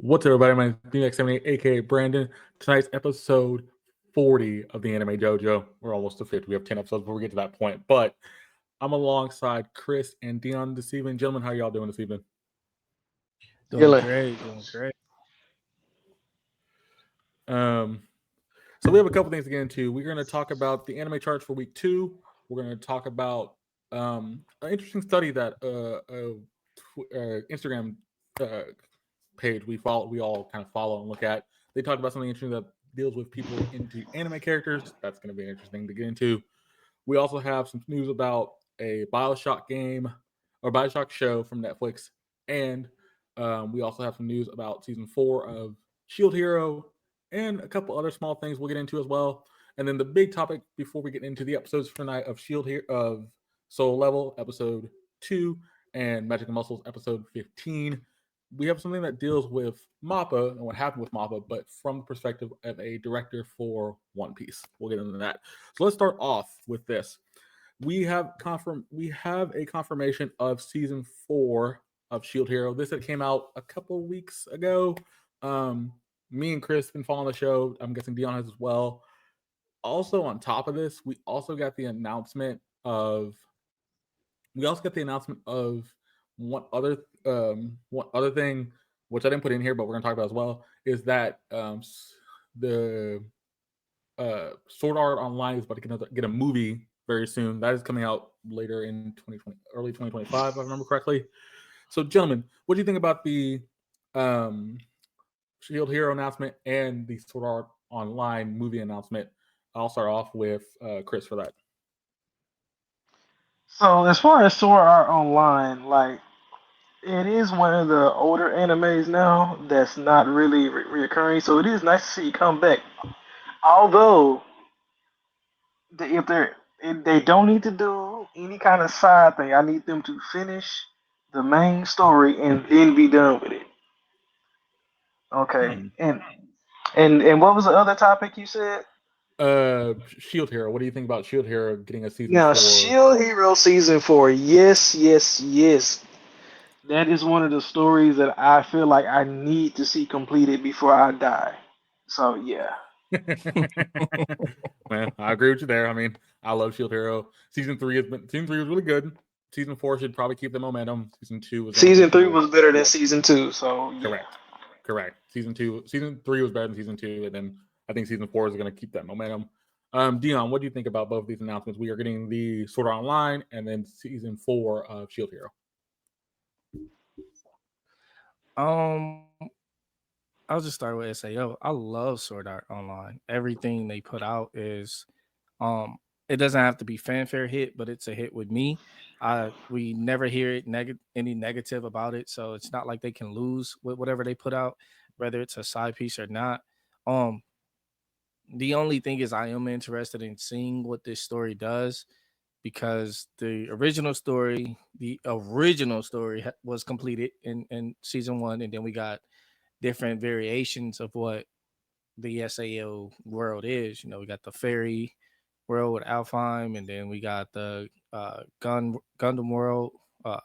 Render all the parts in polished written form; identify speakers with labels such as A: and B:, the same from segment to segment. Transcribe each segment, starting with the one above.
A: What's up, everybody? My name is DX78, aka Brandon. Tonight's episode 40 of the Anime Dojo. We're almost to 50. We have 10 episodes before we get to that point. But I'm alongside Chris and Deon this evening. Gentlemen, how y'all doing this evening?
B: Doing
C: Dylan.
B: great, doing great.
A: So we have a couple things to get into. We're going to talk about the anime charts for week 2. We're going to talk about an interesting study that Instagram page we all kind of follow and look at. They talked about something interesting that deals with people into anime characters. That's going to be interesting to get into. We also have some news about a Bioshock game or Bioshock show from Netflix, and we also have some news about season 4 of Shield Hero and a couple other small things we'll get into as well. And then the big topic before we get into the episodes for tonight of Shield Hero of Soul Level episode 2 and Magic and Muscles episode 15. We have something that deals with Mappa and what happened with Mappa, but from the perspective of a director for One Piece. We'll get into that. So let's start off with this. We have a confirmation of season 4 of Shield Hero. This had came out a couple weeks ago. Me and Chris been following the show. I'm guessing Dion has as well. Also, on top of this, we also got the announcement of one other thing, which I didn't put in here, but we're gonna talk about as well, is that the Sword Art Online is about to get a movie very soon. That is coming out later in 2020, early 2025, if I remember correctly. So, gentlemen, what do you think about the Shield Hero announcement and the Sword Art Online movie announcement? I'll start off with Chris for that.
C: So as far as Sword Art Online, like it is one of the older animes now that's not really reoccurring. So it is nice to see it come back. Although if they don't need to do any kind of side thing, I need them to finish the main story and then be done with it. Okay.
A: Hmm.
C: And what was the other topic you said?
A: Shield Hero. What do you think about Shield Hero getting a season
C: Now,
A: 4?
C: Shield Hero season 4. Yes, yes, yes. That is one of the stories that I feel like I need to see completed before I die. So yeah.
A: Man, I agree with you there. I mean, I love Shield Hero. Season 3 was really good. Season 4 should probably keep the momentum. Season 2 was going to
C: Season
A: get
C: three
A: people
C: was better than season two, so yeah.
A: correct. Correct. Season 3 was better than season 2, and then I think season 4 is going to keep that momentum. Dion, what do you think about both of these announcements? We are getting the Sword Art Online and then season 4 of Shield Hero.
B: Um, I'll just start with SAO. I love Sword Art Online. Everything they put out is, it doesn't have to be fanfare hit, but it's a hit with me. We never hear any negative about it, so it's not like they can lose with whatever they put out, whether it's a side piece or not. Um, the only thing is I am interested in seeing what this story does because the original story was completed in season 1, and then we got different variations of what the SAO world is. We got the fairy world with Alfheim, and then we got the Gundam world uh,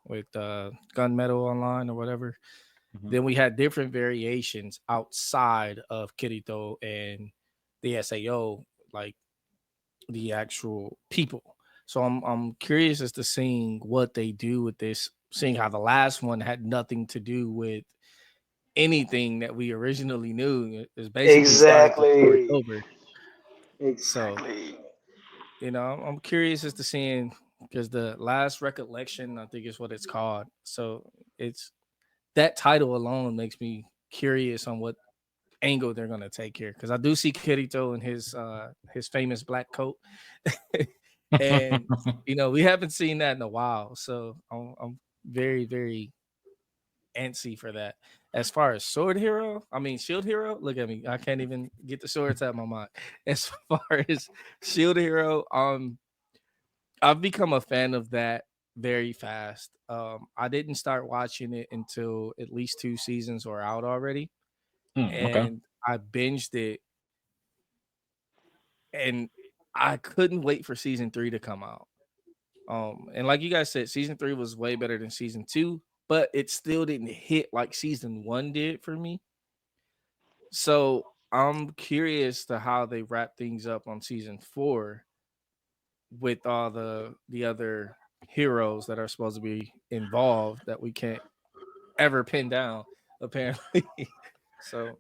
B: with Gunmetal Online or whatever.
A: Mm-hmm.
B: Then we had different variations outside of Kirito and the SAO, like the actual people. So I'm curious as to seeing what they do with this, seeing how the last one had nothing to do with anything that we originally knew. Is basically started the story
C: Exactly.
B: over. So
C: Exactly.
B: I'm curious as to seeing, because the last recollection, I think, is what it's called. So it's that title alone makes me curious on what angle they're gonna take here, because I do see Kirito in his famous black coat, and we haven't seen that in a while, so I'm very very antsy for that. As far as Shield Hero, look at me, I can't even get the swords out of my mind. As far as Shield Hero, I've become a fan of that very fast. I didn't start watching it until at least 2 seasons were out already,
A: Okay.
B: and I binged it, and I couldn't wait for season 3 to come out. And like you guys said, season 3 was way better than season 2. but it still didn't hit like season 1 did for me. So I'm curious to how they wrap things up on season 4 with all the other heroes that are supposed to be involved that we can't ever pin down, apparently. So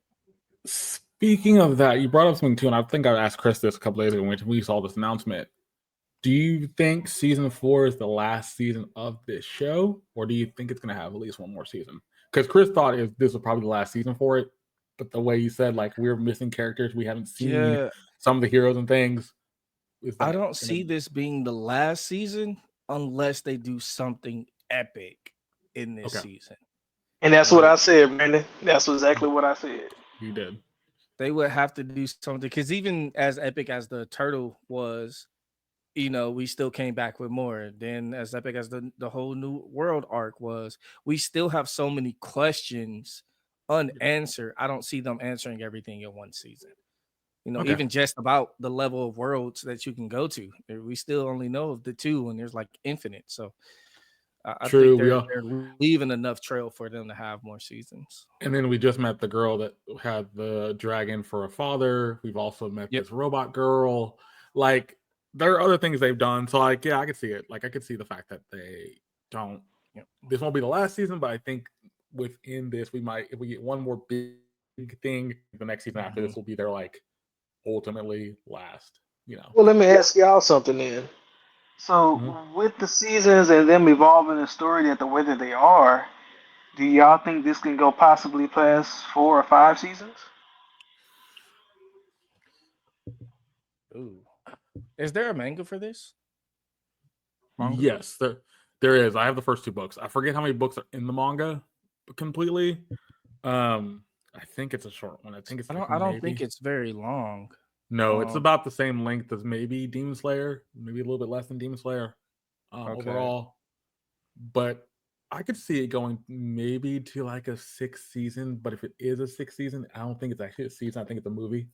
A: Speaking of that, you brought up something too, and I think I asked Chris this a couple days ago when we saw this announcement. Do you think season 4 is the last season of this show, or do you think it's going to have at least one more season? Because Chris thought this was probably the last season for it, but the way you said, like, we're missing characters, we haven't seen
B: yeah,
A: some of the heroes and things. Is
B: I
A: that
B: don't
A: gonna
B: see this being the last season unless they do something epic in this
A: okay?
B: season.
C: And that's what
B: Like
C: I said, Brandon. That's exactly what I said.
A: You did.
B: they would have to do something because even as epic as the turtle was, we still came back with more. Then as epic as the whole new world arc was, we still have so many questions unanswered. I don't see them answering everything in one season.
A: Okay.
B: Even just about the level of worlds that you can go to. We still only know of the two, and there's like infinite. So I think
A: True.
B: they're leaving enough trail for them to have more seasons.
A: And then we just met the girl that had the dragon for a father. We've also met
B: Yep.
A: this robot girl. Like, there are other things they've done. So, like, yeah, I could see it. Like, I could see the fact that they don't.
B: Yep.
A: This won't be the last season, but I think within this, we might, if we get one more big thing, the next season after this will be their, like, ultimately last,
C: Well, let me ask y'all something then. So,
A: Mhm.
C: with the seasons and them evolving the story that the way that they are, do y'all think this can go possibly past 4 or 5 seasons?
B: Ooh. Is there a manga for this? Manga?
A: Yes, there is. I have the first 2 books. I forget how many books are in the manga completely. I think it's a short one. I think it's like
B: I don't think
A: maybe
B: it's very long.
A: no, it's
B: Um,
A: about the same length as maybe Demon Slayer, maybe a little bit less than Demon Slayer
B: okay.
A: overall. But I could see it going maybe to like a 6th season. But if it is a 6th season, I don't think it's actually a season. I think it's a movie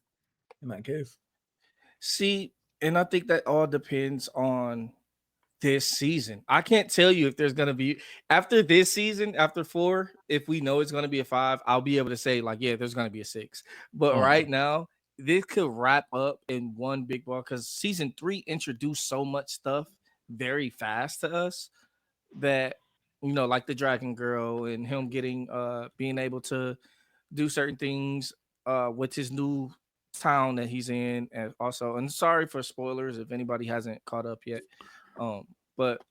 A: in that case.
B: See, and I think that all depends on this season. I can't tell you if there's gonna be after this season, after 4, if we know it's gonna be a 5, I'll be able to say, like, yeah, there's gonna be a 6. But right now, this could wrap up in one big ball because season 3 introduced so much stuff very fast to us that like the Dragon Girl and him getting being able to do certain things with his new town that he's in, and also, and sorry for spoilers if anybody hasn't caught up yet, but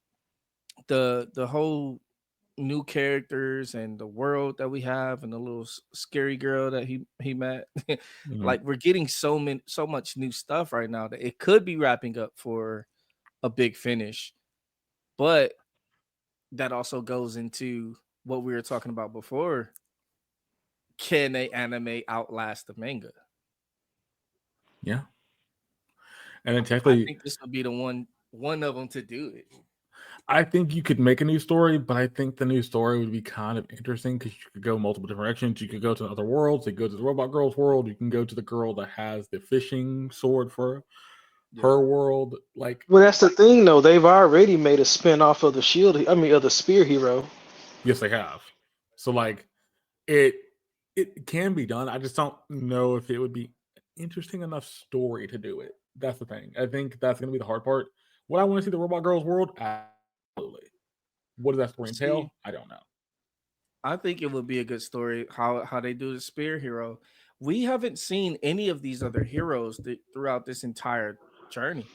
B: the whole new characters and the world that we have and the little scary girl that he met,
A: Mhm.
B: like we're getting so much new stuff right now that it could be wrapping up for a big finish, but that also goes into what we were talking about before. Can they anime outlast the manga?
A: Yeah, and then
B: I
A: technically,
B: think this would be the one of them to do it.
A: I think you could make a new story, but I think the new story would be kind of interesting because you could go multiple different directions. You could go to other worlds. You could go to the robot girl's world. You can go to the girl that has the fishing sword for
B: Yeah.
A: her world. Like,
C: Well, that's the thing, though. They've already made a spin off of the Shield. I mean, of the Spear Hero.
A: yes, they have. So, like, it it can be done. I just don't know if it would be interesting enough story to do it. That's the thing. I think that's going to be the hard part. Would I want to see the robot girl's world? Absolutely. What does that story
B: See,
A: entail? I don't know.
B: I think it would be a good story how they do the spear hero. We haven't seen any of these other heroes throughout this entire journey.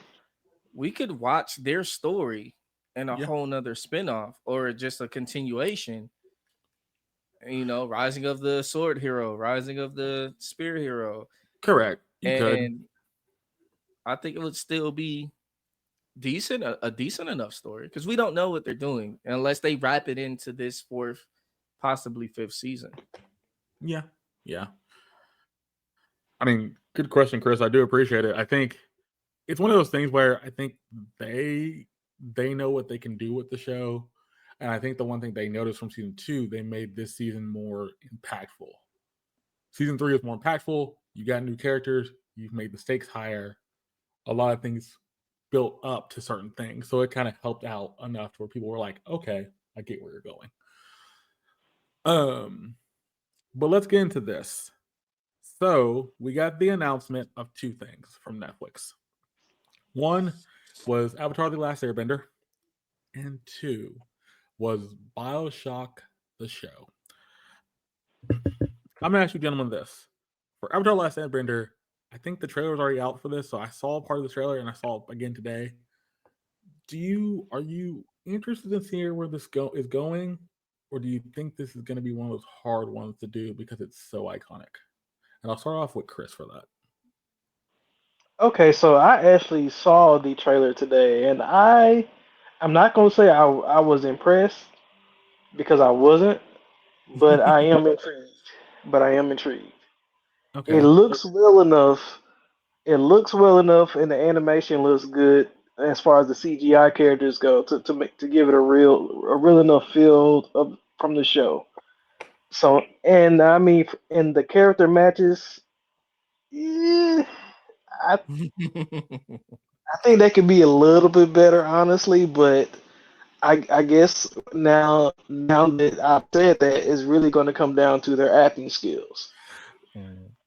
B: We could watch their story in a
A: Yeah,
B: whole nother spinoff or just a continuation. Rising of the sword hero, rising of the spear hero,
A: correct. You could.
B: and I think it would still be decent, a decent enough story because we don't know what they're doing unless they wrap it into this 4th, possibly 5th season.
A: Yeah, yeah. I mean, good question, Chris. I do appreciate it. I think it's one of those things where I think they know what they can do with the show, and I think the one thing they noticed from season 2, they made this season more impactful. Season 3 is more impactful. You got new characters. You've made the stakes higher. A lot of things built up to certain things, so it kind of helped out enough where people were like, "Okay, I get where you're going." But let's get into this. So we got the announcement of two things from Netflix. One was Avatar: The Last Airbender, and two was BioShock the show. I'm gonna ask you gentlemen this. For Avatar: The Last Airbender, I think the trailer was already out for this, so I saw part of the trailer and I saw it again today. Are you interested in seeing where this is going, or do you think this is going to be one of those hard ones to do because it's so iconic? And I'll start off with Chris for that.
C: Okay, so I actually saw the trailer today, and I'm not gonna say I was impressed because I wasn't, but I am intrigued. But I am intrigued. It
A: Okay.
C: looks well enough. It looks well enough, and the animation looks good as far as the CGI characters go to give it a real enough feel from the show. So, and I mean, and the character matches. Yeah, I I think that could be a little bit better, honestly. But I guess now that I've said that, it's really going to come down to their acting skills.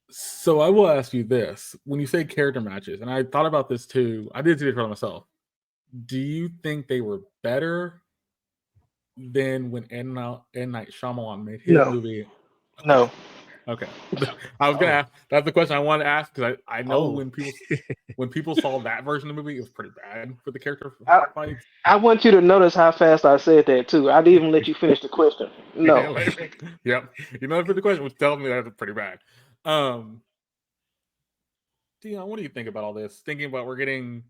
A: So I will ask you this: when you say character matches, and I thought about this too, I did see it for myself. Do you think they were better than when M. Night Shyamalan made his
C: No,
A: movie? Okay,
C: no.
A: okay. I was gonna
B: Oh,
A: ask. That's the question I wanted to ask because I know
B: oh.
A: when people saw that version of the movie, it was pretty bad for the character
C: I
A: fights.
C: I want you to notice how fast I said that too. I didn't even let you finish the question. No.
A: Yep. You know, for the question was telling me that it's pretty bad. Um, Dion, what do you think about all this? Thinking about we're getting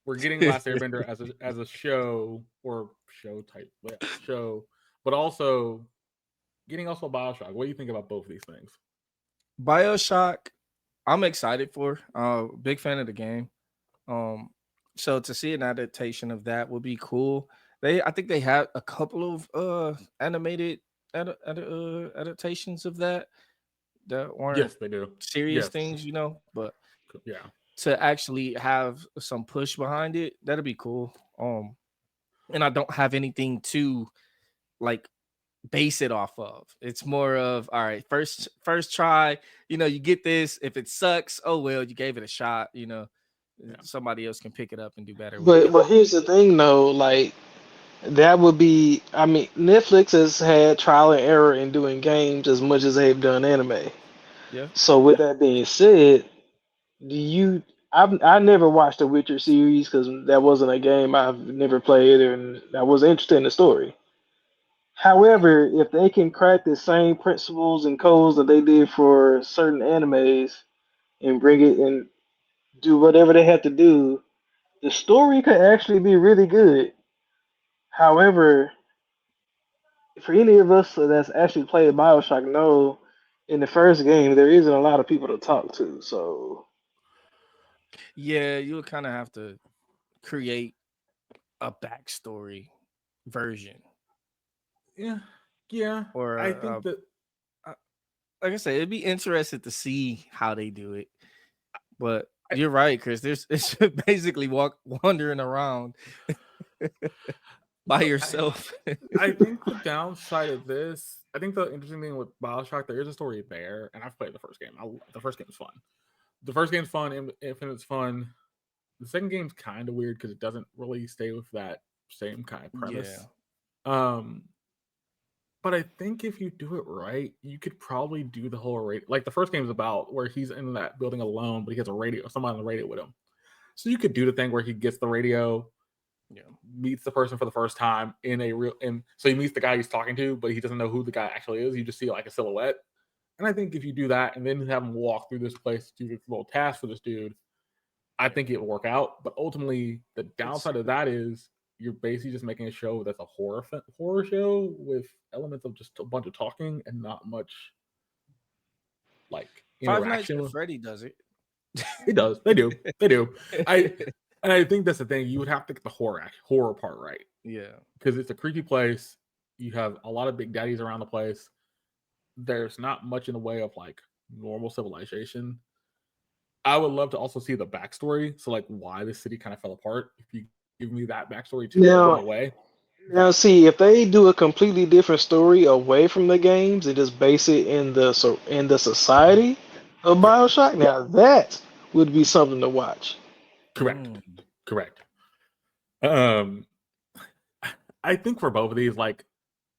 A: Last Airbender as a show or show type show, but also getting also Bioshock. What do you think about both of these things?
B: BioShock, I'm excited for. Big fan of the game. So to see an adaptation of that would be cool. I think they had a couple of animated adaptations of that weren't
A: Yes, they do.
B: serious
A: Yes.
B: things, but
A: Yeah.
B: to actually have some push behind it, that'd be cool. And I don't have anything to like base it off of. It's more of all right, first try, you get this. If it sucks, oh well, you gave it a shot,
A: Yeah.
B: somebody else can pick it up and do better with it.
C: But here's the thing though, like that would be I mean, Netflix has had trial and error in doing games as much as they've done anime.
B: Yeah.
C: So with that being said, do you I never watched the Witcher series because that wasn't a game I've never played and I was interested in the story. However, if they can crack the same principles and codes that they did for certain animes and bring it and do whatever they have to do, the story could actually be really good. However, for any of us that's actually played Bioshock, know in the first game there isn't a lot of people to talk to. So
B: Yeah, you would kind of have to create a backstory version,
A: Yeah. Yeah.
B: or
A: I think that
B: uh, like I said, it'd be interesting to see how they do it. But
A: I,
B: you're right, Chris. It's basically wandering around by
A: but
B: yourself.
A: I think the downside of this, I think the interesting thing with Bioshock, there is a story there, and I've played the first game. The first game is fun. The first game's fun, Infinite's fun. The second game's kind of weird because it doesn't really stay with that same kind of
B: Yeah.
A: premise. Um, but I think if you do it right, you could probably do the whole radio. Like the first game's about where he's in that building alone, but he has a radio, somebody on the radio with him. So you could do the thing where he gets the radio,
B: Yeah.
A: meets the person for the first time in a real, and so he meets the guy he's talking to, but he doesn't know who the guy actually is. You just see like a silhouette. And I think if you do that and then have him walk through this place, do this little task for this dude, I think it will work out. But ultimately, the
B: It's
A: downside of that is you're basically just making a show that's a horror show with elements of just a bunch of talking and not much like
B: Five Nights
A: interaction.
B: at Freddy does it.
A: It does. They do. They do. I and I think that's the thing. You would have to get the horror part right
B: Yeah.
A: because it's a creepy place. You have a lot of big daddies around the place. There's not much in the way of like normal civilization. I would love to also see the backstory. So like why the city kind of fell apart. If you give me that backstory too, along
C: now
A: the way.
C: Now, see, if they do a completely different story away from the games and just base it in the society of
A: Yeah,
C: Bioshock, now that would be something to watch.
A: correct, correct. Um, I think for both of these, like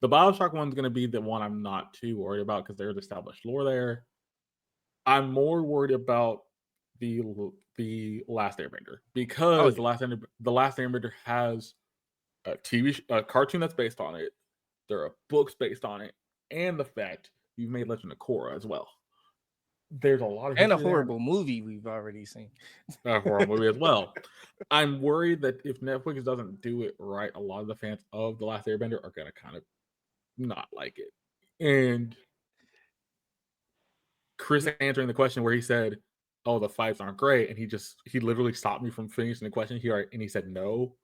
A: the Bioshock one's going to be the one I'm not too worried about because there's established lore there. I'm more worried about the Last Airbender because
B: Oh,
A: the Last Airbender has a cartoon that's based on it. There are books based on it, and the fact you've made Legend of Korra as well. There's a lot of
B: and a
A: history there,
B: horrible movie we've already seen.
A: a horror movie as well. I'm worried that if Netflix doesn't do it right, a lot of the fans of The Last Airbender are gonna kind of not like it. And Chris answering the question where he said, "Oh, the fights aren't great," and he literally stopped me from finishing the question here, and he said no.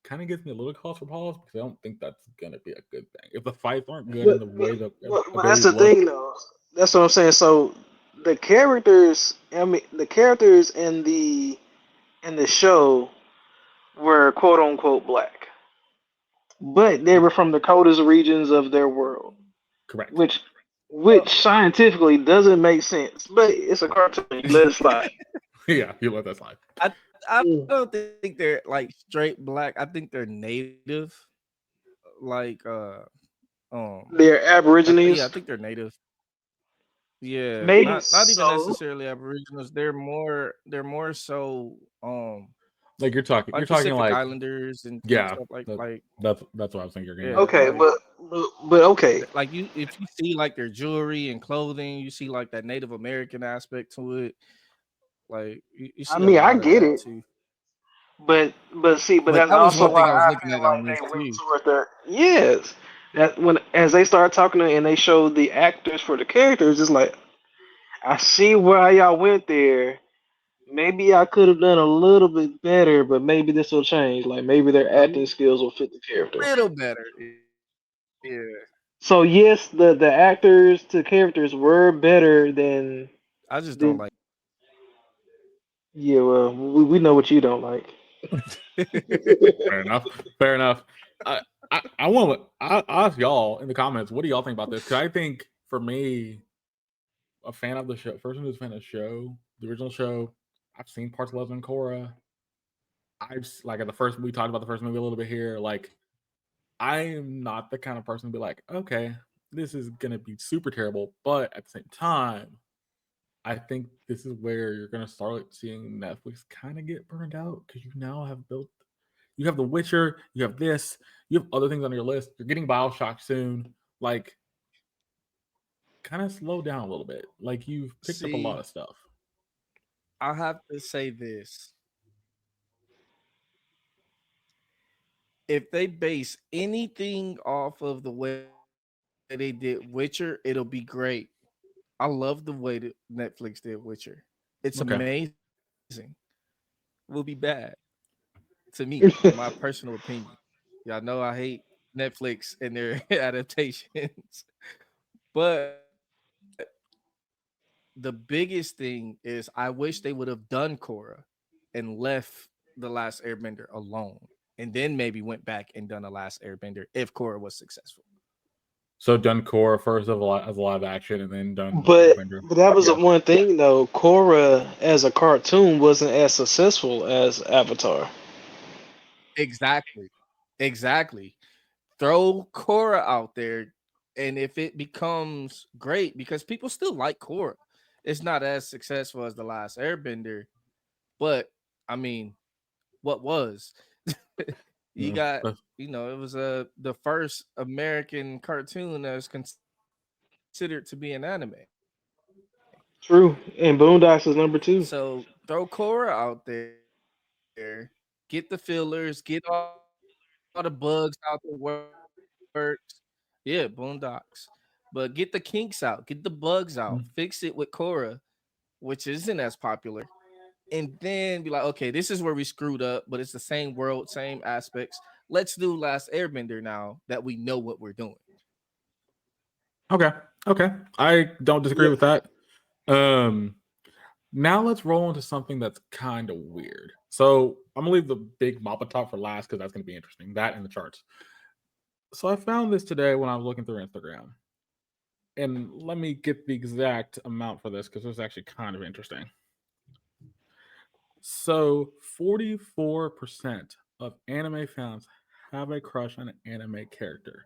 A: Kind of gives me a little cause for pause because I don't think that's gonna be a good thing. If the fights aren't good in
C: But
A: the way the
C: but that's
A: abilities
C: the
A: look,
C: thing, though. That's what I'm saying. So the characters, I mean, the characters in the show were quote unquote black, but they were from the coldest regions of their world,
A: correct.
C: which
B: Well,
C: scientifically doesn't make sense. But it's a cartoon. You let it slide.
A: Yeah, you let that slide.
B: I
C: Mm.
B: don't think they're like straight black. I think they're native. Like
C: They're
B: yeah, I
C: Aborigines,
B: think they're native. Yeah,
C: maybe
B: not even
C: so.
B: necessarily aboriginals. They're more so
A: Like
B: like
A: you're talking
B: Pacific
A: like
B: Islanders and
A: yeah,
B: stuff like
A: that,
B: like
A: that's what I was thinking you're getting at.
B: yeah,
C: Okay,
B: like
C: but okay.
B: like you if you see like their jewelry and clothing, you see like that Native American aspect to it. Like you
C: I
B: see a
C: mean, I
B: lot of
C: get
B: that
C: it.
B: too.
C: But see, but
B: But
C: that's
B: that was
C: also
B: one
C: why
B: thing I was
C: I
B: looking
C: feel
B: at on
C: like
B: this
C: they went
B: too.
C: toward the yes. That when as they start talking and they showed the actors for the characters, it's like I see why y'all went there. Maybe I could have done a little bit better, but maybe this will change. Like maybe their
B: A
C: acting skills will fit the character.
B: little better. Yeah.
C: So yes, the actors to characters were better
B: I just don't
C: than
B: like
C: yeah. Well, we know what you don't like.
A: Fair enough. Fair enough. I want to I ask y'all in the comments, what do y'all think about this? Because I think for me, a fan of the show, person who's a fan of the show, the original show, I've seen parts of Legend of Korra. Like at the first we talked about the first movie a little bit here. Like I am not the kind of person to be like, okay, this is gonna be super terrible, but at the same time, I think this is where you're gonna start seeing Netflix kind of get burned out because you now have built. You have The Witcher. You have this. You have other things on your list. You're getting Bioshock soon. Like, kind of slow down a little bit. Like you've picked up a lot
B: see,
A: of stuff.
B: I have to say this. If they base anything off of the way they did Witcher, it'll be great. I love the way that Netflix did Witcher. It's
A: Okay.
B: amazing. Will be bad to me, in my personal opinion. Y'all know I hate Netflix and their adaptations, but the biggest thing is I wish they would have done Korra and left the Last Airbender alone, and then maybe went back and done a Last Airbender if Korra was successful.
A: So done Korra first as a live action, and then done
C: But
A: Airbender.
C: that was the
A: Yeah.
C: one thing though. Korra as a cartoon wasn't as successful as Avatar.
B: Exactly, exactly. Throw Korra out there, and if it becomes great, because people still like Korra, it's not as successful as the Last Airbender, but I mean, what was? You
A: Yeah.
B: got, it was the first American cartoon that was considered to be an anime.
C: True, and Boondocks is number two.
B: So throw Korra out there, get the fillers, get all the bugs out the works. Yeah, Boondocks. But get the kinks out, get the bugs out, fix it with Korra, which isn't as popular, and then be like, okay, this is where we screwed up, but it's the same world, same aspects. Let's do Last Airbender now that we know what we're doing.
A: Okay. Okay. I don't disagree
C: Yeah.
A: with that. Um. Now let's roll into something that's kind of weird. So I'm gonna leave the big Mappa talk for last because that's gonna be interesting. That and the charts. So I found this today when I was looking through Instagram. And let me get the exact amount for this because it was actually kind of interesting. So 44% of anime fans have a crush on an anime character.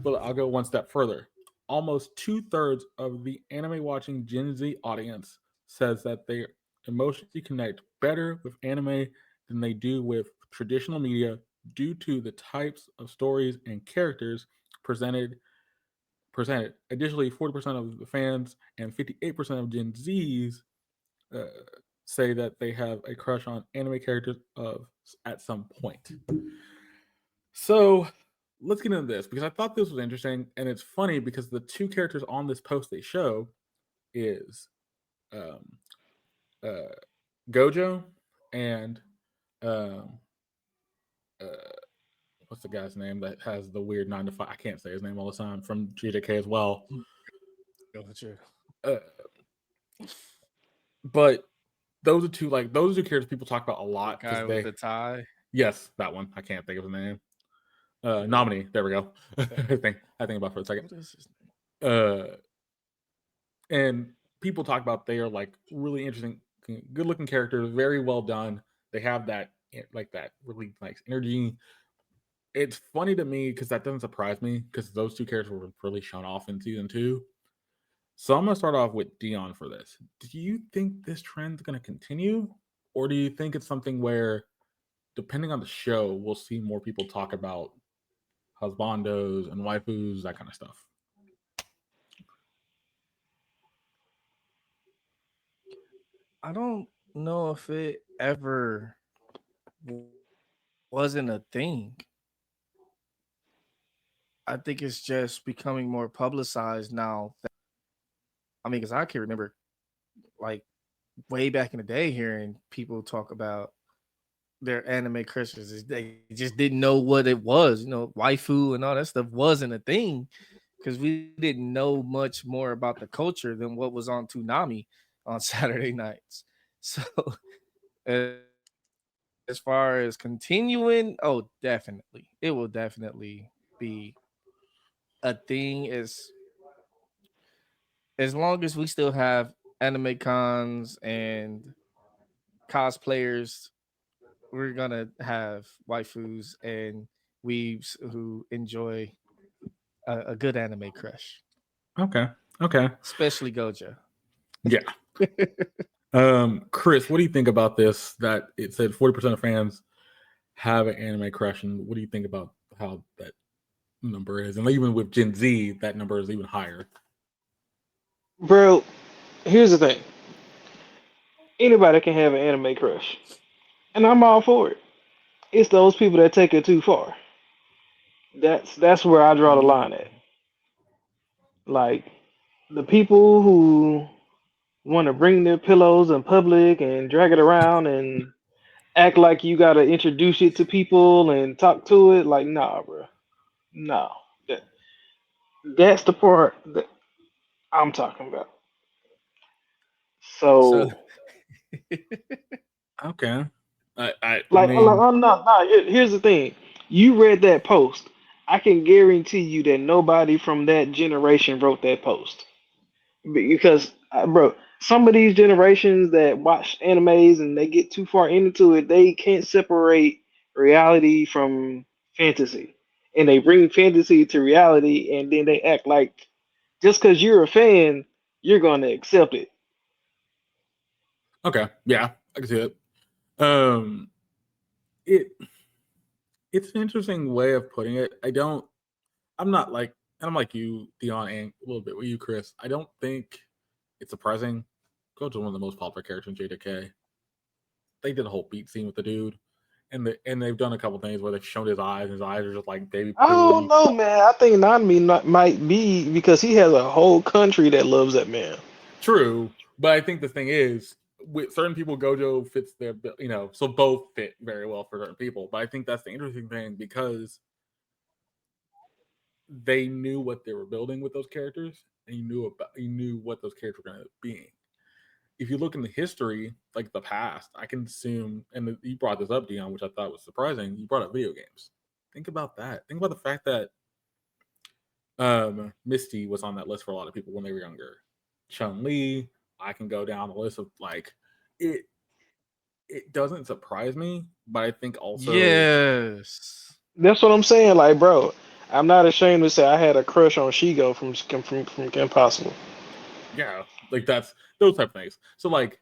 A: But I'll go one step further. Almost 2/3 of the anime watching Gen Z audience says that they emotionally connect better with anime than they do with traditional media due to the types of stories and characters presented. Additionally, 40% of the fans and 58% of Gen Zs uh, say that they have a crush on anime characters of at some point. So let's get into this because I thought this was interesting, and it's funny because the two characters on this post they show is um, uh, Gojo and um, uh, what's the guy's name that has the weird 9 to 5? I can't say his name all the time from GJK as well.
B: Gotcha.
A: Uh, but those are two characters people talk about a lot
B: Guy
A: because
B: with
A: they
B: the tie.
A: yes that one I can't think of his name. Nominee. There we go. I think about it for a second.
B: What is his name?
A: Uh, and people talk about they are like really interesting, good looking characters, very well done. They have that like that really nice energy. It's funny to me because that doesn't surprise me because those two characters were really shown off in season 2. So I'm gonna start off with Deon for this. Do you think this trend's gonna continue, or do you think it's something where, depending on the show, we'll see more people talk about husbandos and waifus, that kind of stuff?
B: I don't know if it ever wasn't a thing. I think it's just becoming more publicized now. I mean, because I can remember like way back in the day hearing people talk about their anime crushes. They just didn't know what it was. Waifu and all that stuff wasn't a thing because we didn't know much more about the culture than what was on Toonami on Saturday nights. So uh, as far as continuing, oh, definitely, it will definitely be a thing as long as we still have anime cons and cosplayers. We're gonna have waifus and weebs who enjoy a good anime crush,
A: Okay. Okay.
B: especially Gojo.
A: Yeah. Chris, what do you think about this? That it said 40% of fans have an anime crush, and what do you think about how that number is? And even with Gen Z, that number is even higher.
C: Bro, here's the thing. Anybody can have an anime crush, and I'm all for it. It's those people that take it too far. That's where I draw the
B: Mm.
C: line at. Like the people who want to bring their pillows in public and drag it around and act like you gotta introduce it to people and talk to it. Like, nah, bro, no. That, that's the part that I'm talking about.
B: So
C: So,
A: Okay. I
C: like,
A: mean,
C: I'm not. Nah, here's the thing. You read that post. I can guarantee you that nobody from that generation wrote that post because, bro, some of these generations that watch animes and they get too far into it, they can't separate reality from fantasy, and they bring fantasy to reality, and then they act like just because you're a fan, you're gonna accept it.
A: okay, yeah, I can see it. Um, it it's an interesting way of putting it. I'm not like, and I'm like you, Dion, and a little bit with you, Chris. I don't think it's surprising. Gojo's one of the most popular characters in JJK. They did a whole beat scene with the dude, and they've done a couple things where they've shown his eyes, and his eyes are just like baby
C: I don't
A: poo.
C: know, man. I think Nanami might be because he has a whole country that loves that man.
A: True, but I think the thing is, with certain people, Gojo fits their, so both fit very well for certain people. But I think that's the interesting thing because they knew what they were building with those characters, and you knew what those characters were going to be. If you look in the history, like the past, I can assume, and you brought this up, Dion, which I thought was surprising. You brought up video games. think about that. Think about the fact that Misty was on that list for a lot of people when they were younger. Chun-Li, I can go down the list of like it. It doesn't surprise me, but I think also
B: Yes.
C: That's what I'm saying. Like, bro, I'm not ashamed to say I had a crush on Shigo from Kim Possible.
A: yeah, like that's those type of things. So like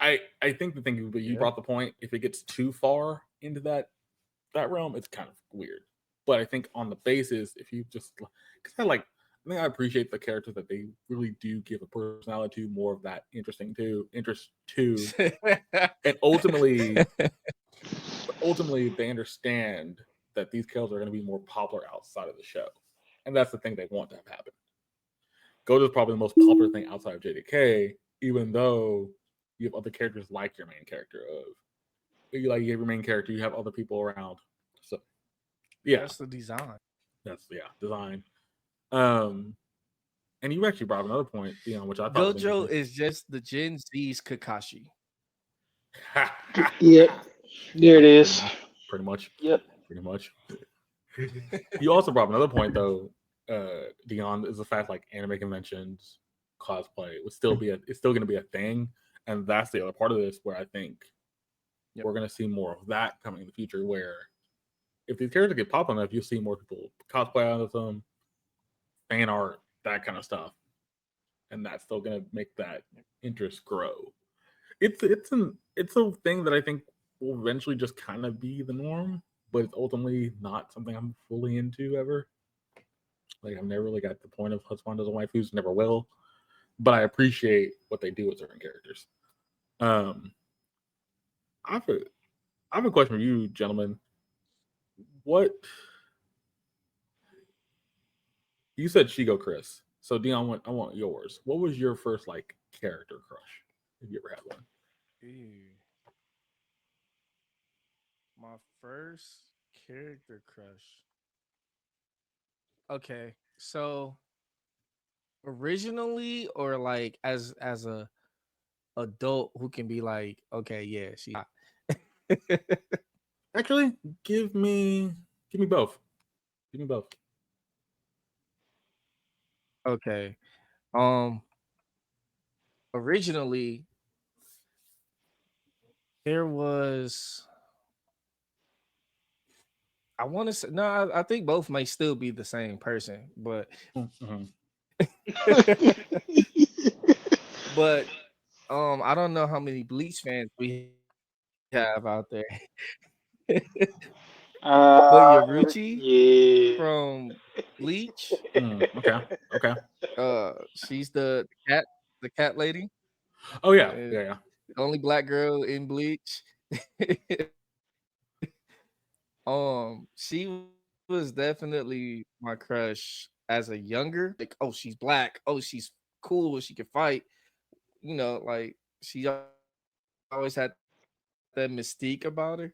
A: I think the thing, but you
B: Yeah.
A: brought the point. If it gets too far into that realm, it's kind of weird. But I think on the basis, if you just because I think I appreciate the characters that they really do give a personality to, more of that interest to, and ultimately they understand that these characters are going to be more popular outside of the show, and that's the thing they want to have happen. Gojo's probably the most popular thing outside of JDK, even though you have other characters like your main character. You have your main character, you have other people around. So yeah,
B: That's the design.
A: that's design. Um, and you actually brought up another point, which I thought was
B: Gojo
A: interesting.
B: is just the Gen Z's Kakashi.
C: Yep, there it is.
A: Pretty much.
C: Yep.
A: Pretty much. You also brought up another point though, Deon, is the fact like anime conventions, cosplay it's still going to be a thing, and that's the other part of this where I think we're going to see more of that coming in the future. Where if these characters get popular enough, you'll see more people cosplay out of them, fan art, that kind of stuff, and that's still going to make that interest grow. It's a thing that I think will eventually just kind of be the norm, but it's ultimately not something I'm fully into ever. Like I've never really got the point of husbandos and waifus, never will. But I appreciate what they do with certain characters. Um, I have a question for you, gentlemen. What you said, Shigo Chris. So Dion, I want yours. What was your first like character crush? If you ever had one?
B: Ew. My first character crush. Okay, so originally, or like as a adult who can be like, okay, yeah, she hot.
A: Actually, give me both. Give me both.
B: Okay. Um Originally there was, I want to say, no, I think both may still be the same person, but
A: Mm-hmm.
B: but I don't know how many Bleach fans we have out there. But
C: uh,
B: Yaruchi
C: yeah.
B: from Bleach,
A: Okay. Okay.
B: she's the cat lady,
A: Oh yeah.
B: uh,
A: Yeah. Yeah.
B: the only black girl in Bleach. She was definitely my crush as a younger. Like, oh, she's black. Oh, she's cool. She can fight. Like she always had that mystique about her.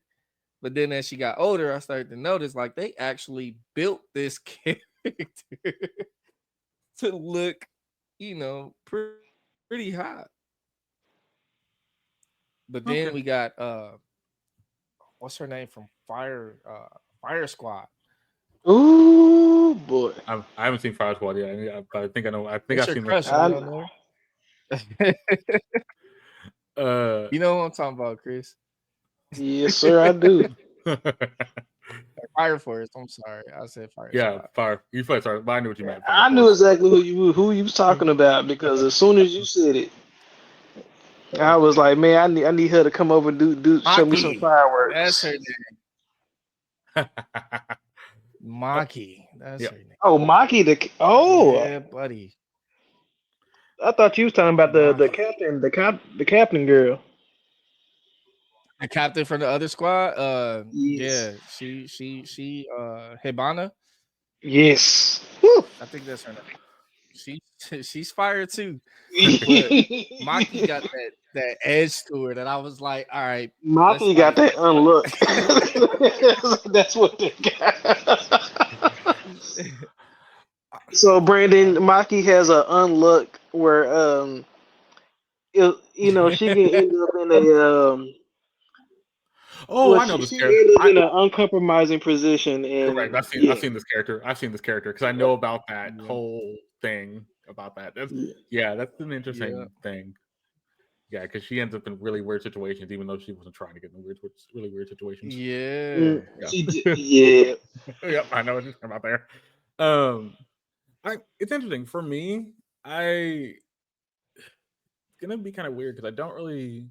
B: But then as she got older, I started to notice like they actually built this character to look, pretty hot. But then
A: Okay.
B: we got what's her name from Fire Squad.
C: Ooh boy.
A: I haven't seen Fire Squad yet, but I think I know. I think
B: That's
A: I've
B: your
A: seen like
B: crush,
A: the.
B: and you
C: I,
B: don't know her.
A: Uh,
B: You know what I'm talking about, Chris.
C: yes, sir, I do.
B: Fire Force. I'm sorry, I said Fire
A: yeah,
B: Squad.
A: Fire. You probably sorry, but I knew what you meant. Fire
C: I knew
A: Force.
C: exactly who you was talking about because as soon as you said it, I was like, man, I need her to come over and do show me some
B: Maki. That's her
C: fireworks.
B: name. Maki. That's
A: yeah.
B: her name.
C: Oh, Maki
B: Yeah, buddy.
C: I thought you was talking about the
B: Maki.
C: captain, the captain girl.
B: The captain from the other squad.
C: Yes.
B: Yeah, she Hibana.
C: Yes. Woo.
B: I think that's her name. She she's fire too. But Maki got that edge to her that I was like, all right, let's
C: Maki got
B: fight.
C: that unlook. That's what they got. So Brandon, Maki has a unlook where she can end up in a
A: Oh,
C: Well,
A: I know
C: she
A: this
C: she
A: character.
C: ended up in an uncompromising position,
A: Correct.
C: and
A: I've
C: yeah,
A: seen this character. I've seen this character because I know about that
B: Yeah.
A: whole thing about that. That's
C: yeah.
A: that's an
B: Yeah.
A: interesting thing. Yeah, because she ends up in really weird situations, even though she wasn't trying to get in really weird situations.
B: Yeah.
A: Yeah.
C: Yeah.
A: Yep, I know what you're talking about there. Um, it's interesting for me. It's gonna be kind of weird because I don't really.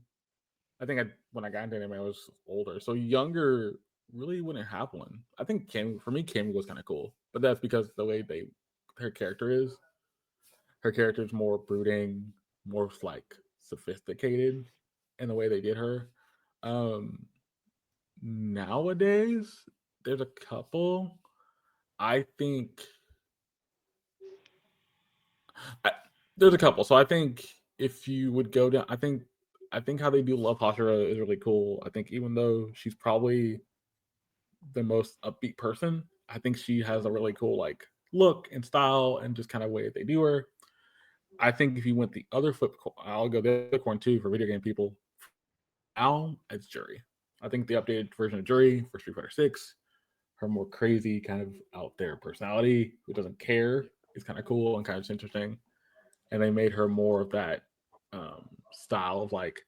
A: I think when I got into anime, I was older, so younger really wouldn't have one. I think Kim was kind of cool, but that's because the way her character is. Her character is more brooding, more like sophisticated in the way they did her. Um, Nowadays, there's a couple. I think I, there's a couple. So I think if you would go down, I think how they do Love Hashira is really cool. I think even though she's probably the most upbeat person, I think she has a really cool like look and style and just kind of way they do her. I think if you went the other I'll go the other coin too for video game people. Now it's Jury. I think the updated version of Jury for Street Fighter 6, her more crazy kind of out there personality who doesn't care is kind of cool and kind of interesting. And they made her more of that style of like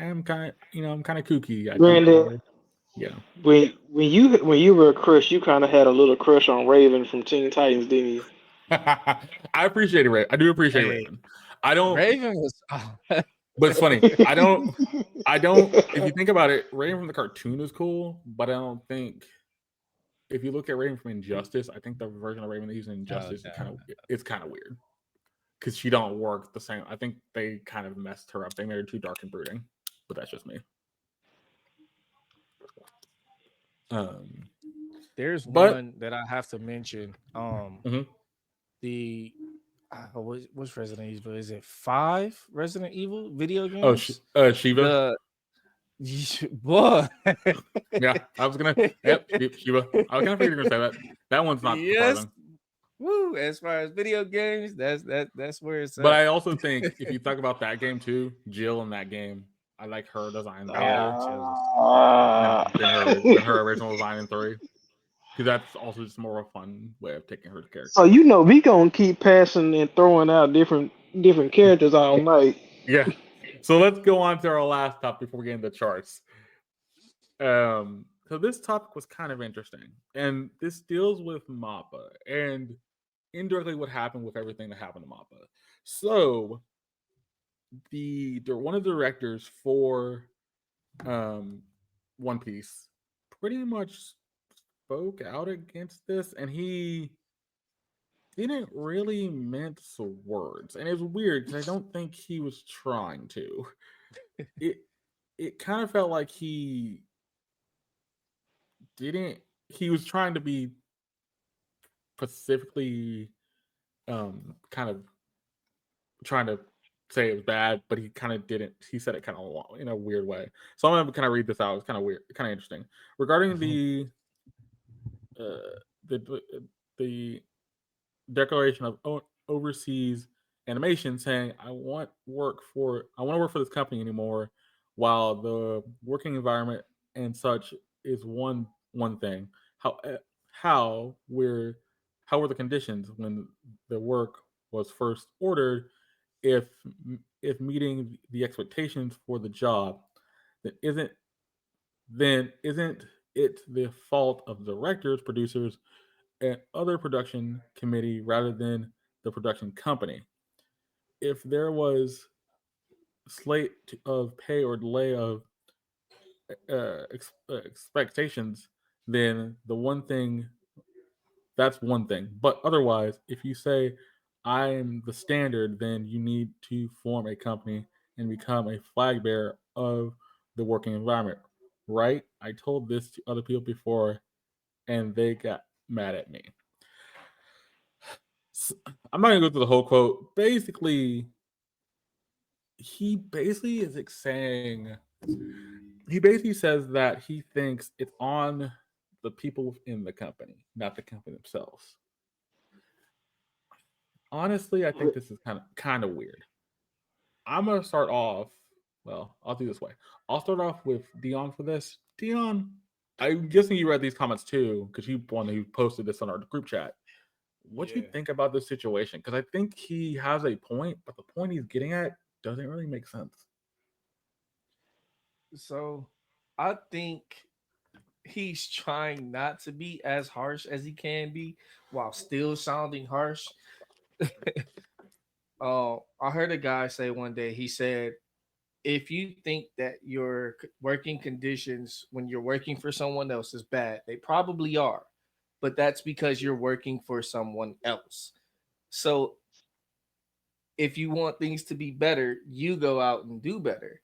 A: I'm kind of kooky. I don't
C: Brandon,
A: care. Yeah.
C: when you were a crush, you kind of had a little crush on Raven from Teen Titans, didn't you?
A: I appreciate Raven. I do appreciate
B: Hey,
A: Raven. I don't,
B: Raven was.
A: but it's funny. I don't. If you think about it, Raven from the cartoon is cool, but I don't think if you look at Raven from Injustice, I think the version of Raven they use in
B: Oh,
A: Injustice
B: no.
A: it's kind of weird because she don't work the same. I think they kind of messed her up. They made her too dark and brooding, but that's just me. Um,
B: There's
A: but
B: one that I have to mention.
A: mhm.
B: The what's Resident Evil? Is it 5 Resident Evil video
A: Oh,
B: games?
A: Shiva.
B: The boy.
A: Yeah, I was gonna. Yep, Shiva. I was kind of figuring you're gonna say that. That one's not
B: Yes.
A: surprising.
B: Woo. As far as video games, that's where it's
A: But
B: at.
A: I also think if you talk about that game too, Jill in that game, I like her design better
B: Chills.
A: than her original design in 3. Because that's also just more of a fun way of taking her
C: So
A: character.
C: we gonna keep passing and throwing out different characters all night.
A: Yeah. So let's go on to our last topic before we get into the charts. So this topic was kind of interesting, and this deals with Mappa and indirectly what happened with everything that happened to Mappa. So one of the directors for um, One Piece pretty much spoke out against this, and he didn't really mince words, and it was weird because I don't think he was trying to. It it kind of felt like he didn't. He was trying to be specifically kind of trying to say it was bad, but he kind of didn't. He said it kind of in a weird way. So I'm gonna kind of read this out. It's kind of weird, kind of interesting. Regarding
B: Mhm.
A: uh, the declaration of overseas animation, saying I want to work for this company anymore, while the working environment and such is one thing. How how were how were the conditions when the work was first ordered? If if meeting the expectations for the job, then isn't it the fault of the directors, producers, and other production committee rather than the production company? If there was slate of pay or delay of expectations, then that's one thing. But otherwise, if you say I'm the standard, then you need to form a company and become a flag bearer of the working environment. Right? I told this to other people before and they got mad at me. So, I'm not gonna go through the whole quote. Basically, he basically says that he thinks it's on the people within the company, not the company themselves. Honestly, I think this is kind of weird. I'm gonna start off. Well, I'll do this way. I'll start off with Dion for this. Dion, I'm guessing you read these comments too, because you one who posted this on our group chat. What do you
B: Yeah.
A: think about this situation? Because I think he has a point, but the point he's getting at doesn't really make sense.
B: So I think he's trying not to be as harsh as he can be while still sounding harsh. I heard a guy say one day, he said, if you think that your working conditions when you're working for someone else is bad, they probably are, but that's because you're working for someone else. So if you want things to be better, you go out and do better,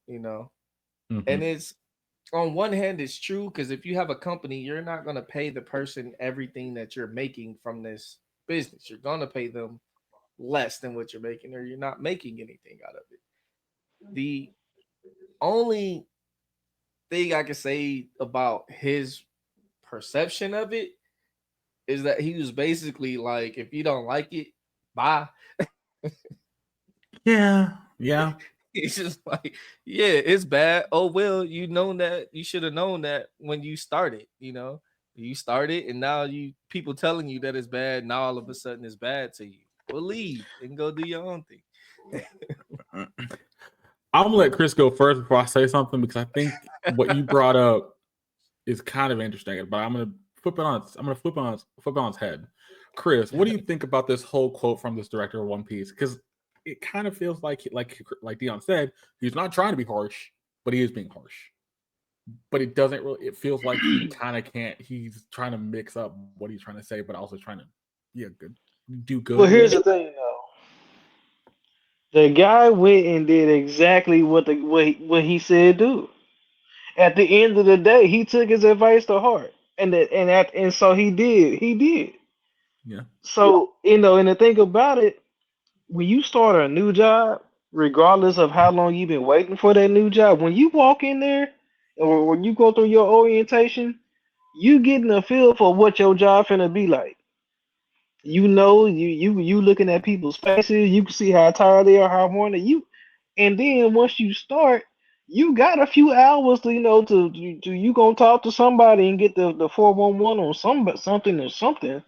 B: you know? And
A: Mm-hmm.
B: it's on one hand, it's true because if you have a company, you're not going to pay the person everything that you're making from this business. You're going to pay them less than what you're making, or you're not making anything out of it. The only thing I can say about his perception of it is that he was basically like, if you don't like it, bye.
A: Yeah, yeah,
B: He's just like, yeah, it's bad. Oh well, you know that you should have known that when you started. You started, and now you people telling you that it's bad. Now all of a sudden it's bad to you. Well, leave and go do your own thing.
A: I'm gonna let Chris go first before I say something because I think what you brought up is kind of interesting. But I'm gonna flip it on. I'm gonna flip it on its head. Chris, what do you think about this whole quote from this director of One Piece? Because it kind of feels like Dion said, he's not trying to be harsh, but he is being harsh. But it doesn't really. It feels like he kind of can't. He's trying to mix up what he's trying to say, but also trying to, yeah, good, do
C: Well,
A: good with
C: here's
A: it.
C: the thing, though. The guy went and did exactly what he said do. At the end of the day, he took his advice to heart, and so he did. He did.
A: Yeah.
C: So and the thing about it, when you start a new job, regardless of how long you've been waiting for that new job, when you walk in there or when you go through your orientation, you getting a feel for what your job finna be like. You looking at people's faces, you can see how tired they are, how worn and then once you start, you got a few hours to to you gonna talk to somebody and get the 411 on something or something.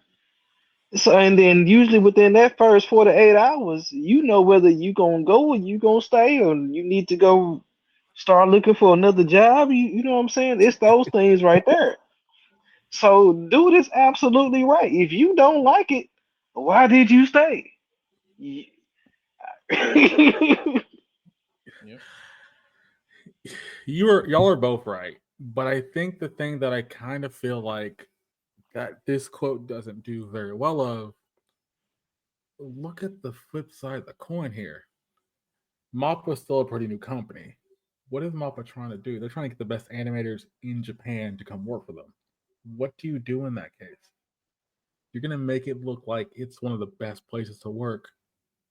C: So and then usually within that first 4 to 8 hours, you know whether you gonna go or you gonna stay or you need to go start looking for another job. You know what I'm saying? It's those things right there. So dude is absolutely right. If you don't like it, why did you stay? Y-
B: Yep.
A: Y'all are both right, but I think the thing that I kind of feel like that this quote doesn't do very well of, look at the flip side of the coin here. Mappa's still a pretty new company. What is Mappa trying to do? They're trying to get the best animators in Japan to come work for them. What do you do in that case? You're gonna make it look like it's one of the best places to work,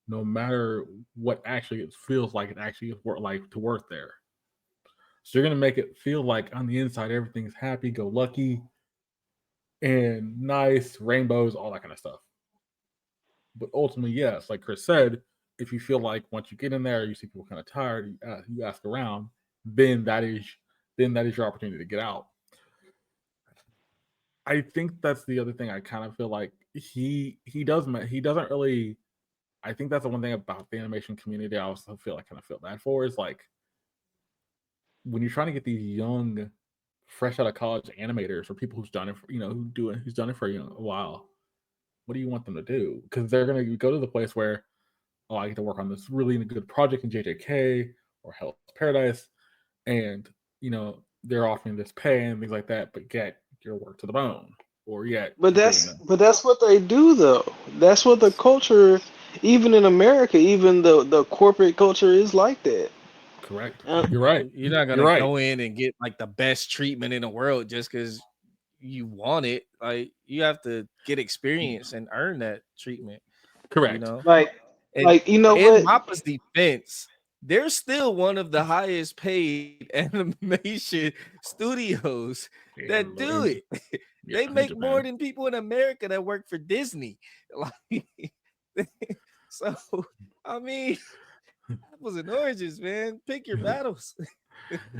A: no matter what actually it feels like it actually is work like to work there. So you're gonna make it feel like on the inside everything's happy, go lucky, and nice, rainbows, all that kind of stuff. But ultimately, yes, like Chris said, if you feel like once you get in there, you see people kind of tired, you ask around, then that is then that is your opportunity to get out. I think that's the other thing. I kind of feel like he doesn't really. I think that's the one thing about the animation community I also feel like kind of feel bad for is like when you're trying to get these young, fresh out of college animators or people who's done it, for, who's done it for a while. What do you want them to do? Because they're gonna go to the place where, oh, I get to work on this really good project in JJK or Hell's Paradise, and they're offering this pay and things like that, but get your work to the bone, or yet
C: but
A: you're getting
C: that's
A: them
C: but that's what they do though. That's what the culture, even in America, even the corporate culture is like that.
A: correct.
C: Uh,
A: You're right.
B: You're not
A: You're
B: gonna
A: right.
B: go in and get like the best treatment in the world just because you want it. Like you have to get experience and earn that treatment. You
A: Correct.
B: know,
C: like
B: and
C: like you know
B: in
C: what?
B: Mappa's defense, they're still one of the highest paid animation studios that do
A: And
B: it.
A: yeah,
B: They
A: in
B: make more
A: Japan.
B: than people in America that work for Disney. Like, so I mean, Apples and oranges, man. Pick your battles.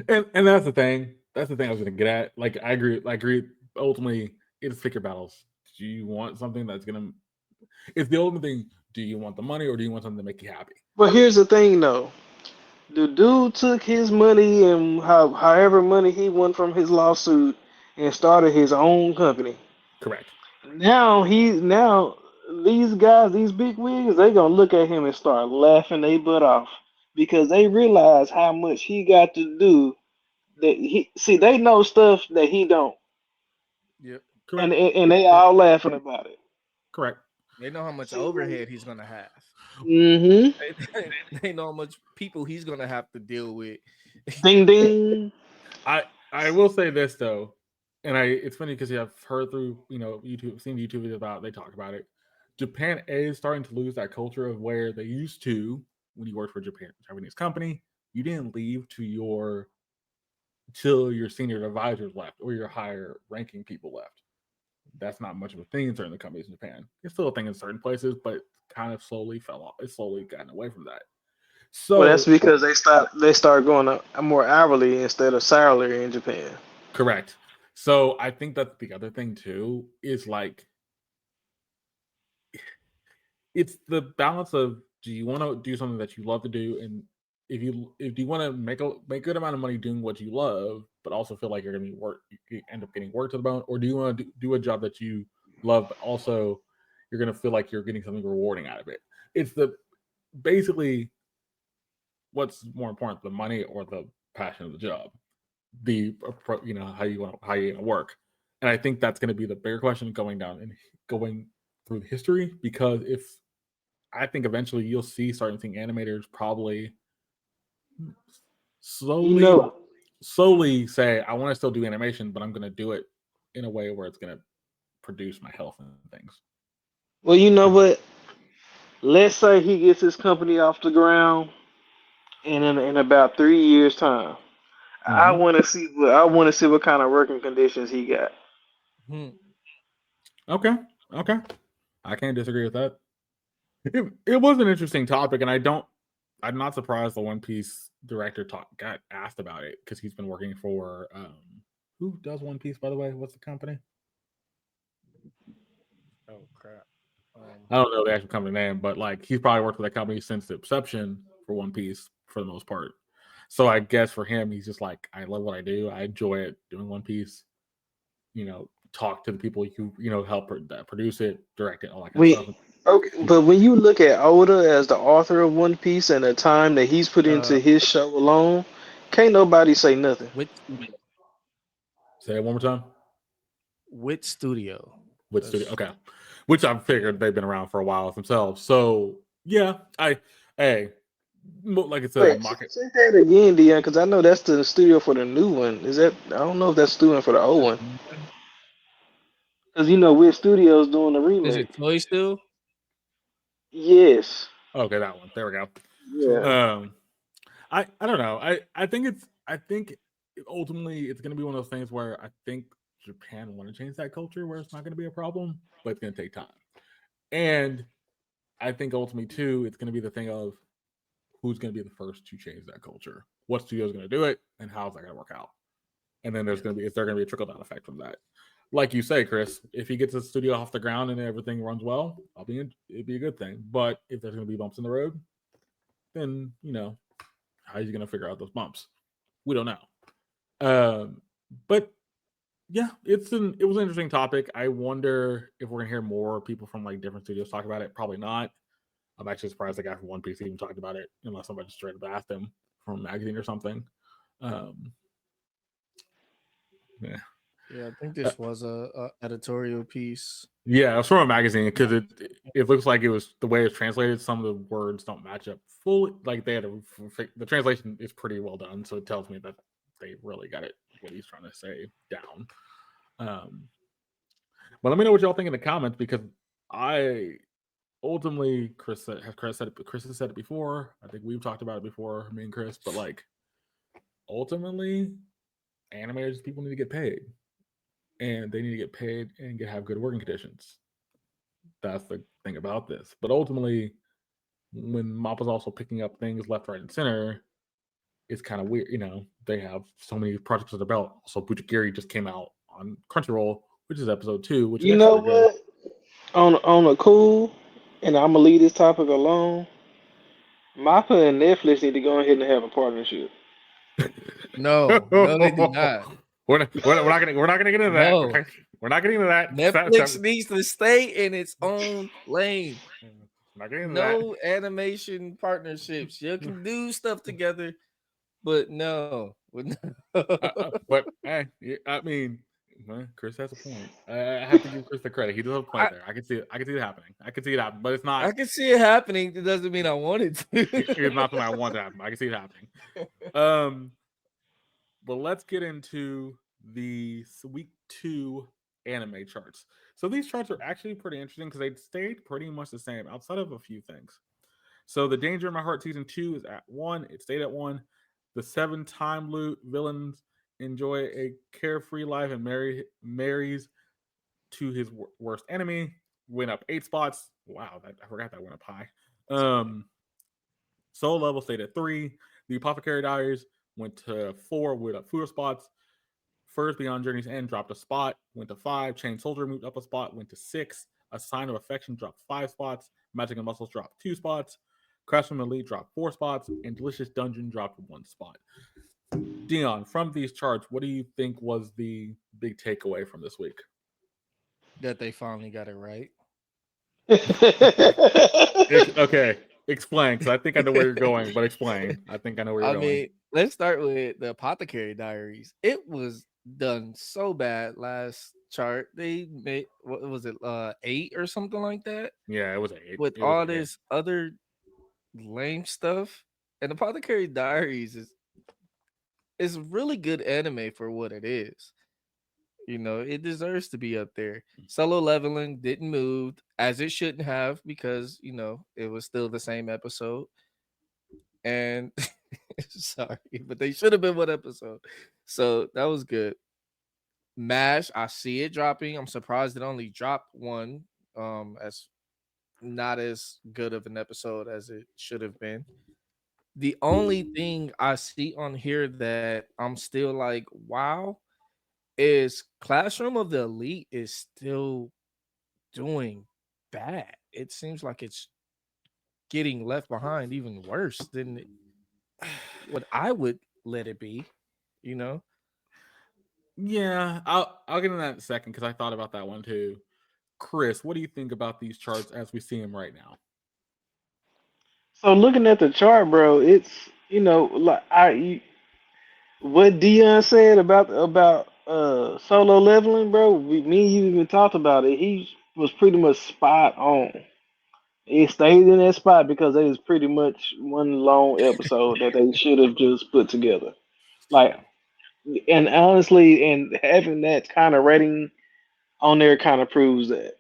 A: And that's the thing. That's the thing I was gonna get at. Like I agree. I agree. Ultimately, it's pick your battles. Do you want something that's gonna? It's the ultimate thing. Do you want the money or do you want something to make you happy?
C: But here's the thing, though. The dude took his money and however money he won from his lawsuit and started his own company.
A: Correct.
C: Now these guys, these big wigs, they gonna look at him and start laughing their butt off because they realize how much he got to do. That he see, they know stuff that he don't,
B: Yep.
C: and
A: Correct.
C: and they all laughing about it.
A: Correct.
B: They know how much
C: See,
B: overhead he's gonna have.
C: mm-hmm.
B: They know how much people he's gonna have to deal with.
C: Ding ding.
A: I will say this though, and it's funny because I've heard through YouTube, seen YouTube videos about they talk about it. Japan is starting to lose that culture of where they used to when you worked for Japanese company, you didn't leave till your senior advisors left or your higher ranking people left. That's not much of a thing in certain companies in Japan. It's still a thing in certain places, but kind of slowly fell off. It's slowly gotten away from that.
C: Well, that's
A: So
C: because they start going more hourly instead of salary in Japan.
A: correct. So I think that's the other thing too is like it's the balance of do you want to do something that you love to do, and if you want to make good amount of money doing what you love, but also feel like you're gonna be you end up getting work to the bone, or do you want to do a job that you love, but also you're gonna feel like you're getting something rewarding out of it. It's the basically what's more important, the money or the passion of the job, how you gonna work, and I think that's going to be the bigger question going down and going through history because if I think eventually you'll starting seeing animators probably
C: You
A: slowly
C: know,
A: slowly say I want to still do animation, but I'm going to do it in a way where it's going to produce my health and things.
C: well, you know what? Let's say he gets his company off the ground, and in about 3 years' time, I
A: Mm-hmm.
C: want to see what kind of working conditions he got.
B: Hmm.
A: Okay, okay, I can't disagree with that. It was an interesting topic, and I'm not surprised the One Piece director got asked about it because he's been working for who does One Piece, by the way? What's the company?
B: Oh crap.
A: I don't know the actual company name, but like he's probably worked with that company since the inception for One Piece for the most part. So I guess for him, he's just like, I love what I do. I enjoy it doing One Piece. Talk to the people who help produce it, direct it, all that kind of stuff.
C: We okay, but when you look at Oda as the author of One Piece and the time that he's put into
B: Uh,
C: his show alone, can't nobody say nothing.
B: which studio?
A: Say that one more time.
B: Which studio?
A: Which studio? Okay, which I figured they've been around for a while themselves. So yeah, hey, like I said,
C: Wait,
A: market.
C: say that again, Dion, because I know that's the studio for the new one. Is that? I don't know if that's studio for the old one, because we're studios doing the
B: Is it
C: remake.
B: Toy still?
C: Yes.
A: Okay, that one. There we go.
C: Yeah.
A: I don't know. I think ultimately it's going to be one of those things where I think Japan want to change that culture where it's not going to be a problem, but it's going to take time. And I think ultimately too, it's going to be the thing of who's going to be the first to change that culture. What studio is going to do it, and how's that going to work out? And then
B: Yeah.
A: is there going to be a trickle down effect from that? Like you say, Chris, if he gets the studio off the ground and everything runs well, it'd be a good thing. But if there's going to be bumps in the road, then how are you going to figure out those bumps? We don't know. But yeah, it was an interesting topic. I wonder if we're gonna hear more people from like different studios talk about it. Probably not. I'm actually surprised the guy from One Piece even talked about it, unless somebody straight up asked him from a magazine or something. Um, yeah,
B: Yeah, I think
A: uh,
B: this was a editorial piece.
A: yeah, it was from a magazine because it looks like it was the way it's translated. Some of the words don't match up fully. Like the translation is pretty well done, so it tells me that they really got it what he's trying to say down. Um, but let me know what y'all think in the comments because I ultimately Chris has said it before. I think we've talked about it before, me and Chris. But like ultimately, animators people need to get paid, and they need to get paid and have good working conditions. That's the thing about this. But ultimately, when Mappa's also picking up things left, right, and center, it's kind of weird. They have so many projects on their belt. Also, Butchigiri just came out on Crunchyroll, which is episode 2, which is
C: You
A: actually
C: know
A: pretty good.
C: what? On a cool, and I'm gonna leave this topic alone. Mappa and Netflix need to go ahead and have a partnership.
B: No, they do not.
A: We're not gonna get into that.
B: No.
A: Okay? We're not getting into that.
B: Netflix needs to stay in its own lane.
A: Not getting into
B: No animation partnerships. You can do stuff together, but no.
A: that. But hey, I mean, Chris has a point. I have to give Chris the credit. He does have a point there. I can see it. I can see it happening. But it's not.
B: I can see it happening. It doesn't mean I want it to.
A: It's not something I want to happen. I can see it happening. But let's get into the week 2 anime charts. So these charts are actually pretty interesting because they stayed pretty much the same outside of a few things. So the Danger in My Heart season 2 is at 1. It stayed at 1. The 7 time loot villains enjoy a carefree life and marries to his worst enemy. Went up 8 spots. Wow, I forgot that went up high. Soul Level stayed at 3. The Apothecary Diaries went to 4, went up 4 spots. First Beyond Journey's End dropped a spot, went to 5. Chain Soldier moved up a spot, went to 6. A Sign of Affection dropped 5 spots. Magic and Muscles dropped 2 spots. Craftsman Elite dropped 4 spots, and Delicious Dungeon dropped 1 spot. Dion, from these charts, what do you think was the big takeaway from this week?
B: That they finally got it right.
A: Okay, explain, because I think I know where you're going, but explain. I think I know where you're going.
B: I mean, let's start with the Apothecary Diaries. It was done so bad last chart. They made, what was it, 8 or something like that?
A: Yeah, it was 8.
B: With all this other lame stuff. And Apothecary Diaries is really good anime for what it is. It deserves to be up there. Solo Leveling didn't move as it shouldn't have because, it was still the same episode. And sorry, but they should have been 1 episode. So that was good. MASH, I see it dropping. I'm surprised it only dropped 1. As not as good of an episode as it should have been. The only thing I see on here that I'm still like, wow, is Classroom of the Elite is still doing bad. It seems like it's getting left behind even worse than what I would let it be,
A: Yeah, I'll get into that in a second because I thought about that one too. Chris, what do you think about these charts as we see them right now?
C: So looking at the chart, bro, it's like what Dion said about solo leveling, bro. Me and you even talked about it. He was pretty much spot on. It stayed in that spot because it was pretty much one long episode that they should have just put together. Like, and honestly, and having that kind of rating on there kind of proves that.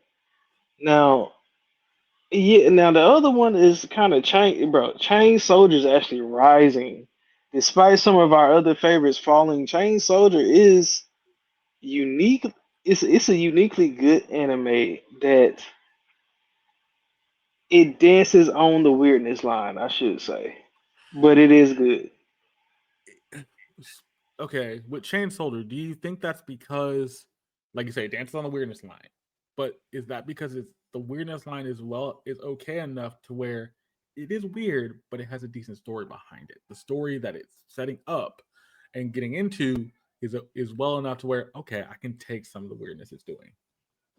C: Now, yeah, now the other one is kind of Chain, bro. Chain Soldier's actually rising, despite some of our other favorites falling. Chain Soldier is unique. It's a uniquely good anime that it dances on the weirdness line, I should say, but it is good.
A: Okay, with Chain Soldier, do you think that's because, like you say, it dances on the weirdness line? But is that because it's the weirdness line is okay enough to where it is weird, but it has a decent story behind it? The story that it's setting up and getting into is well enough to where okay, I can take some of the weirdness it's doing.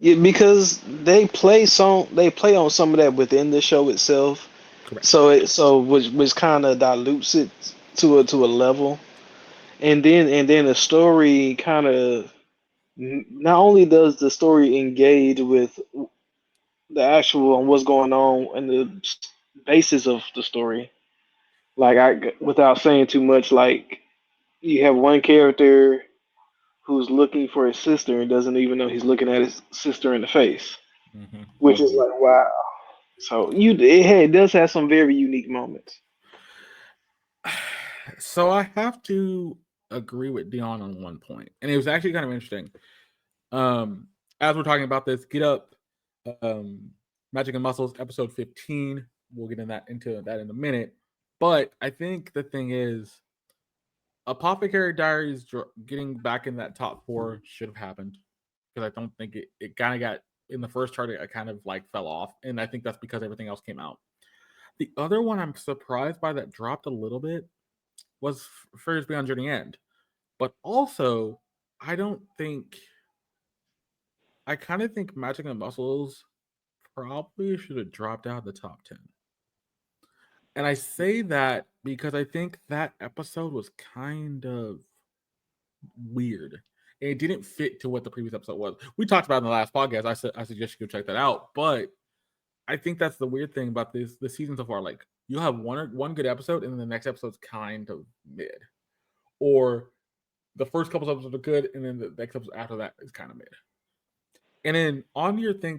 C: Yeah, because they play on some of that within the show itself.
A: Correct.
C: So which kind of dilutes it to a level, and then the story kind of not only does the story engage with the actual and what's going on and the basis of the story, like I without saying too much, like you have one character who's looking for his sister and doesn't even know he's looking at his sister in the face,
A: Mm-hmm.
C: which is like wow. So it does have some very unique moments.
A: So I have to agree with Dion on one point, and it was actually kind of interesting. As we're talking about this, Get Up, Magic and Muscles, episode 15 we'll get into that in a minute. But I think the thing is, Apothecary Diaries getting back in that top 4 should have happened, because I don't think it kind of got in the first chart. It kind of like fell off, and I think that's because everything else came out. The other one I'm surprised by that dropped a little bit was Furious Beyond Journey End, but also I kind of think Magic and Muscles probably should have dropped out of the top 10. And I say that because I think that episode was kind of weird. And it didn't fit to what the previous episode was. We talked about in the last podcast. I suggest you go check that out. But I think that's the weird thing about this season so far. Like, you'll have one good episode, and then the next episode's kind of mid. Or the first couple episodes are good, and then the next episode after that is kind of mid. And then on your thing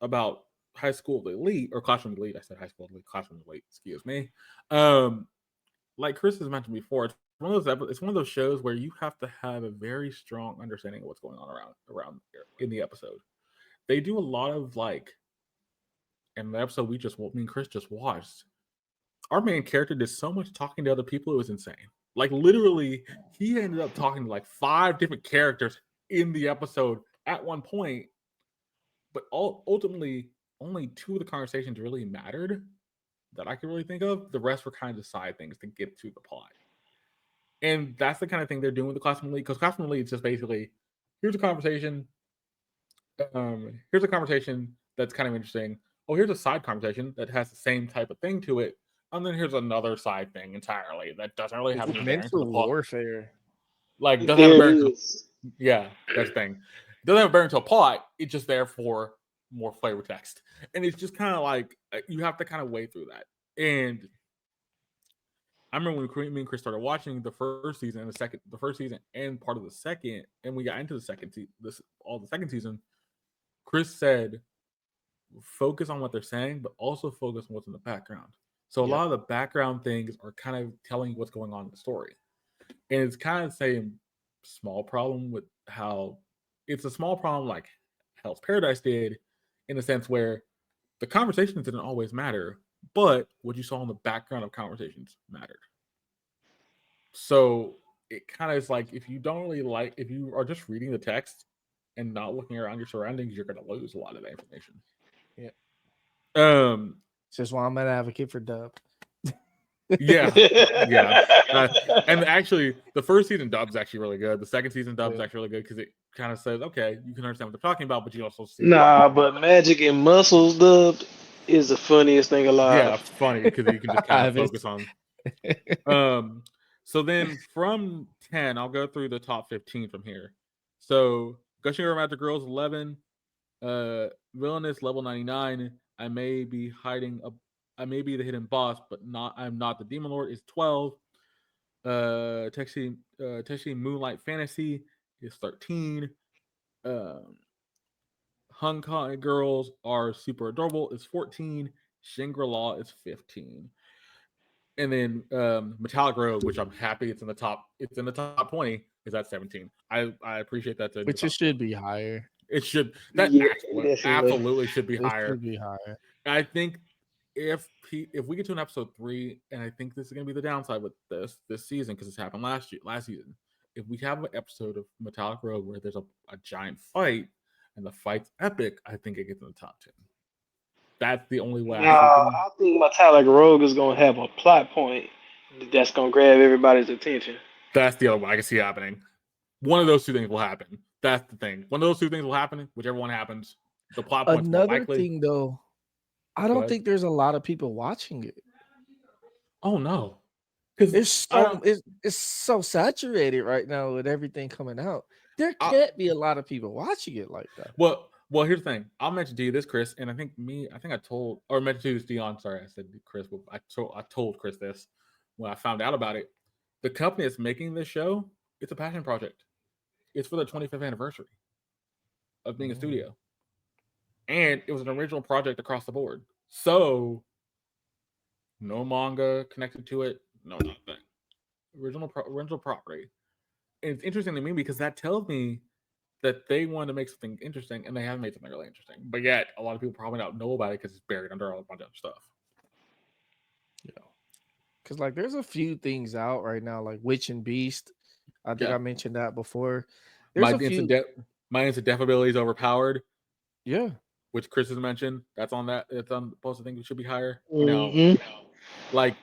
A: about High School Elite or Classroom Elite, I said High School Elite, Classroom Elite, excuse me. Like Chris has mentioned before, it's one of those shows where you have to have a very strong understanding of what's going on around in the episode. They do a lot of like, in the episode me and Chris just watched, our main character did so much talking to other people, it was insane. Like, literally, he ended up talking to like 5 different characters in the episode at one point, but ultimately only 2 of the conversations really mattered that I can really think of. The rest were kind of side things to get to the plot. And that's the kind of thing they're doing with the Classroom Elite, because Classroom Elite is just basically, here's a conversation. Here's a conversation that's kind of interesting. Oh, here's a side conversation that has the same type of thing to it. And then here's another side thing entirely that doesn't really have any bearing to the
B: mental
A: plot.
B: warfare.
A: Like, doesn't have a bearing yeah, that's the thing. It doesn't have a bearing to a plot. It's just there for more flavor text. And it's just kind of like, you have to kind of wade through that. And I remember when me and Chris started watching the first season and the first season and part of the second, and we got into the second season. Chris said, focus on what they're saying, but also focus on what's in the background. So a lot of the background things are kind of telling you what's going on in the story. And it's kind of the same small problem with how it's a small problem like Hell's Paradise did, in a sense where the conversations didn't always matter, but what you saw in the background of conversations mattered. So it kind of is like, if you are just reading the text and not looking around your surroundings, you're going to lose a lot of that information.
B: Yeah.
A: It's
B: just why I'm an advocate for dub.
A: Yeah. And actually, the first season dub is actually really good. The second season dub is actually really good because it kind of says, okay, you can understand what they're talking about, but you also see.
C: But Magic and Muscles dubbed is the funniest thing alive.
A: Yeah, funny because you can just kind of focus on. So then from 10, I'll go through the top 15 from here. So Gushing Over Magic Girls 11, Villainous level 99. I may be the hidden boss, but I'm not the Demon Lord is 12. Texi Moonlight Fantasy is 13. Hong Kong Girls Are Super Adorable is 14. Shangri-La is 15. And then Metallic Rogue, which I'm happy it's in the top 20, is at 17. I appreciate that.
B: Which it should be higher.
A: It should. Absolutely should be higher.
B: It should be higher.
A: I think if we get to an episode 3, and I think this is going to be the downside with this season because it's happened last season. If we have an episode of Metallic Rogue where there's a giant fight and the fight's epic, I think it gets in the top 10. That's the only way.
C: I think Metallic Rogue is going to have a plot point that's going to grab everybody's attention.
A: That's the other one I can see happening. One of those 2 things will happen. That's the thing. One of those 2 things will happen. Whichever one happens, the plot point's more likely.
B: Another thing, though, I don't think there's a lot of people watching it.
A: Oh no,
B: because it's so saturated right now with everything coming out. There can't be a lot of people watching it like that.
A: Well, here's the thing. I'll mention to you this, Chris, and I think I told, or mentioned to you this, Deon. Sorry, I said Chris. But I told Chris this when I found out about it. The company that's making this show, it's a passion project. It's for the 25th anniversary of being a studio, and it was an original project across the board. So, no manga connected to it, no nothing. Original property. And it's interesting to me because that tells me that they wanted to make something interesting, and they haven't made something really interesting. But yet, a lot of people probably don't know about it because it's buried under a bunch of stuff.
B: because like there's a few things out right now, like Witch and Beast. I think
A: Yeah.
B: I mentioned that before. There's
A: My
B: a few.
A: instant death ability is overpowered,
B: Yeah.
A: which Chris has mentioned. That's on that. It's on the post. I think it should be higher. Like,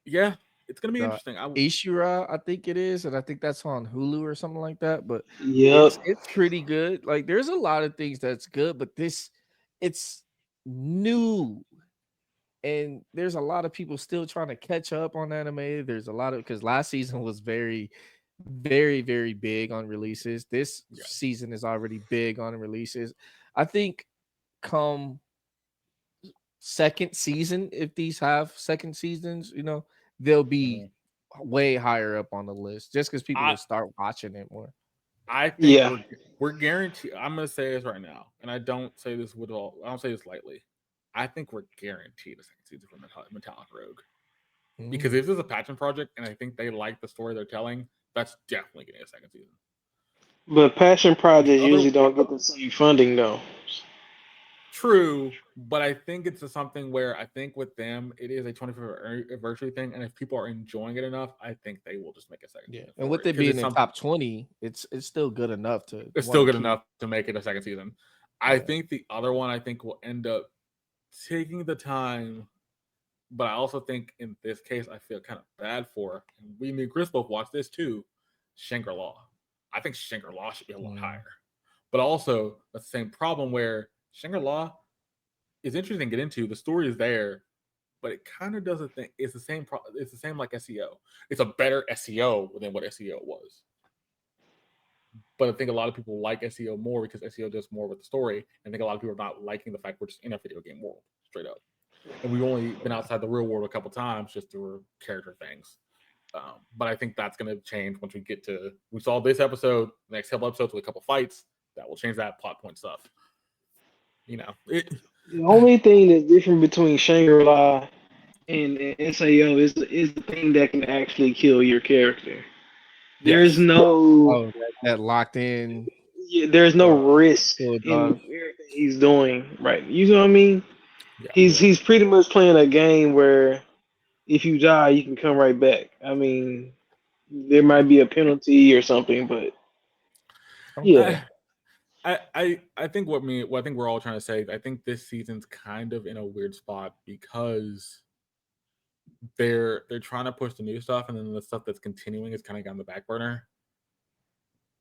A: yeah, it's gonna be
B: The
A: interesting.
B: Ishura, I think it is, and I think that's on Hulu or something like that. But
C: Yep.
B: it's pretty good. Like there's a lot of things that's good, but it's new. And there's a lot of people still trying to catch up on anime. There's a lot of because last season was very, very, very big on releases. This season is already big on releases. I think come second season, if these have second seasons, they'll be way higher up on the list just because people will start watching it more.
A: I think we're guaranteed. I'm gonna say this right now, and I don't say this lightly. I think we're guaranteed a second season for Metallic Rogue. Because if this is a passion project and I think they like the story they're telling, that's definitely getting a second season.
C: But passion projects usually don't get the same funding though.
A: True, but I think it's something where I think with them it is a 25th anniversary thing, and if people are enjoying it enough, I think they will just make a second season.
B: And with it being in top 20, it's still good enough to.
A: It's still good enough to make it a second season. I think the other one will end up taking the time. But I also think in this case, I feel kind of bad for, and we, me and Chris both watched this too, Shangri-La. I think Shangri-La should be a lot higher. But also, that's the same problem where Shangri-La is interesting to get into. The story is there, but it kind of doesn't think it's the same. It's the same like SEO. It's a better SEO than what SEO was. But I think a lot of people like SEO more because SEO does more with the story. And I think a lot of people are not liking the fact we're just in a video game world, straight up. And we've only been outside the real world a couple times just through character things. But I think that's going to change once we saw this episode, the next couple episodes with a couple fights. That will change that plot point stuff. The
C: only thing that's different between Shangri-La and SAO is the thing that can actually kill your character. There's no
B: that locked in.
C: Yeah, there's no risk in everything he's doing. Right? You know what I mean? Yeah, he's pretty much playing a game where if you die, you can come right back. I mean, there might be a penalty or something, but yeah.
A: I think what I think we're all trying to say, I think this season's kind of in a weird spot because they're trying to push the new stuff, and then the stuff that's continuing is kind of on the back burner.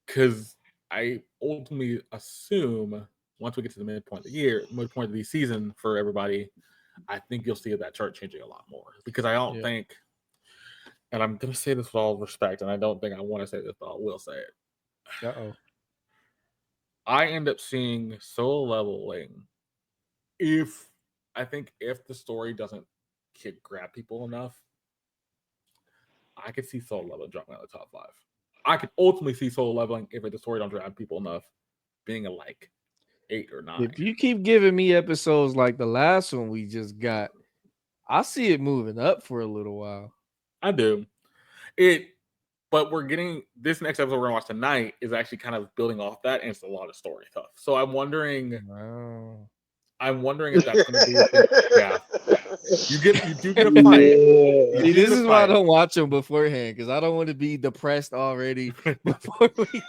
A: Because I ultimately assume once we get to the midpoint of the season for everybody, I think you'll see that chart changing a lot more. Because I don't think, and I'm going to say this with all respect, and I don't think I want to say this, but I will say it. I end up seeing solo leveling if the story doesn't grab people enough, I could see solo leveling dropping out of the top 5. I could ultimately see solo leveling if the story don't grab people enough, being a 8 or 9.
B: If you keep giving me episodes like the last one we just got, I see it moving up for a little while.
A: I do. But we're getting this next episode we're gonna watch tonight is actually kind of building off that, and it's a lot of story stuff. So I'm wondering if that's gonna be you do get a fight.
C: Yeah.
B: See, this is why I don't watch them beforehand, because I don't want to be depressed already before we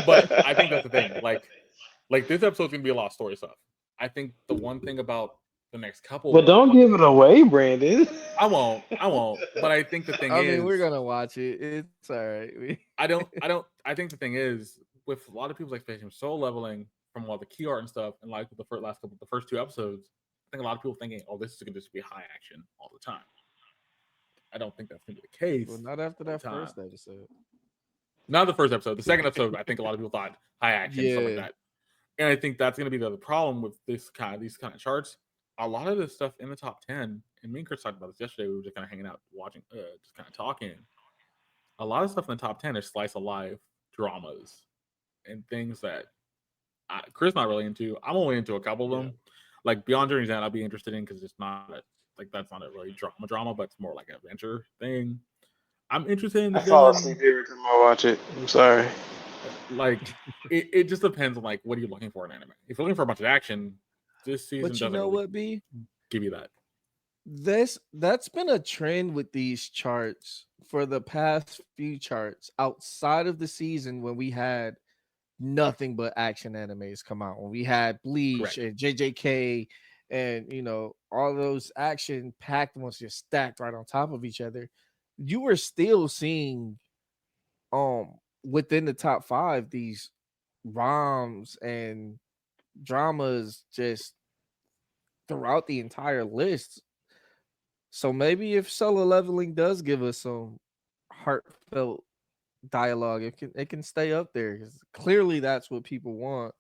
A: But I think that's the thing. Like this episode's gonna be a lot of story stuff. I think the one thing about the next couple.
C: But don't give it away, Brandon.
A: I won't. But I think the thing
B: is, we're gonna watch it. It's all right.
A: I think the thing is, with a lot of people's expectations, soul leveling from all the key art and stuff, and like the first 2 episodes, I think a lot of people thinking, "Oh, this is gonna just be high action all the time." I don't think that's gonna be the case.
B: Well, not after that first episode.
A: Not the first episode. The second episode, I think a lot of people thought high action, stuff like that. And I think that's gonna be the other problem with these kind of charts. A lot of this stuff in the top 10, and me and Chris talked about this yesterday. We were just kind of hanging out, watching, just kind of talking. A lot of stuff in the top 10 is slice of life dramas and things that Chris not really into. I'm only into a couple of them. Like Beyond Journey's End, I'll be interested in because it's not that's not a really drama, but it's more like an adventure thing. I'm interested in.
C: I fall asleep every time I watch it. I'm sorry.
A: Like it just depends on what are you looking for in anime. If you're looking for a bunch of action, this season
B: but you know what, B?
A: Give you that.
B: That's been a trend with these charts for the past few charts outside of the season when we had nothing but action animes come out. When we had Bleach
A: Correct.
B: and JJK and all those action packed ones just stacked right on top of each other, you were still seeing within the top 5 these ROMs and dramas just throughout the entire list. So maybe if solo leveling does give us some heartfelt dialogue, it can stay up there because clearly that's what people want.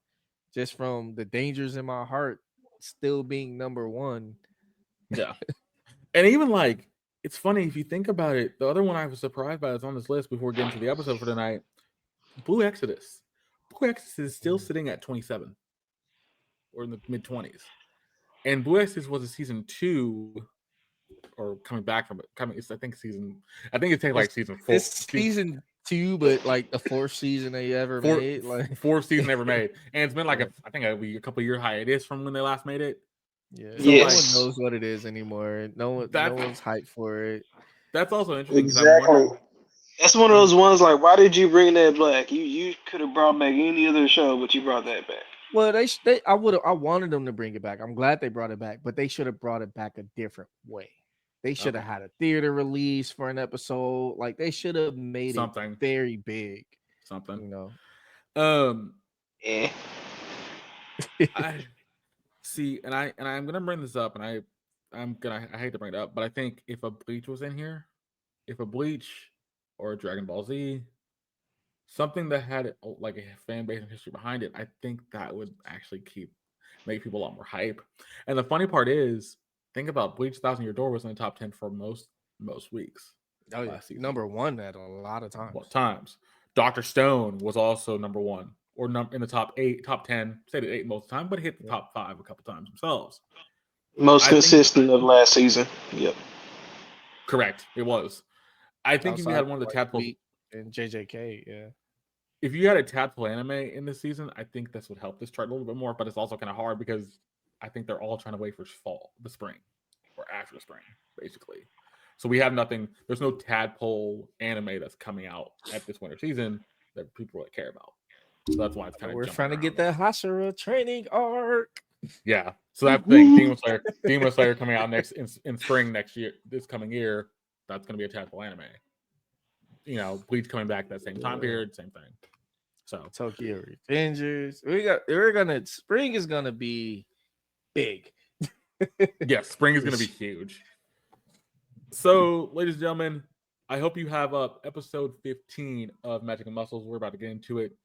B: Just from the dangers in my heart still being number one.
A: Yeah. And even like, it's funny if you think about it. The other one I was surprised by is on this list before getting to the episode for tonight. Blue Exodus. Blue Exodus is still sitting at 27 or in the mid 20s. And Blue Exodus was a season 2 or coming back from it. I think it's taking like season 4.
B: It's season 2, but like the 4th season they ever made. Like
A: fourth season ever made. And it's been like I think a couple year hiatus from when they last made it.
B: yeah,
A: So
B: no
C: Yes.
B: one knows what it is anymore. No one's hyped for it.
A: That's also interesting because
C: Exactly. That's one of those ones like, why did you bring that back? You could have brought back any other show, but you brought that back.
B: Well, I wanted them to bring it back. I'm glad they brought it back, but they should have brought it back a different way. They should have had a theater release for an episode. Like they should have made
A: something
B: it very big.
A: something.
B: You
C: Eh.
A: I see, and I'm gonna bring this up, and I hate to bring it up, but I think if a Bleach was in here, if a Bleach or a Dragon Ball Z, something that had like a fan base and history behind it, I think that would actually make people a lot more hype. And the funny part is, think about Bleach Thousand Year Door was in the top 10 for most weeks.
B: Oh yeah, number one at a lot of times.
A: Dr. Stone was also number 1 or in the top 10, stayed at 8 most of the time, but hit the top 5 a couple times themselves.
C: Most consistent of last season. Yep.
A: Correct. It was. I think if you had one of the tadpole
B: and JJK, yeah.
A: If you had a tadpole anime in this season, I think this would help this chart a little bit more. But it's also kind of hard because I think they're all trying to wait for the spring, or after the spring, basically. So we have nothing. There's no tadpole anime that's coming out at this winter season that people really care about. So that's why it's kind of.
B: We're trying to get that Hashira training arc.
A: Yeah. So that thing, Demon Slayer coming out in spring next year, this coming year, that's going to be a tadpole anime. Bleach coming back that same time period, same thing. So
B: Tokyo Revengers. Spring is gonna be big.
A: Yes, spring is gonna be huge. So, ladies and gentlemen, I hope you have up episode 15 of Magic and Muscles. We're about to get into it.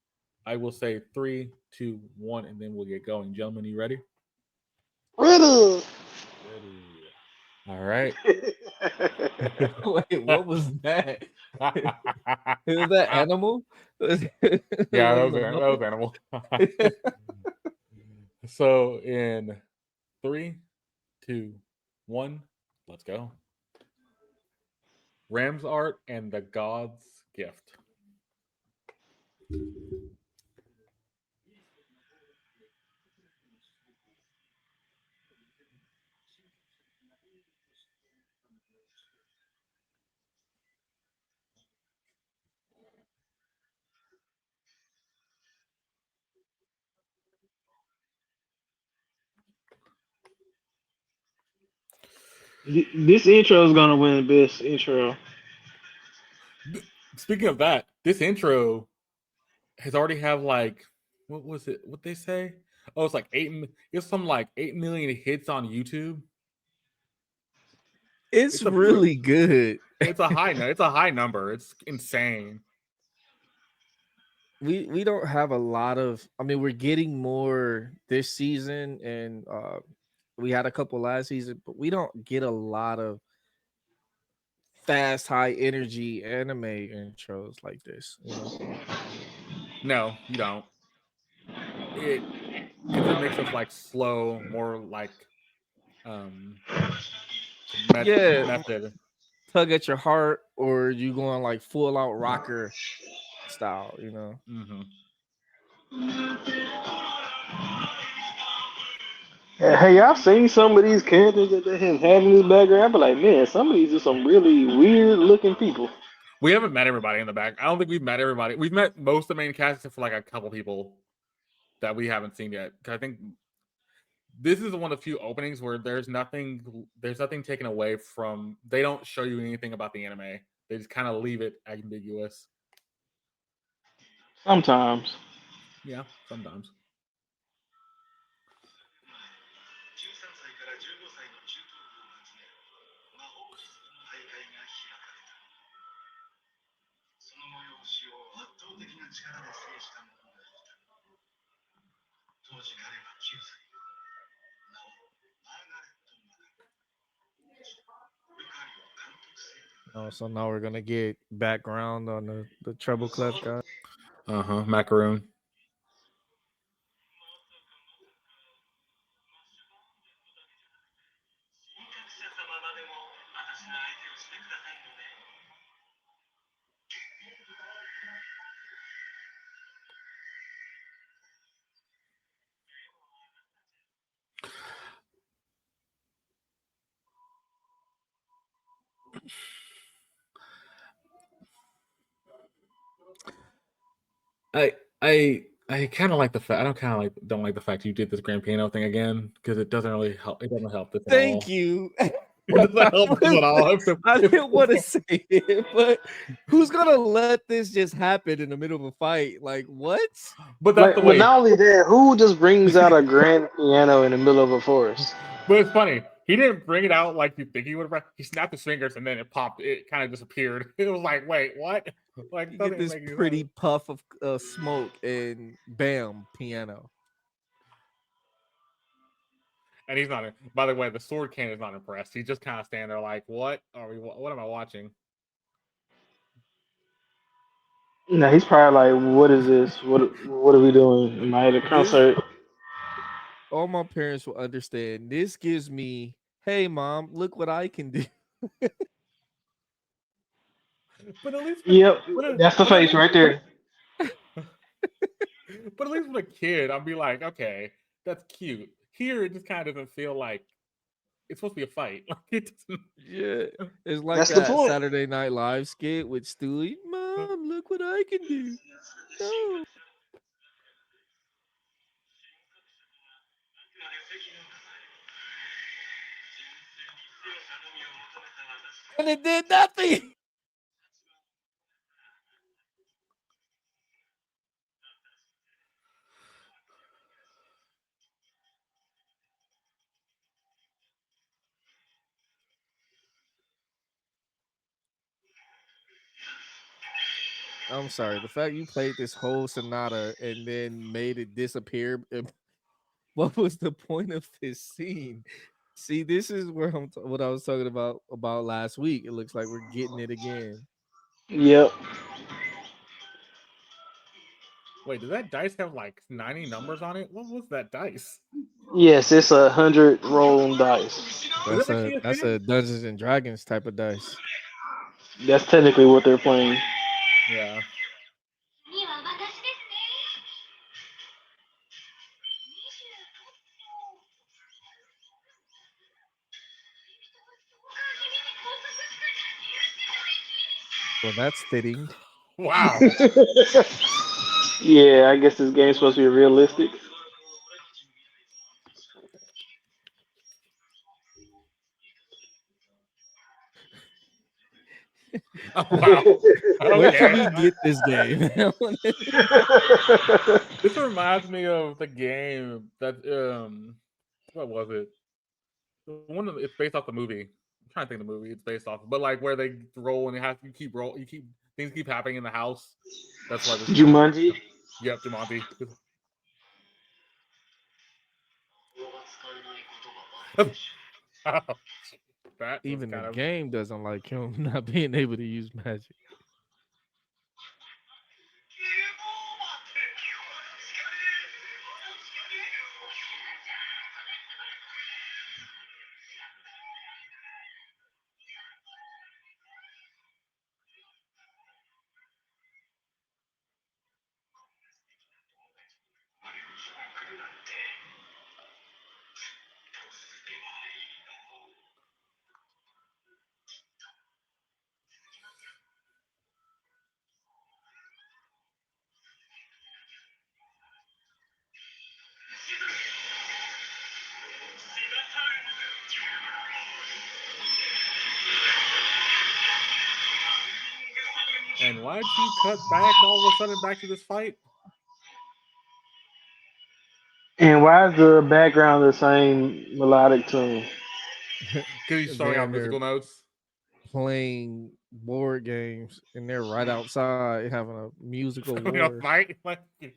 A: I will say 3, 2, 1, and then we'll get going. Gentlemen, you ready?
C: Ready.
A: All right.
B: Wait, what was that? Was that animal?
A: Yeah, that was animal. So in 3, 2, 1, let's go. Ram's art and the God's Gift.
C: This intro is gonna win best intro.
A: Speaking of that, this intro has already have like, what was it? What they say? Oh, it's like 8. It's some like 8 million hits on YouTube.
B: It's really good.
A: It's a high It's a high number. It's insane.
B: We don't have a lot of. I mean, we're getting more this season, and we had a couple last season, but we don't get a lot of fast, high energy anime intros like this.
A: No, you don't. It's a mix of like slow, more like method.
B: Tug at your heart, or you going like full out rocker style,
A: Mm-hmm.
C: Hey, y'all seen some of these characters that they have had in this background? I be like, man, some of these are some really weird looking people.
A: We haven't met everybody in the back. I don't think we've met everybody. We've met most of the main cast except for like a couple people that we haven't seen yet. Because I think this is one of the few openings where there's nothing taken away from. They don't show you anything about the anime. They just kind of leave it ambiguous.
C: Sometimes.
A: Yeah, sometimes.
B: Oh, so now we're gonna get background on the treble clef guy.
A: Macaroon. I I kind of like the fact. I don't like the fact you did this grand piano thing again because it doesn't really help. It doesn't help this at all.
B: Thank you.
A: It doesn't help this at all.
B: I didn't want to say it, but who's gonna let this just happen in the middle of a fight? Like what?
A: But that's
C: Like,
A: the
C: but
A: way.
C: not only that, who just brings out a grand piano in the middle of a forest?
A: But it's funny. He didn't bring it out like you think he would have. He snapped his fingers and then it popped. It kind of disappeared. It was like, wait, what? Like,
B: You
A: doesn't
B: get
A: even
B: this
A: make any
B: pretty
A: sense.
B: puff of smoke and bam, piano.
A: And he's not. By the way, the sword king is not impressed. He's just kind of standing there like, what are we? What am I watching?
C: No, he's probably like, "What is this? What are we doing? Am I at a
B: This
C: concert?"
B: all my parents will understand. This gives me, hey mom, look what I can do.
A: But at least,
C: Yep, that's the
A: but at
C: face
A: least,
C: right there.
A: but at least with a kid, I'll be like, okay, that's cute. Here, it just kind of doesn't feel like it's supposed to be a fight. Like it doesn't.
B: Yeah, it's like
C: That's the
B: that
C: point.
B: Saturday Night Live skit with Stewie. Mom, look what I can do. No, and it did nothing. I'm sorry. The fact you played this whole sonata and then made it disappear. What was the point of this scene? See, this is where what I was talking about last week. It looks like we're getting it again.
C: Yep.
A: Wait, does that dice have like 90 numbers on it? What was that dice?
C: Yes, it's 100 rolling dice.
A: Is
B: That's
A: that
B: a
A: actually a
B: that's
A: thing?
B: a Dungeons and Dragons type of dice.
C: That's technically what they're playing.
A: Yeah.
B: Well, that's fitting.
A: Wow.
C: Yeah, I guess this game's supposed to be realistic.
A: Oh, wow.
B: Where can
A: Okay.
B: we get this game?
A: This reminds me of the game that what was it? It's based off the movie. I'm trying to think of the movie it's based off, but like where they roll and you keep roll, you keep things keep happening in the house. That's why this kind of.
C: Jumanji.
A: Yep, Jumanji. That was
B: Even the
A: kind of.
B: game doesn't like him not being able to use magic.
A: And why'd you cut back all of a sudden back to this fight?
C: And why is the background the same melodic tune?
A: Because he's showing out musical notes.
D: Playing board games, and they're right outside having a musical war.
A: Fight. Let's see.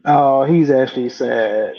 C: Oh, he's actually sad.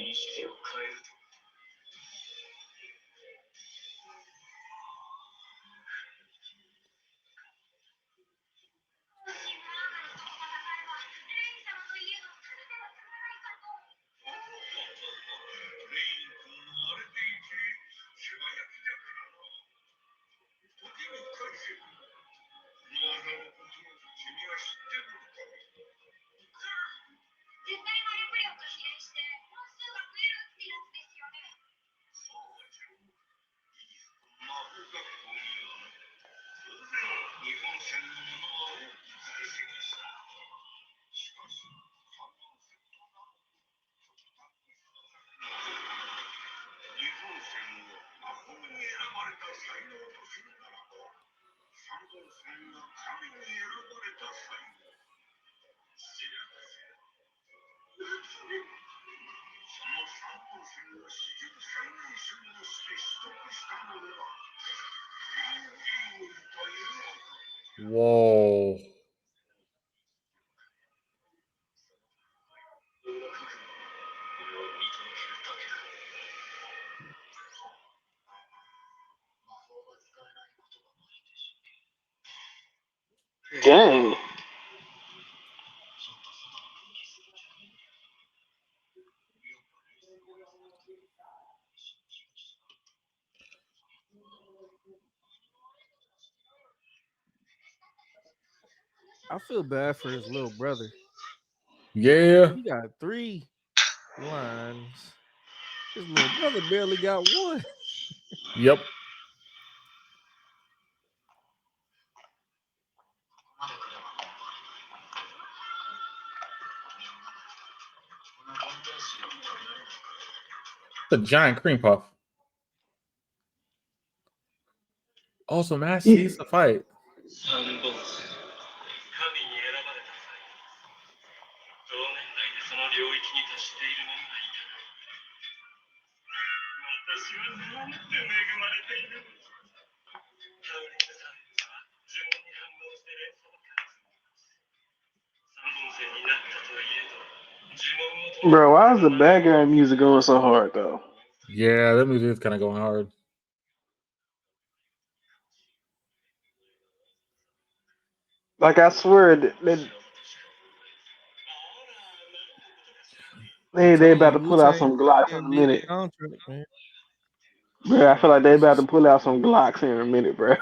A: Whoa.
C: Dang.
D: I feel bad for his little brother.
A: Yeah.
D: He got 3 lines. His little brother barely got 1.
A: Yep. The giant cream puff. Also, Mash sees the fight.
C: Bro, why is the background music going so hard though?
A: Yeah, that music is kind of going hard.
C: Like I swear they about to pull out some Glocks in a minute.
D: Contract, man.
C: Bro, I feel like they about to pull out some Glocks in a minute, bro.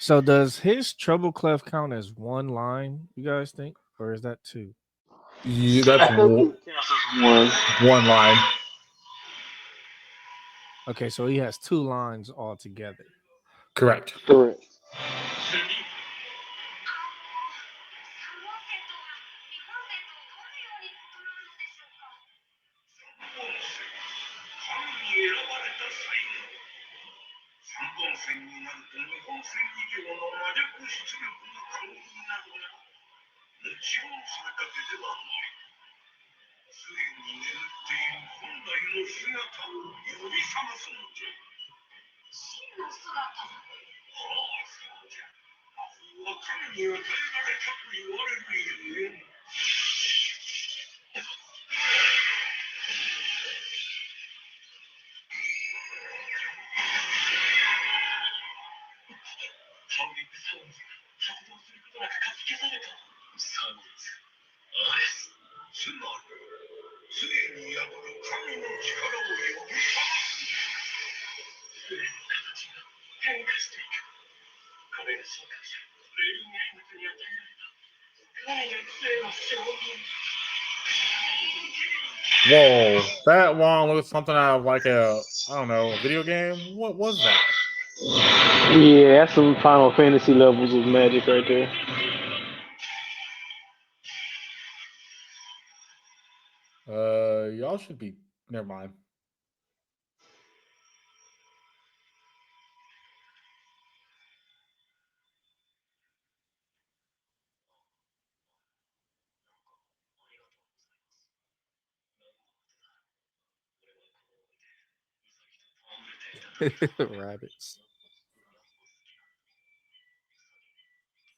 D: So does his treble clef count as one line, you guys think? Or is that two?
A: Yeah, that's
C: I think it counts as
A: one line.
D: Okay, so he has two lines altogether.
A: Correct.
C: one. Correct.
A: 'Whoa, that one looks something out of like a video game. What was that?
C: Yeah, that's some Final Fantasy levels of magic right there.
A: Y'all should be. Never mind.
D: Rabbits.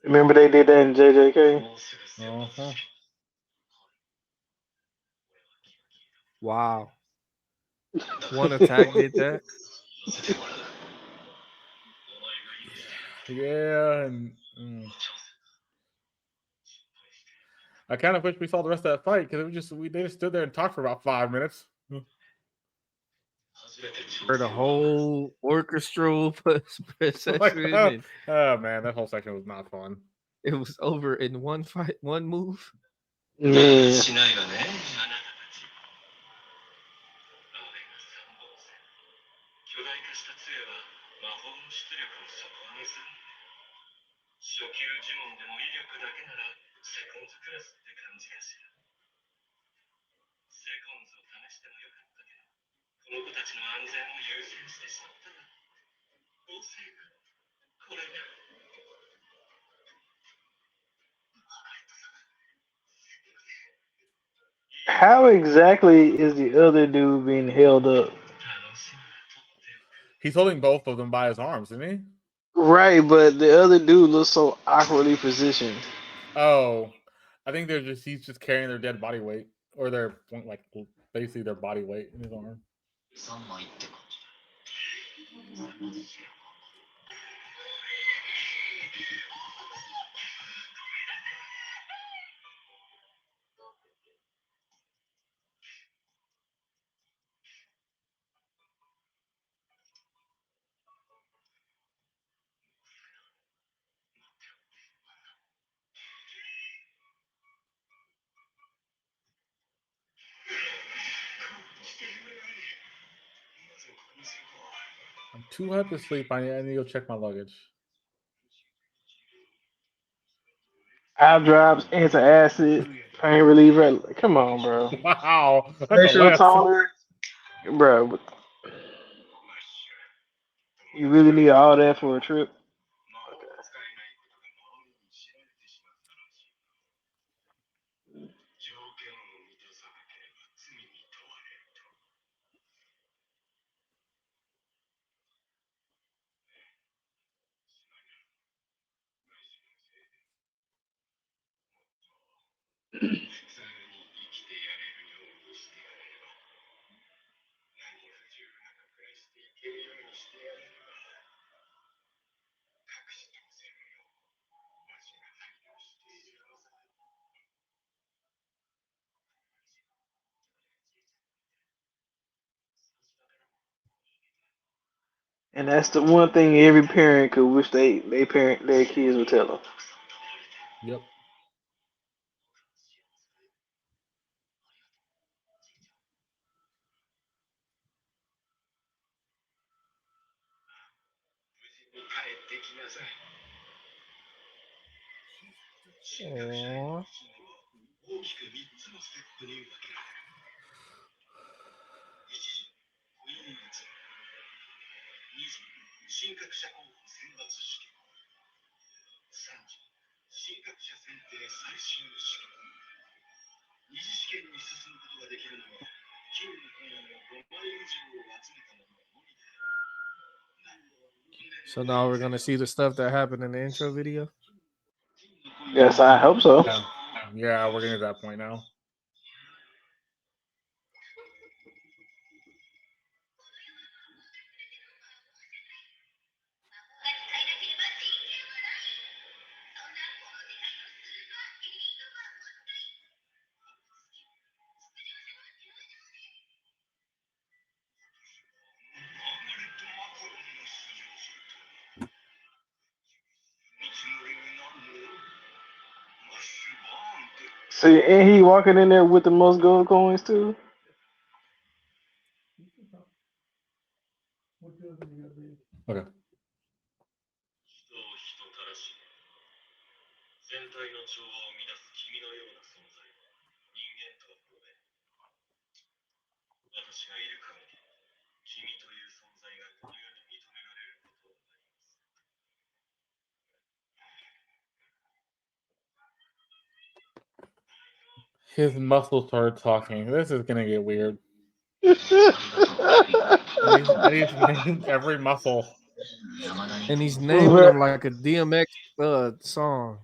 C: Remember they did that in JJK?
A: Uh-huh.
D: Wow. One attack did that.
A: Yeah, and I kind of wish we saw the rest of that fight because they just stood there and talked for about 5 minutes.
D: Heard a whole orchestral
A: Like,
D: procession, and
A: oh man, that whole section was not fun.
D: it was over in one fight, one move.
C: Man. How exactly is the other dude being held up?
A: He's holding both of them by his arms, isn't he?
C: Right, but the other dude looks so awkwardly positioned.
A: Oh, I think he's just carrying their dead body weight or their like basically their body weight in his arm. I'm too hyped to sleep. I need to go check my luggage.
C: Eye drops, antacid, pain reliever. Come on, bro.
A: Wow, that's a
C: Facial
A: list.
C: toner, bro. You really need all that for a trip? And that's the one thing every parent could wish they parent their kids would tell them.
A: Yep.
D: Aw. So now we're gonna see the stuff that happened in the intro video.
C: Yes, I hope so.
A: Yeah, we're getting to that point now.
C: See, and he walking in there with the most gold coins too.
A: Okay. His muscles started talking. This is gonna get weird. I need to name every muscle.
D: And he's naming them like a DMX song.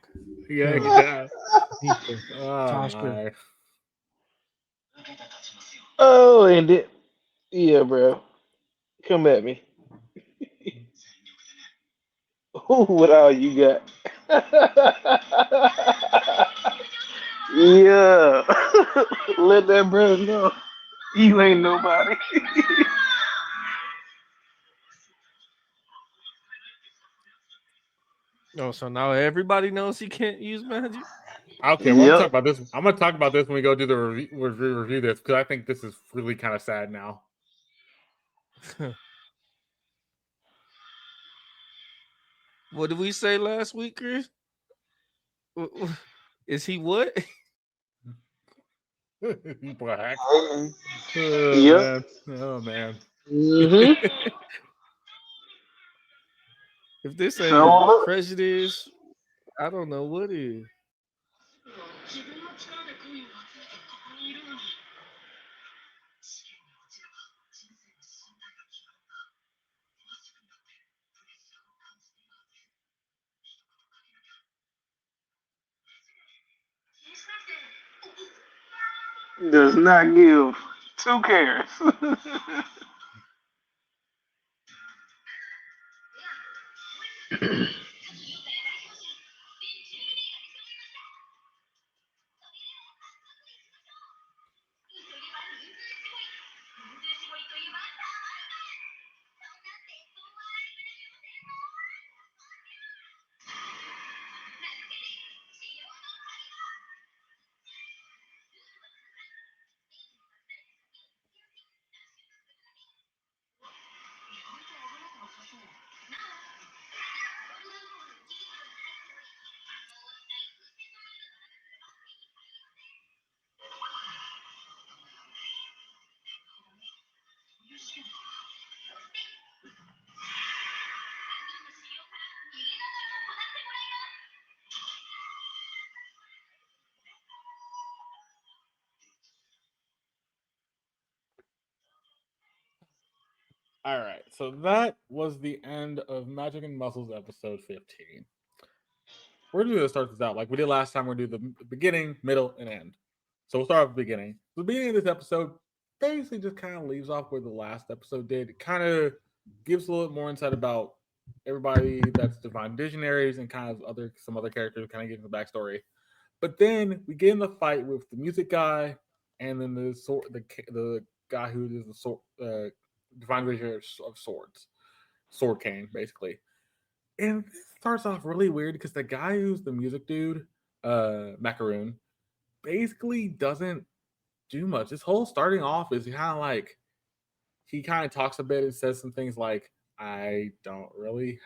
A: Yeah.
D: Nisha,
A: Oh
D: Tasha.
A: my.
C: Oh, and it, yeah, bro, come at me. What all you got? Yeah, let that brother know you ain't nobody.
D: Oh, so now everybody knows he can't use magic.
A: Okay, well, I'm
C: Yep.
A: talking about this. I'm gonna talk about this when we go do the review this because I think this is really kind of sad now.
D: What did we say last week, Chris? Is he what?
A: Black.
C: Mhm.
A: Oh
C: Yep.
A: man. Oh man.
C: Hmm.
D: If this
C: So
D: ain't
C: look,
D: prejudice, I don't know what is.
C: does not give two cares.
A: All right, so that was the end of Magic and Muscles episode 15. we're going to start this out like we did last time. We're going to do the beginning, middle, and end. So we'll start off with the beginning. The beginning of this episode basically just kind of leaves off where the last episode did. It kind of gives a little bit more insight about everybody that's divine visionaries and kind of some other characters, kind of getting the backstory. But then we get in the fight with the music guy and then the guy who is the divine visionary of swords, sword cane, basically. And it starts off really weird because the guy who's the music dude, Macaroon, basically doesn't do much. This whole starting off is kind of like he kind of talks a bit and says some things like, I don't really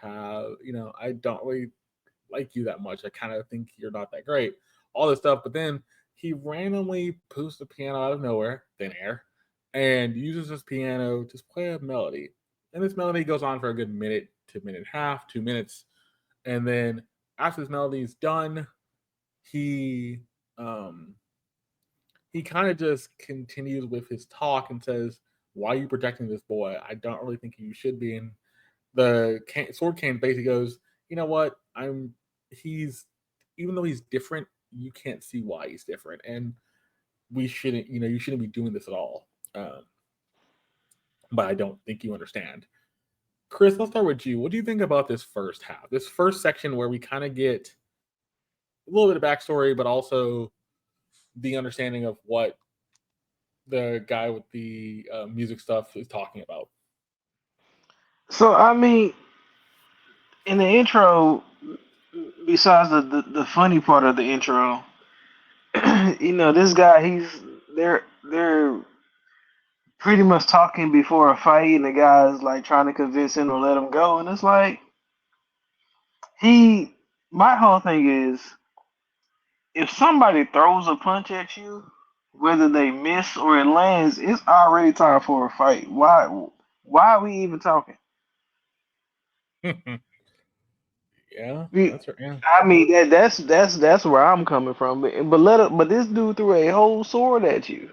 A: like you that much. I kind of think you're not that great. All this stuff. But then he randomly poofs the piano out of nowhere, thin air, and uses his piano to play a melody. And this melody goes on for a good minute to minute and a half, 2 minutes. And then after this melody is done, he kind of just continues with his talk and says, why are you protecting this boy? I don't really think you should be. And the sword cane basically goes, you know what? Even though he's different, you can't see why he's different. And you shouldn't be doing this at all. But I don't think you understand. Chris, let's start with you. What do you think about this first half? This first section where we kind of get a little bit of backstory, but also the understanding of what the guy with the music stuff is talking about.
C: So I mean, in the intro, besides the funny part of the intro, this guy they're pretty much talking before a fight, and the guy's like trying to convince him to let him go, and it's like my whole thing is, if somebody throws a punch at you, whether they miss or it lands, it's already time for a fight. Why are we even talking?
A: Yeah, that's right. Yeah.
C: I mean that's where I'm coming from. But this dude threw a whole sword at you,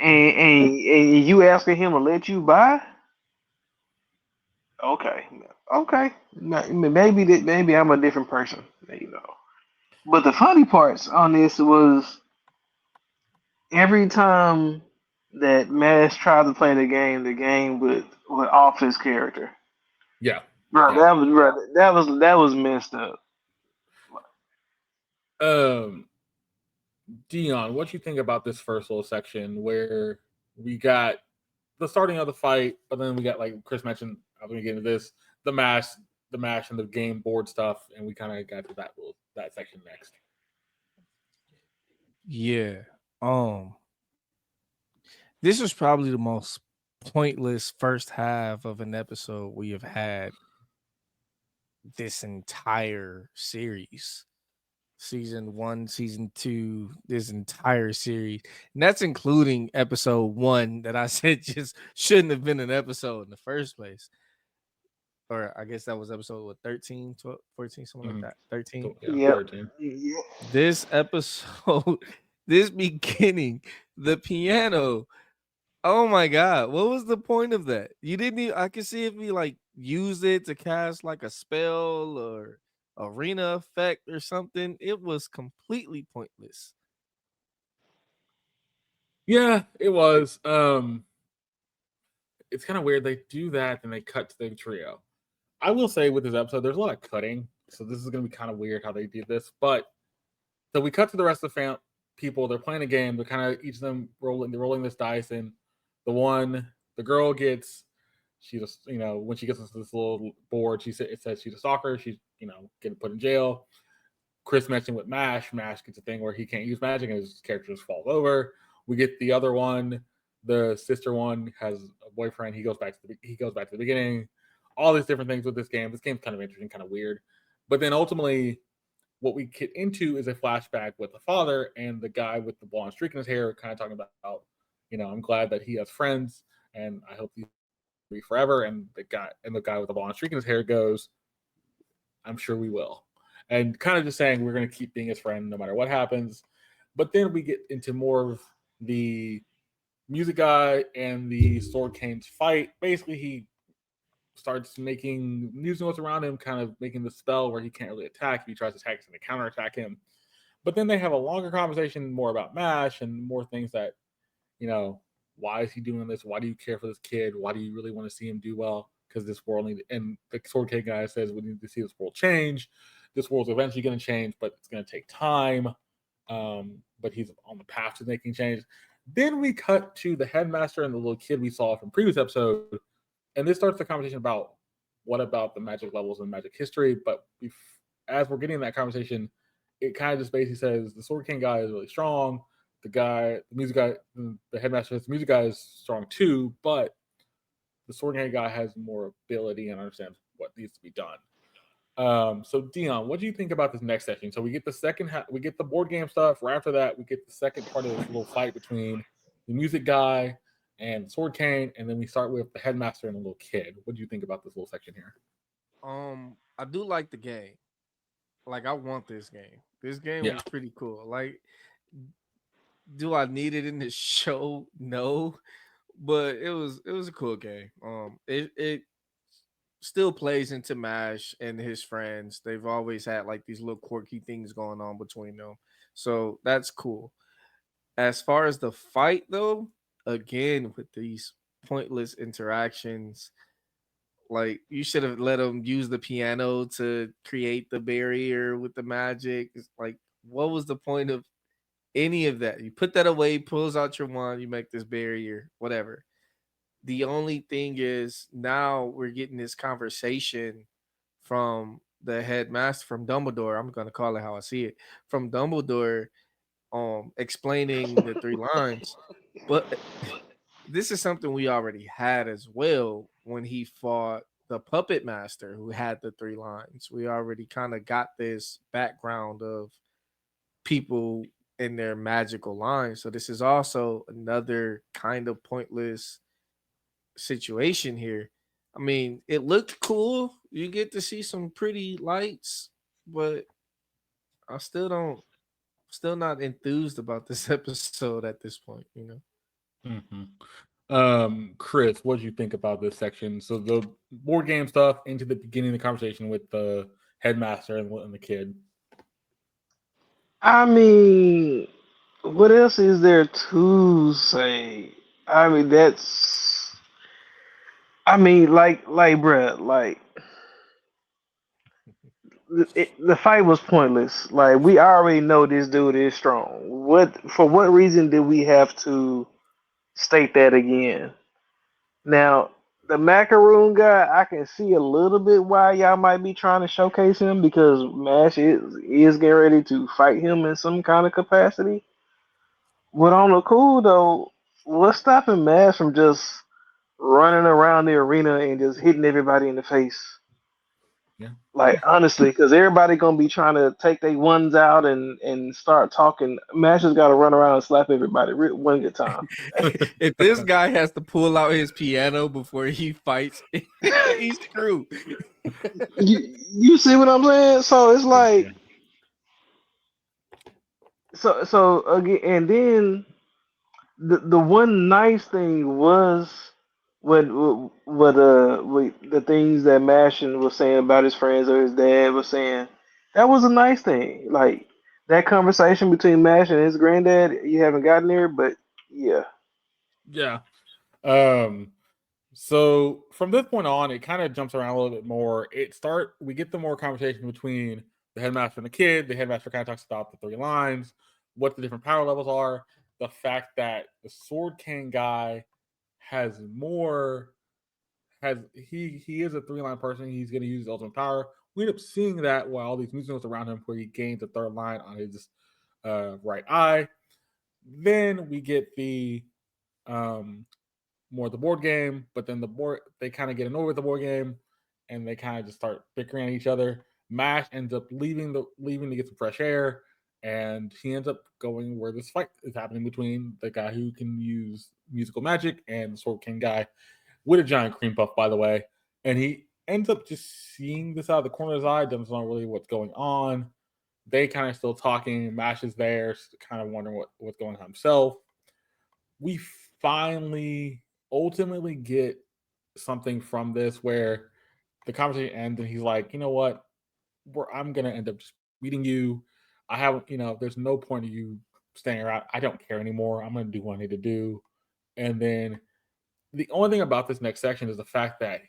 C: and you asking him to let you by? Okay, okay. Maybe I'm a. But the funny parts on this was every time that Mash tried to play the game would off his character.
A: Yeah.
C: Bro,
A: Yeah.
C: that was messed up.
A: Deon, what you think about this first little section where we got the starting of the fight, but then we got, like Chris mentioned, I'm gonna get into this, the mash and the game board stuff, and we kind of got to that section next.
B: Yeah. This was probably the most pointless first half of an episode we have had this entire series. Season 1, season 2, this entire series. And that's including episode 1 that I said just shouldn't have been an episode in the first place. Or I guess that was episode 13, 12, 14, something like that. 13.
A: Yeah, 13.
C: Yep.
B: This episode, this beginning, the piano. Oh my god, what was the point of that? You didn't even, I could see if we like used it to cast like a spell or arena effect or something. It was completely pointless.
A: Yeah, it was. It's kind of weird they do that and they cut to the trio. I will say with this episode, there's a lot of cutting, so this is going to be kind of weird how they did this. But so we cut to the rest of the people. They're playing a game. They're kind of each of them rolling. They're rolling this dice, and the girl gets. She just, when she gets into this little board, it says she's a stalker. She's, getting put in jail. Chris mentioned with Mash gets a thing where he can't use magic and his character just falls over. We get the other one, the sister one has a boyfriend. He goes back to the beginning. All these different things with this game. This game's kind of interesting, kind of weird. But then ultimately, what we get into is a flashback with the father and the guy with the blonde streak in his hair, kind of talking about, I'm glad that he has friends, and I hope these be forever. And the guy with the blonde streak in his hair goes, I'm sure we will. And kind of just saying we're going to keep being his friend no matter what happens. But then we get into more of the music guy and the sword cane's fight. Basically, starts making using what's around him, kind of making the spell where he can't really attack. If he tries to attack, it's going to counterattack him. But then they have a longer conversation more about Mash and more things that, why is he doing this? Why do you care for this kid? Why do you really want to see him do well? Because this world and the Sword King guy says we need to see this world change. This world's eventually going to change, but it's going to take time. But he's on the path to making change. Then we cut to the headmaster and the little kid we saw from previous episode, and this starts the conversation about what about the magic levels and magic history. But as we're getting that conversation, it kind of just basically says the Sword King guy is really strong. The music guy, the headmaster, the music guy is strong too, but the Sword King guy has more ability and understands what needs to be done. So Deon, what do you think about this next section? So we get we get the board game stuff. Right after that, we get the second part of this little fight between the music guy and Sword Cane, and then we start with the headmaster and the little kid. What do you think about this little section here?
D: I do like the game. Like, I want this game. This game
A: Yeah.
D: was pretty cool. Like, do I need it in this show? No, but it was a cool game. It still plays into Mash and his friends. They've always had like these little quirky things going on between them, so that's cool. As far as the fight, though, again with these pointless interactions, like you should have let him use the piano to create the barrier with the magic. It's like, what was the point of any of that? You put that away, pulls out your wand, you make this barrier, whatever. The only thing is now we're getting this conversation from the headmaster, from Dumbledore. I'm gonna call it how I see it. From Dumbledore, explaining the three lines. But this is something we already had as well when he fought the puppet master who had the three lines. We already kind of got this background of people in their magical lines. So this is also another kind of pointless situation here. I mean, it looked cool. You get to see some pretty lights, but I still not enthused about this episode at this point.
A: Chris, what do you think about this section? So the board game stuff into the beginning of the conversation with the headmaster and the kid.
C: I mean, what else is there to say? I mean, that's. I mean, bruh, like the fight was pointless. Like, we already know this dude is strong. For what reason did we have to state that again? Now, the macaroon guy, I can see a little bit why y'all might be trying to showcase him because Mash is getting ready to fight him in some kind of capacity. But on the cool though, what's stopping Mash from just running around the arena and just hitting everybody in the face?
A: Yeah.
C: Like, honestly, because everybody gonna be trying to take their ones out and start talking. Mash has got to run around and slap everybody one good time.
D: If this guy has to pull out his piano before he fights, he's screwed.
C: you see what I'm saying? So it's like, so again, and then the one nice thing was what the things that Mashin was saying about his friends or his dad was saying. That was a nice thing. Like, that conversation between Mash and his granddad. You haven't gotten there, but yeah.
A: Yeah. So from this point on, it kind of jumps around a little bit more. We get the more conversation between the headmaster and the kid. The headmaster kind of talks about the three lines, what the different power levels are, the fact that the Sword King guy he is a 3-line person. He's going to use his ultimate power. We end up seeing that while all these musicals around him, where he gains a third line on his right eye. Then we get the more the board game, but then they kind of get annoyed with the board game, and they kind of just start bickering at each other. Mash ends up leaving to get some fresh air, and he ends up going where this fight is happening between the guy who can use musical magic and the Sword King guy with a giant cream puff, by the way. And he ends up just seeing this out of the corner of his eye, doesn't know really what's going on. They kind of still talking. Mash is there, kind of wondering what's going on himself. We finally ultimately get something from this where the conversation ends and he's like, you know what, I'm gonna end up just beating you. I haven't, there's no point of you staying around. I don't care anymore. I'm gonna do what I need to do. And then the only thing about this next section is the fact that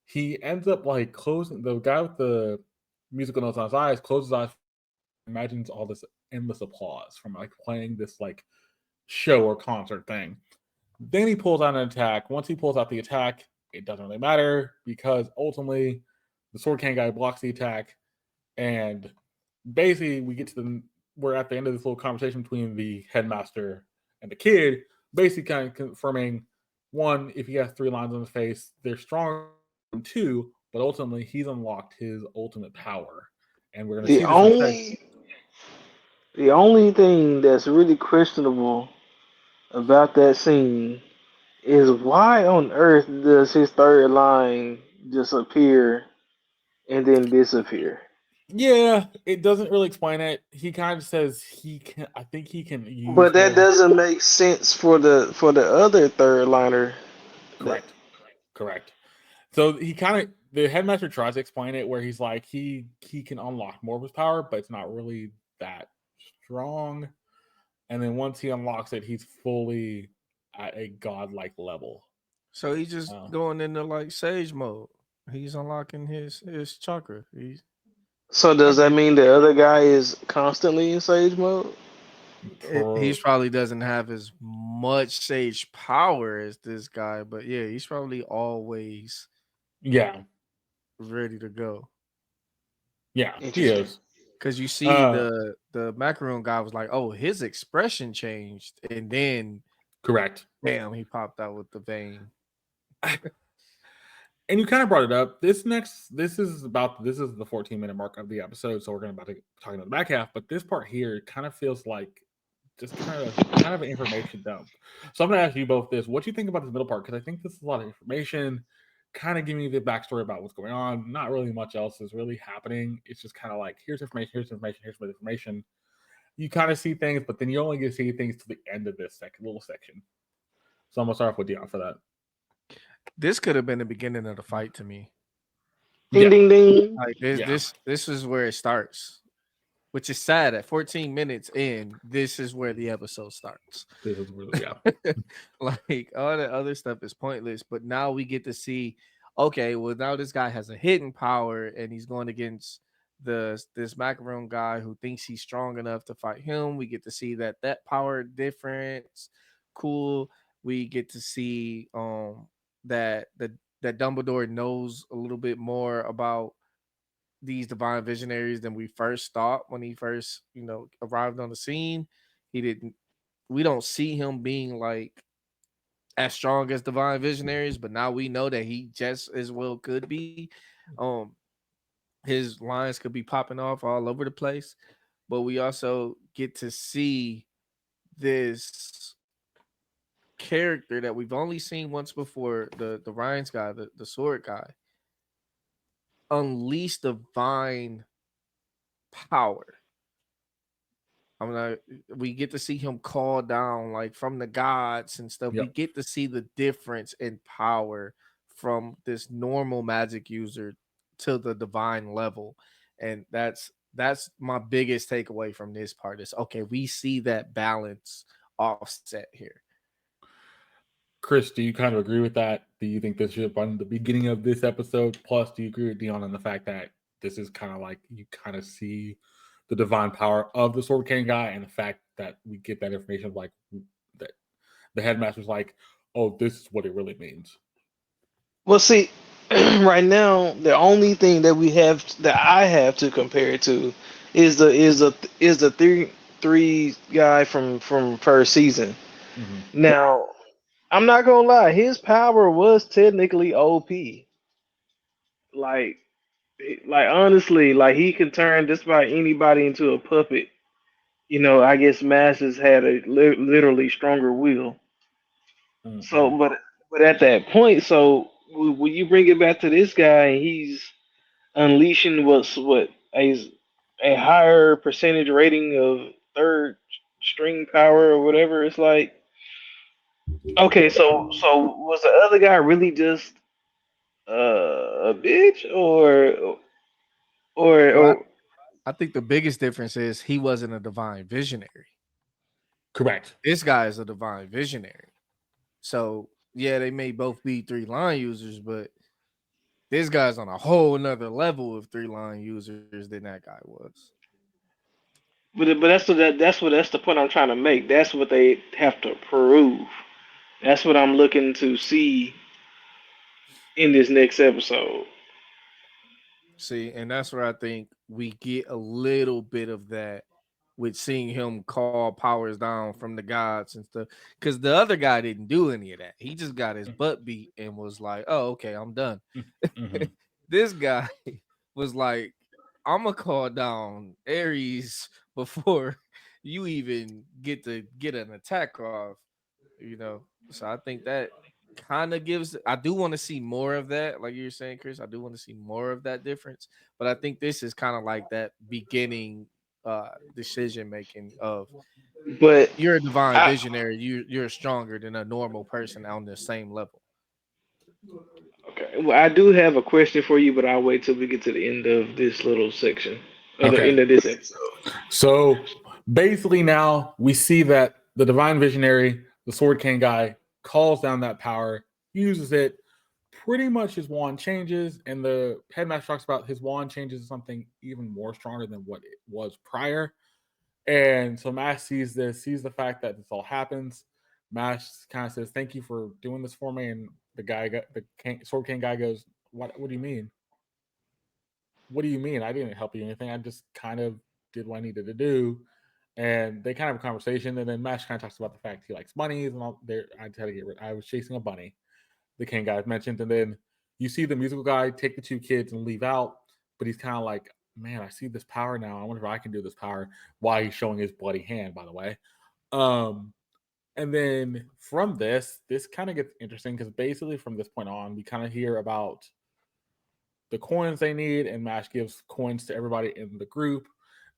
A: he ends up like closing the guy with the musical notes on his eyes, closes his eyes, imagines all this endless applause from like playing this like show or concert thing. Then he pulls out an attack. Once he pulls out the attack, it doesn't really matter because ultimately the sword cane guy blocks the attack, and basically we get to we're at the end of this little conversation between the headmaster and the kid, basically kind of confirming one, if he has 3 lines on his face, they're stronger than 2, but ultimately he's unlocked his ultimate power. And we're gonna
C: The
A: see this in a second.
C: the only thing that's really questionable about that scene is why on earth does his third line just appear and then disappear?
A: Yeah, it doesn't really explain it. He kind of says he can. I think he can use
C: But that
A: more.
C: doesn't make sense for the other third liner. That
A: Correct. Correct. So he kind of the headmaster tries to explain it where he's like he can unlock more of his power, but it's not really that strong. And then once he unlocks it, he's fully at a godlike level.
D: So he's just
A: Uh,
D: going into like sage mode. He's unlocking his chakra.
C: so does that mean the other guy is constantly in sage mode?
D: He's probably doesn't have as much sage power as this guy, but yeah, he's probably always
A: yeah,
D: ready to go.
A: yeah, he
C: Interesting.
A: is.
D: Cause you see
A: Uh,
D: the macaroon guy was like, oh, his expression changed, and then
A: correct.
D: bam, he popped out with the vein.
A: And you kind of brought it up. This is the 14-minute mark of the episode, so we're going to about to talk about the back half. But this part here kind of feels like just kind of an information dump. So I'm going to ask you both this: what do you think about this middle part? Because I think this is a lot of information, kind of giving you the backstory about what's going on. Not really much else is really happening. It's just kind of like here's information, here's information, here's more information. You kind of see things, but then you only get to see things to the end of this second little section. So I'm gonna start off with Dion for that.
D: This could have been the beginning of the fight to me.
C: Ding
A: Yeah,
C: ding ding.
D: Like this,
A: yeah.
D: this is where it starts, which is sad. At 14 minutes in, this is where the episode starts.
A: This is really
D: Like all the other stuff is pointless, but now we get to see. Okay, well now this guy has a hidden power, and he's going against this macaroon guy who thinks he's strong enough to fight him. We get to see that power difference. Cool. We get to see that that Dumbledore knows a little bit more about these divine visionaries than we first thought when he first, arrived on the scene. He didn't We don't see him being like as strong as divine visionaries, but now we know that he just as well could be. Um his lines could be popping off all over the place, but we also get to see this character that we've only seen once before, the Ryan's guy, the sword guy, unleash divine power. I'm not. We get to see him call down like from the gods and stuff. We
A: Yep.
D: get to see the difference in power from this normal magic user to the divine level, and that's my biggest takeaway from this part. Is okay, we see that balance offset here.
A: Chris, do you kind of agree with that? Do you think this should have been the beginning of this episode? Plus, do you agree with Dion on the fact that this is kind of like you kind of see the divine power of the Sword King guy and the fact that we get that information of like that the headmaster's like, oh, this is what it really means.
C: Well, see, right now the only thing that we have that I have to compare it to is the three guy from first season.
A: Mm-hmm.
C: Now, I'm not gonna lie, his power was technically OP. Like, like honestly, like he can turn just about anybody into a puppet. I guess Masses had a literally stronger will. So,
A: Mm-hmm.
C: but at that point, so when you bring it back to this guy, he's unleashing what a higher percentage rating of third string power or whatever. It's like, okay, so was the other guy really just a bitch or
D: Well,
C: or
D: I think the biggest difference is he wasn't a divine visionary.
A: Correct.
D: This guy is a divine visionary. So yeah, they may both be 3-line users, but this guy's on a whole nother level of 3-line users than that guy was.
C: but that's the point I'm trying to make. That's what they have to prove. That's what I'm looking to see in this next episode.
D: See, and that's where I think we get a little bit of that with seeing him call powers down from the gods and stuff. Because the other guy didn't do any of that. He just got his butt beat and was like, "Oh, okay, I'm done."
A: Mhm.
D: This guy was like, "I'm gonna call down Ares before you even get to get an attack off." You know, so I think that kind of gives. I do want to see more of that, like you're saying, Chris. I do want to see more of that difference, but I think this is kind of like that beginning decision making of
C: But
D: you're a divine
C: I
D: visionary. You're stronger than a normal person on the same level.
C: okay. Well, I do have a question for you, but I'll wait till we get to the end of this little section, or the
A: Okay.
C: end of this episode.
A: So basically, now we see that the Divine Visionary, the Sword King guy, calls down that power, uses it. Pretty much his wand changes, and the headmaster talks about his wand changes to something even more stronger than what it was prior. And so Mash sees this, sees the fact that this all happens. Mash kind of says, "Thank you for doing this for me." And Sword King guy goes, What do you mean? What do you mean? I didn't help you anything. I just kind of did what I needed to do." And they kind of have a conversation. And then Mash kind of talks about the fact he likes bunnies and all. There, I had to get rid. I was chasing a bunny. The King guy mentioned, and then you see the musical guy take the two kids and leave out. But he's kind of like, "Man, I see this power now. I wonder if I can do this power." While he's showing his bloody hand, by the way. Um, and then from this kind of gets interesting because basically from this point on, we kind of hear about the coins they need, and Mash gives coins to everybody in the group.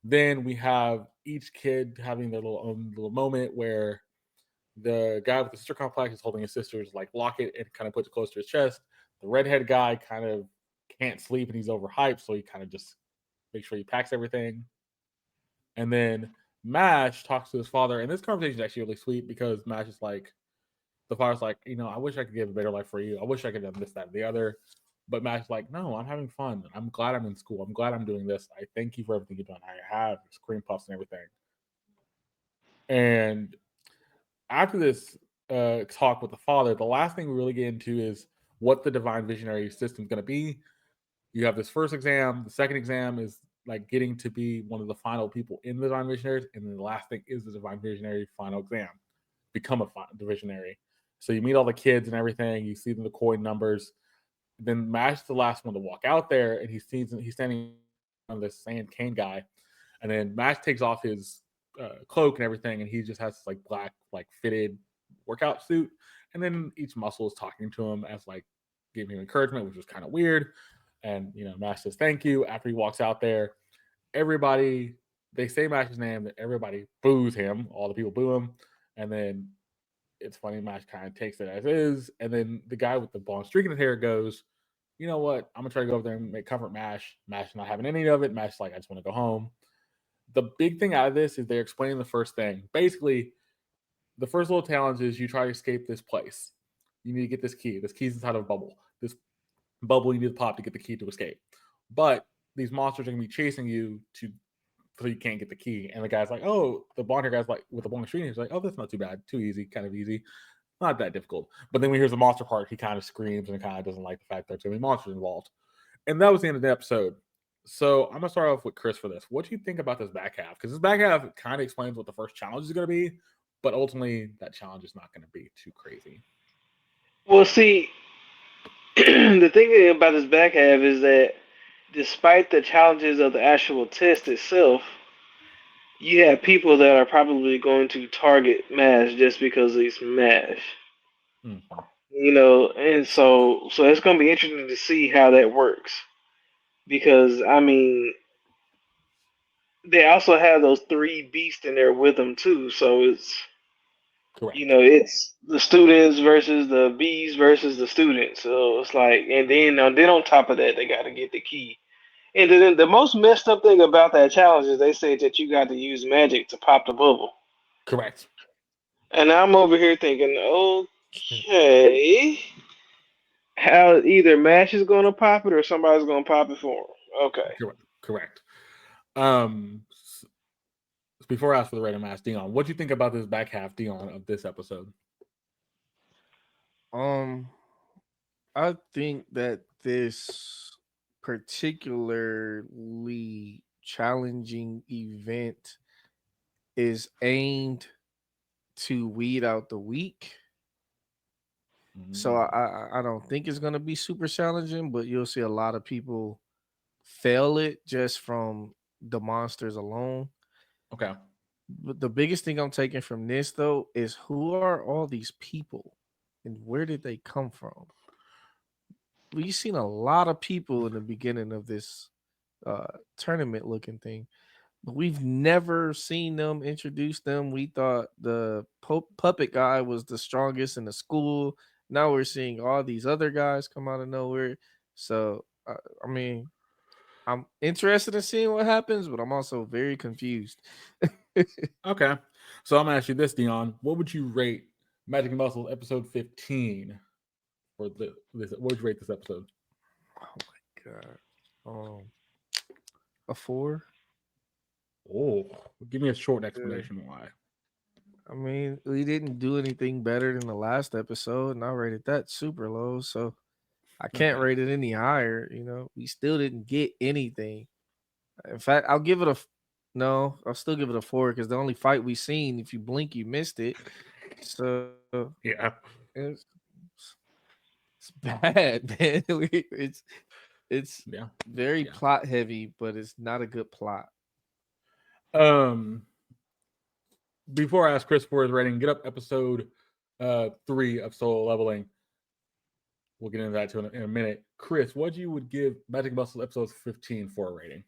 A: Then we have each kid having their little own little moment where the guy with the sister complex is holding his sister's like locket and kind of puts it close to his chest. The redhead guy kind of can't sleep and he's overhyped, so he kind of just makes sure he packs everything. And then Mash talks to his father, and this conversation is actually really sweet because Mash is like, the father's like, I wish I could give a better life for you. I wish I could have this, that, and the other. But Matt's like, no, I'm having fun. I'm glad I'm in school. I'm glad I'm doing this. I thank you for everything you've done. I have cream puffs and everything. And after this talk with the father, the last thing we really get into is what the divine visionary system is going to be. You have this first exam. The second exam is like getting to be one of the final people in the divine visionaries. And then the last thing is the divine visionary final exam. Become a visionary. So you meet all the kids and everything. You see them the coin numbers. Then Mash the last one to walk out there, and he's standing on this sand cane guy, and then Mash takes off his cloak and everything, and he just has this like black like fitted workout suit, and then each muscle is talking to him as like giving him encouragement, which was kind of weird. And Mash says thank you after he walks out there. Everybody they say Mash's name, that everybody boos him. All the people boo him, and then it's funny. Mash kind of takes it as is, and then the guy with the blonde streak in his hair goes, "You know what? I'm gonna try to go over there and make comfort Mash. Mash not having any of it. Mash like, I just want to go home." The big thing out of this is they're explaining the first thing. Basically, the first little challenge is you try to escape this place. You need to get this key. This key's inside of a bubble. This bubble you need to pop to get the key to escape. But these monsters are gonna be chasing you to so you can't get the key. And the guy's like, "Oh," the blonde hair guy's like with the blonde string. He's like, "Oh, that's not too bad. Too easy. Kind of easy. Not that difficult." But then when he hears the monster part, he kind of screams and kind of doesn't like the fact there's so many monsters involved. And that was the end of the episode. So I'm gonna start off with Chris for this. What do you think about this back half? Because this back half kind of explains what the first challenge is gonna be, but ultimately that challenge is not gonna be too crazy.
C: Well, see, the thing about this back half is that despite the challenges of the actual test itself, you have people that are probably going to target Mash just because he's Mash.
A: Mm-hmm.
C: And so it's going to be interesting to see how that works because I mean they also have those three beasts in there with them too, so
A: Correct.
C: It's the students versus the bees versus the students. So it's like, and then on top of that, they got to get the key. And then the most messed up thing about that challenge is they said that you got to use magic to pop the bubble.
A: Correct.
C: And I'm over here thinking, okay, how either Mash is going to pop it or somebody's going to pop it for him. Okay.
A: Correct. Um, before I ask for the random ask Dion, what do you think about this back half, Dion, of this episode?
D: I think that this particularly challenging event is aimed to weed out the weak. So I don't think it's gonna be super challenging, but you'll see a lot of people fail it just from the monsters alone.
A: Okay.
D: But the biggest thing I'm taking from this though is who are all these people and where did they come from? We've seen a lot of people in the beginning of this tournament looking thing, but we've never seen them introduce them. We thought the puppet guy was the strongest in the school. Now we're seeing all these other guys come out of nowhere. So I mean, I'm interested in seeing what happens, but I'm also very confused.
A: Okay. So I'm gonna ask you this, Dion. What would you rate Magic and Muscle episode 15 for this? What would you rate this episode?
D: Oh my god. A 4.
A: Oh, give me a short explanation why.
D: I mean, we didn't do anything better than the last episode, and I rated that super low, so I can't
A: Okay.
D: rate it any higher. We still didn't get anything. In fact, I'll give it no. I'll still give it a 4 because the only fight we seen, if you blink, you missed it. So
A: Yeah.
D: it's, it's bad, man. It's
A: Yeah.
D: very
A: Yeah.
D: plot heavy, but it's not a good plot.
A: Before I ask Chris for his rating, get up episode 3 of Solo Leveling. We'll get into that in a minute. Chris, what you would give Magic Muscle episode 15 for a rating?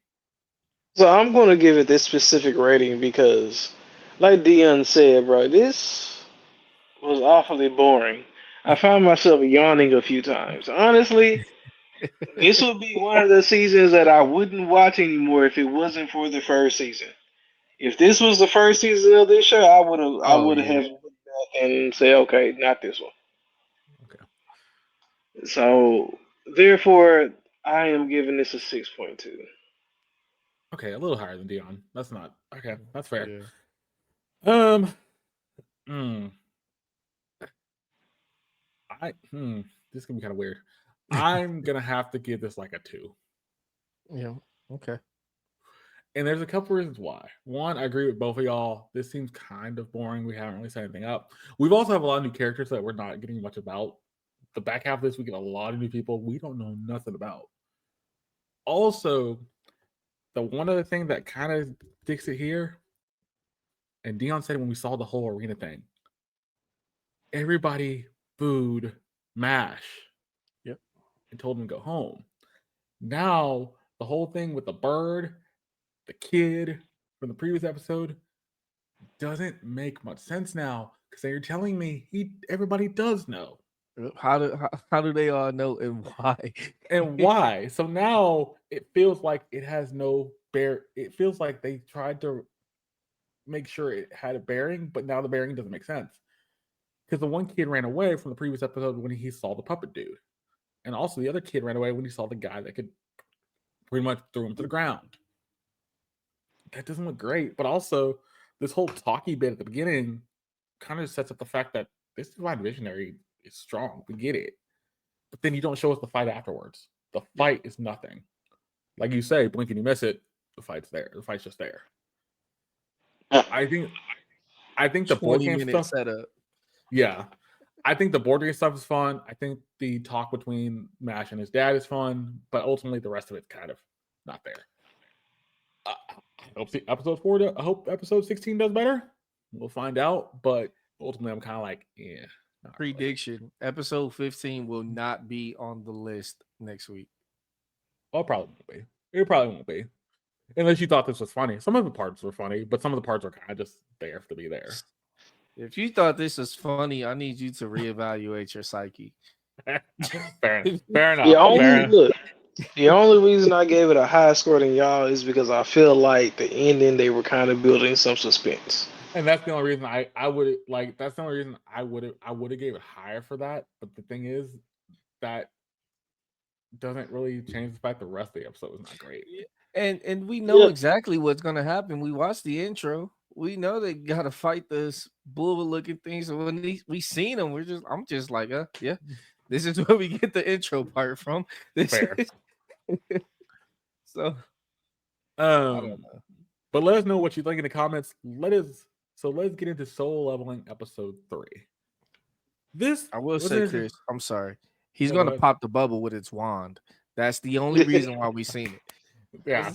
C: So I'm going to give it this specific rating because, like Dion said, bro, this was awfully boring. I found myself yawning a few times. Honestly, this would be one of the seasons that I wouldn't watch anymore if it wasn't for the first season. If this was the first season of this show, I
D: Oh
C: would
D: yeah.
C: have looked back and say, okay, not this one.
A: Okay.
C: So therefore, I am giving this a 6.2.
A: Okay, a little higher than Dion. That's not okay. That's fair.
D: Yeah.
A: Um, hmm. This is gonna be kind of weird. I'm gonna have to give this like a 2.
D: Yeah. Okay.
A: And there's a couple reasons why. One, I agree with both of y'all. This seems kind of boring. We haven't really set anything up. We've also have a lot of new characters that we're not getting much about. The back half of this, we get a lot of new people we don't know nothing about. Also, the one other thing that kind of sticks it here, and Dion said when we saw the whole arena thing, everybody booed MASH.
D: Yep.
A: And told him to go home. Now, the whole thing with the bird, the kid from the previous episode, doesn't make much sense now because you're telling me everybody does know.
D: How do they all know and why?
A: And why? So now it feels like it has no bear. It feels like they tried to make sure it had a bearing, but now the bearing doesn't make sense. Because the one kid ran away from the previous episode when he saw the puppet dude. And also the other kid ran away when he saw the guy that could pretty much throw him to the ground. That doesn't look great. But also, this whole talky bit at the beginning kind of sets up the fact that this Divine Visionary is strong. We get it. But then you don't show us the fight afterwards. The fight is nothing. Like you say, blink and you miss it, the fight's there. The fight's just there. I think the board game
D: 20-minute
A: stuff.
D: setup.
A: Yeah. I think the board game stuff is fun. I think the talk between Mash and his dad is fun, but ultimately the rest of it's kind of not there. I hope episode 16 does better. We'll find out, but ultimately I'm kind of like, yeah.
D: Prediction: Episode 15 will not be on the list next week.
A: Oh, probably won't be. It probably won't be. Unless you thought this was funny. Some of the parts were funny, but some of the parts are kind of just there to be there.
D: If you thought this was funny, I need you to reevaluate your psyche.
A: Fair
D: If
A: enough.
C: The
A: Fair
C: only
A: enough.
C: look, the only reason I gave it a higher score than y'all is because I feel like the ending they were kind of building some suspense.
A: And that's the only reason I would like. That's the only reason I would have gave it higher for that. But the thing is that doesn't really change the fact the rest of the episode was not great.
D: and we know
C: Yeah,
D: exactly what's gonna happen. We watched the intro. We know they gotta fight this bull looking thing. So when we seen them, I'm just like, yeah, this is where we get the intro part from. This
A: Fair.
D: is so I don't
A: Um,
D: know.
A: but let us know what you think in the comments. Let's get into Soul Leveling episode 3. This
D: I will
A: was
D: say,
A: interesting.
D: Chris, I'm sorry. He's
A: No, go
D: gonna
A: ahead.
D: pop the bubble with its wand. That's the only reason why we seen it.
A: Yeah,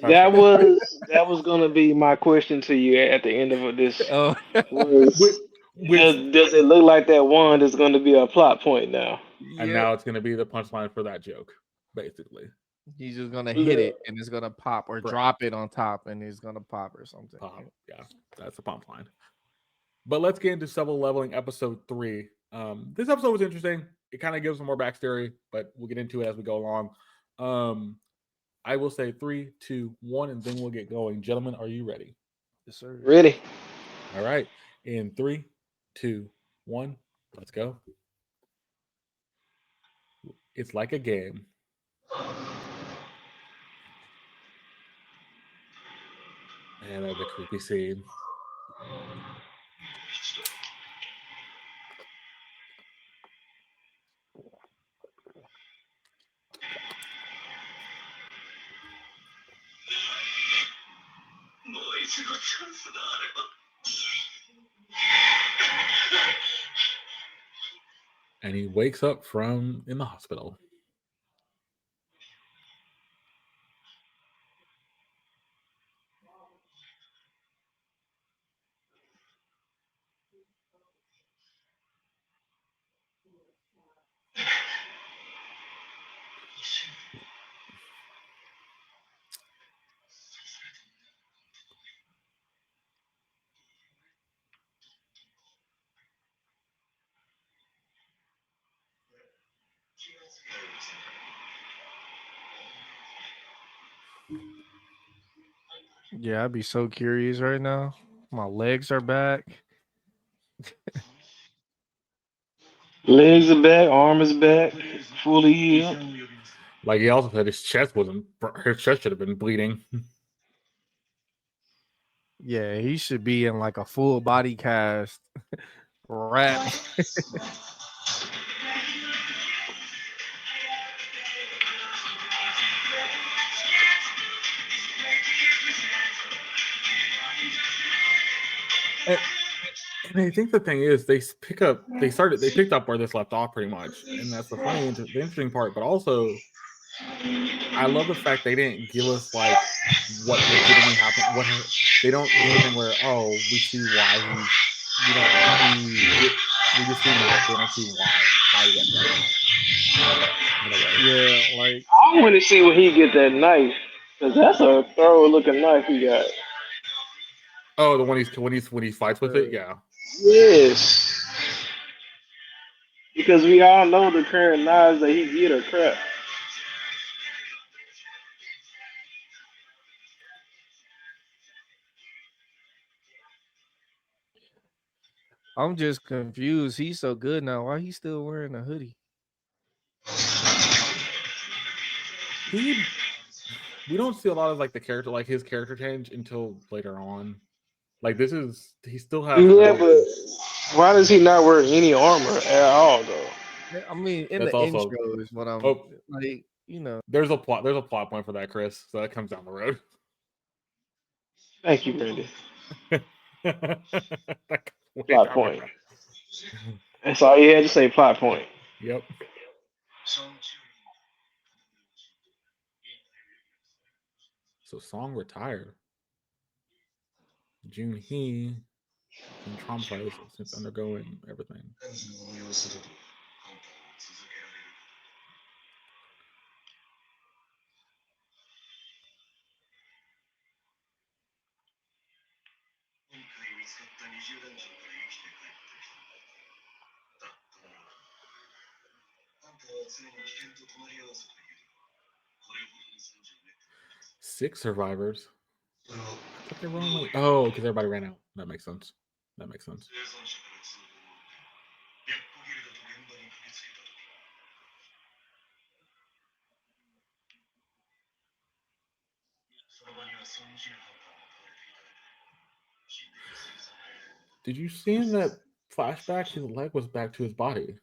C: that was gonna be my question to you at the end of this.
D: Oh,
A: which,
C: Was
A: which
C: does it look like that wand is going to be a plot point now?
A: and
D: yep.
A: now it's going to be the punchline for that joke, basically.
D: He's just gonna hit
C: Look,
D: it and it's gonna pop, or
A: Right.
D: drop it on top and it's gonna pop or something.
A: Pop. Yeah, that's the punchline. But let's get into Soul Leveling episode 3. This episode was interesting. It kind of gives some more backstory, but we'll get into it as we go along. I will say 3, 2, 1, and then we'll get going. Gentlemen, are you ready?
D: Yes, sir.
C: ready?
A: All right. In 3, 2, 1, let's go. It's like a game. And that's a creepy scene. And he wakes up from in the hospital.
D: Yeah, I'd be so curious right now. My legs are back.
C: Legs are back, arm is back, fully healed.
A: Like he also said, his chest should have been bleeding.
D: Yeah, he should be in like a full body cast rap.
A: And I think the thing is, they picked up where this left off pretty much, and that's the interesting part. But also, I love the fact they didn't give us like what legitimately happened. They don't do anything where we see why he's we just see Max. We don't see why he ended up in a way.
D: Yeah, like
C: I want to see when he get that knife, because that's a thorough looking knife he got.
A: Oh, the one when he fights with it, yeah.
C: Yes, because we all know the current knives that he get are crap.
D: I'm just confused. He's so good now. Why he still wearing a hoodie?
A: We don't see a lot of like his character change until later on. Like he still has
C: Yeah,
A: really
C: but why does he not wear any armor at all though?
D: I mean, in
A: that's
D: the
A: also
D: intro is what I'm
A: oh
D: like, you know.
A: there's a plot point for that, Chris. So that comes down the road.
C: Thank you, Randy.
A: That comes way
C: Plot
A: down the
C: point.
A: road.
C: That's all you had to say. Plot point.
A: Yep. So Song retired. June Hee been traumatized since undergoing everything. Six survivors. I thought there were only. Oh, because everybody ran out. That makes sense. That makes sense. Did you see in that flashback? His leg was back to his body.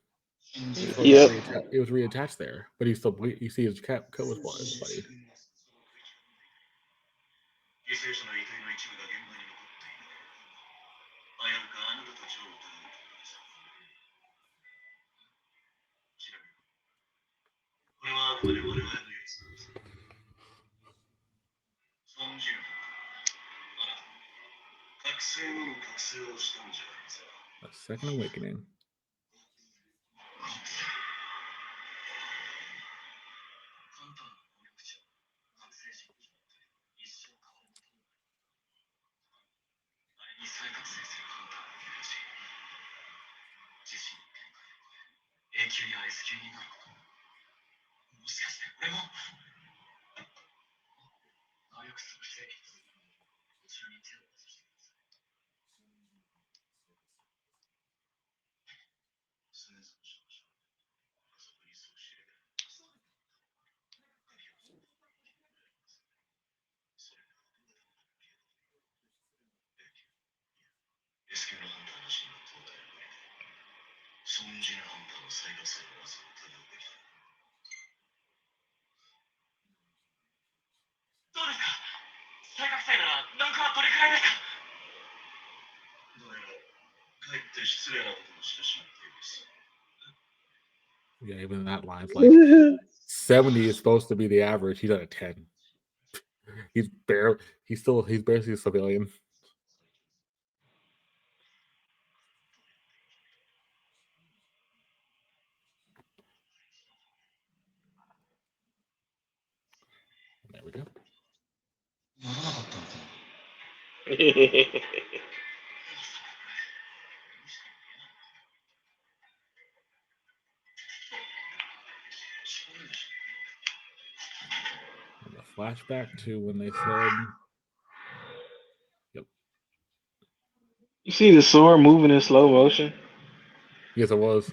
C: Yep.
A: It was reattached there, but he still. You see his coat was bloodied. A second awakening. Yeah, even that line's like 70 is supposed to be the average. He's at a 10. He's basically a civilian. There we go. And the flashback to when they said, "Yep,
C: You see the sword moving in slow motion?
A: yes, it was."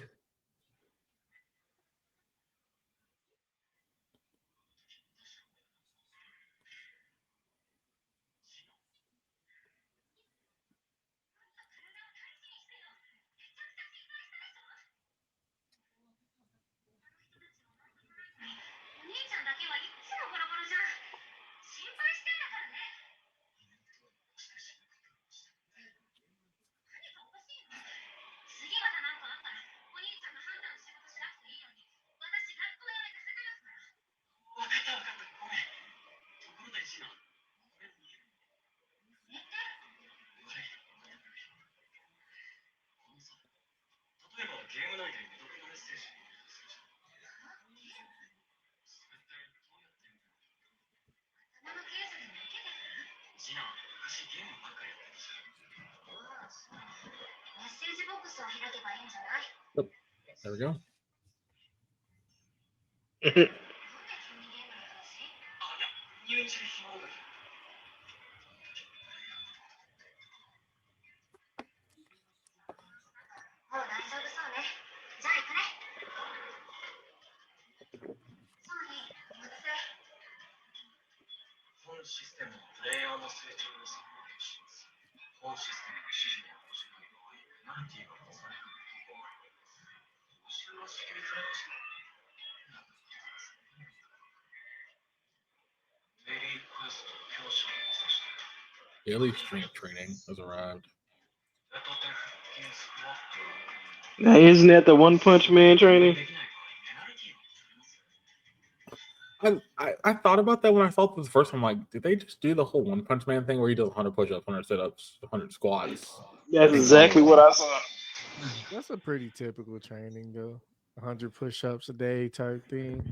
A: Yep. There we go. Daily strength training has arrived.
C: Now, isn't that the One Punch Man training?
A: I thought about that when I saw this first. I'm like, did they just do the whole One Punch Man thing where he does 100 push-ups, 100 sit-ups, 100 squats?
C: That's exactly what I saw.
B: That's a pretty typical training, though. 100 push-ups a day type thing.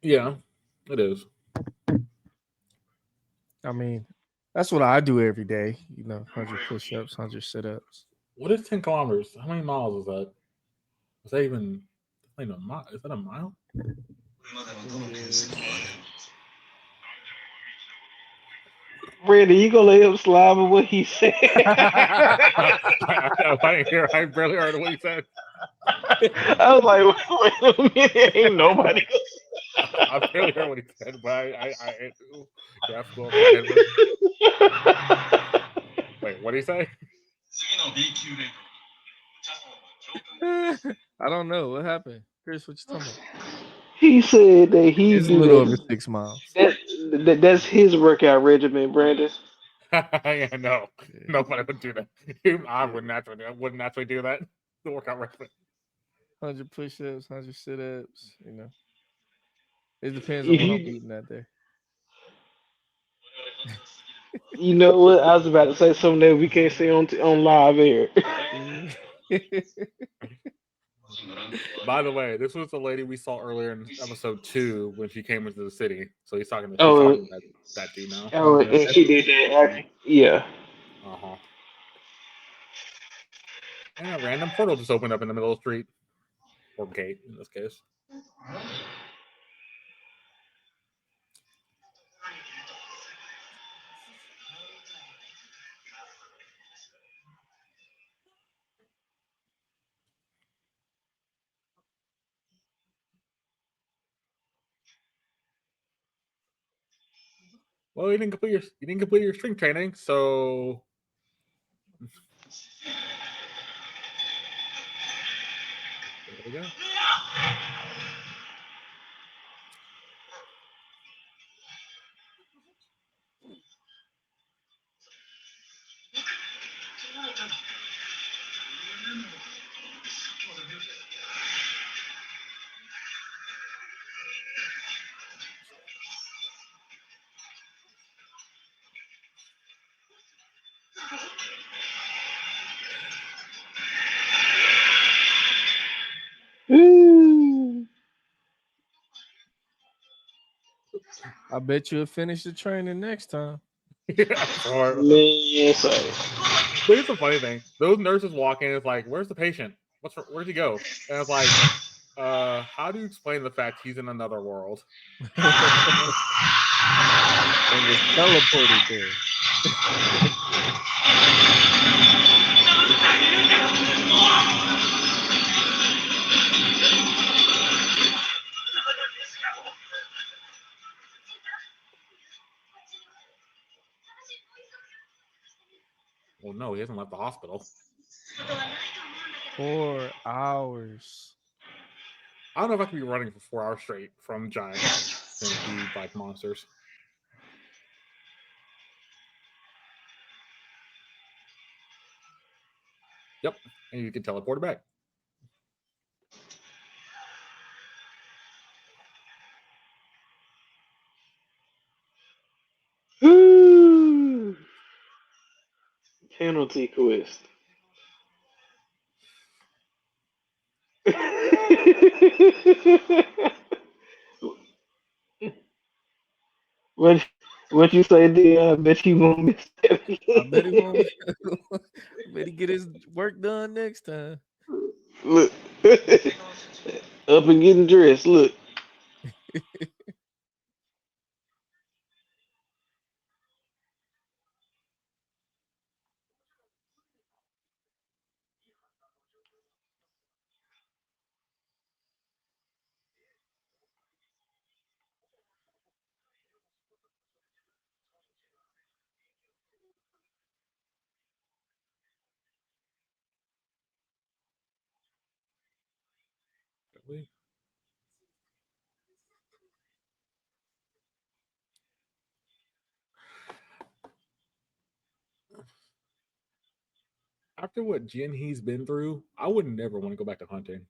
A: Yeah, it is.
B: I mean, That's what I do every day. 100 push-ups, 100 sit-ups.
A: What is 10 kilometers? How many miles is that? Is that even a mile? Is that a mile?
C: Randy, you gonna let him slide with what he said?
A: I didn't hear. I barely heard what he said.
C: I was like, wait a minute, ain't nobody.
A: I barely heard what he said, but yeah, school for Denver. Wait, what did he say?
B: I don't know what happened. Chris, what you talking about?
C: He said that he
B: It's a
C: do
B: little
C: that.
B: over 6 miles.
C: That's his workout regimen, Brandon.
A: Yeah, no, nobody would do that. I wouldn't naturally do that. The workout regimen.
B: 100 push-ups, 100 sit-ups. It depends on what I'm eating that day.
C: You know what? I was about to say something that we can't say on live air.
A: By the way, this was the lady we saw earlier in episode 2 when she came into the city. So she's talking to that dude now.
C: Oh, and she did that. Yeah.
A: And a random portal just opened up in the middle of the street, or gate in this case. Well, you didn't complete your strength training, so there we go.
B: I bet you'll finish the training next time.
A: Sure.
C: Man, sorry.
A: But here's the funny thing: those nurses walk in, it's like, "Where's the patient? Where'd he go?" And it's like, how do you explain the fact he's in another world?
B: And was teleported there.
A: Well, no, he hasn't left the hospital.
B: 4 hours.
A: I don't know if I could be running for 4 hours straight from giant centipede like monsters. Yep, and you can teleport it back.
C: Penalty quest. what you say, Deon? I bet you won't miss that again.
B: I bet he won't. Bet he get his work done next time.
C: Look. Up and getting dressed. Look.
A: After what Jin he's been through, I would never want to go back to hunting.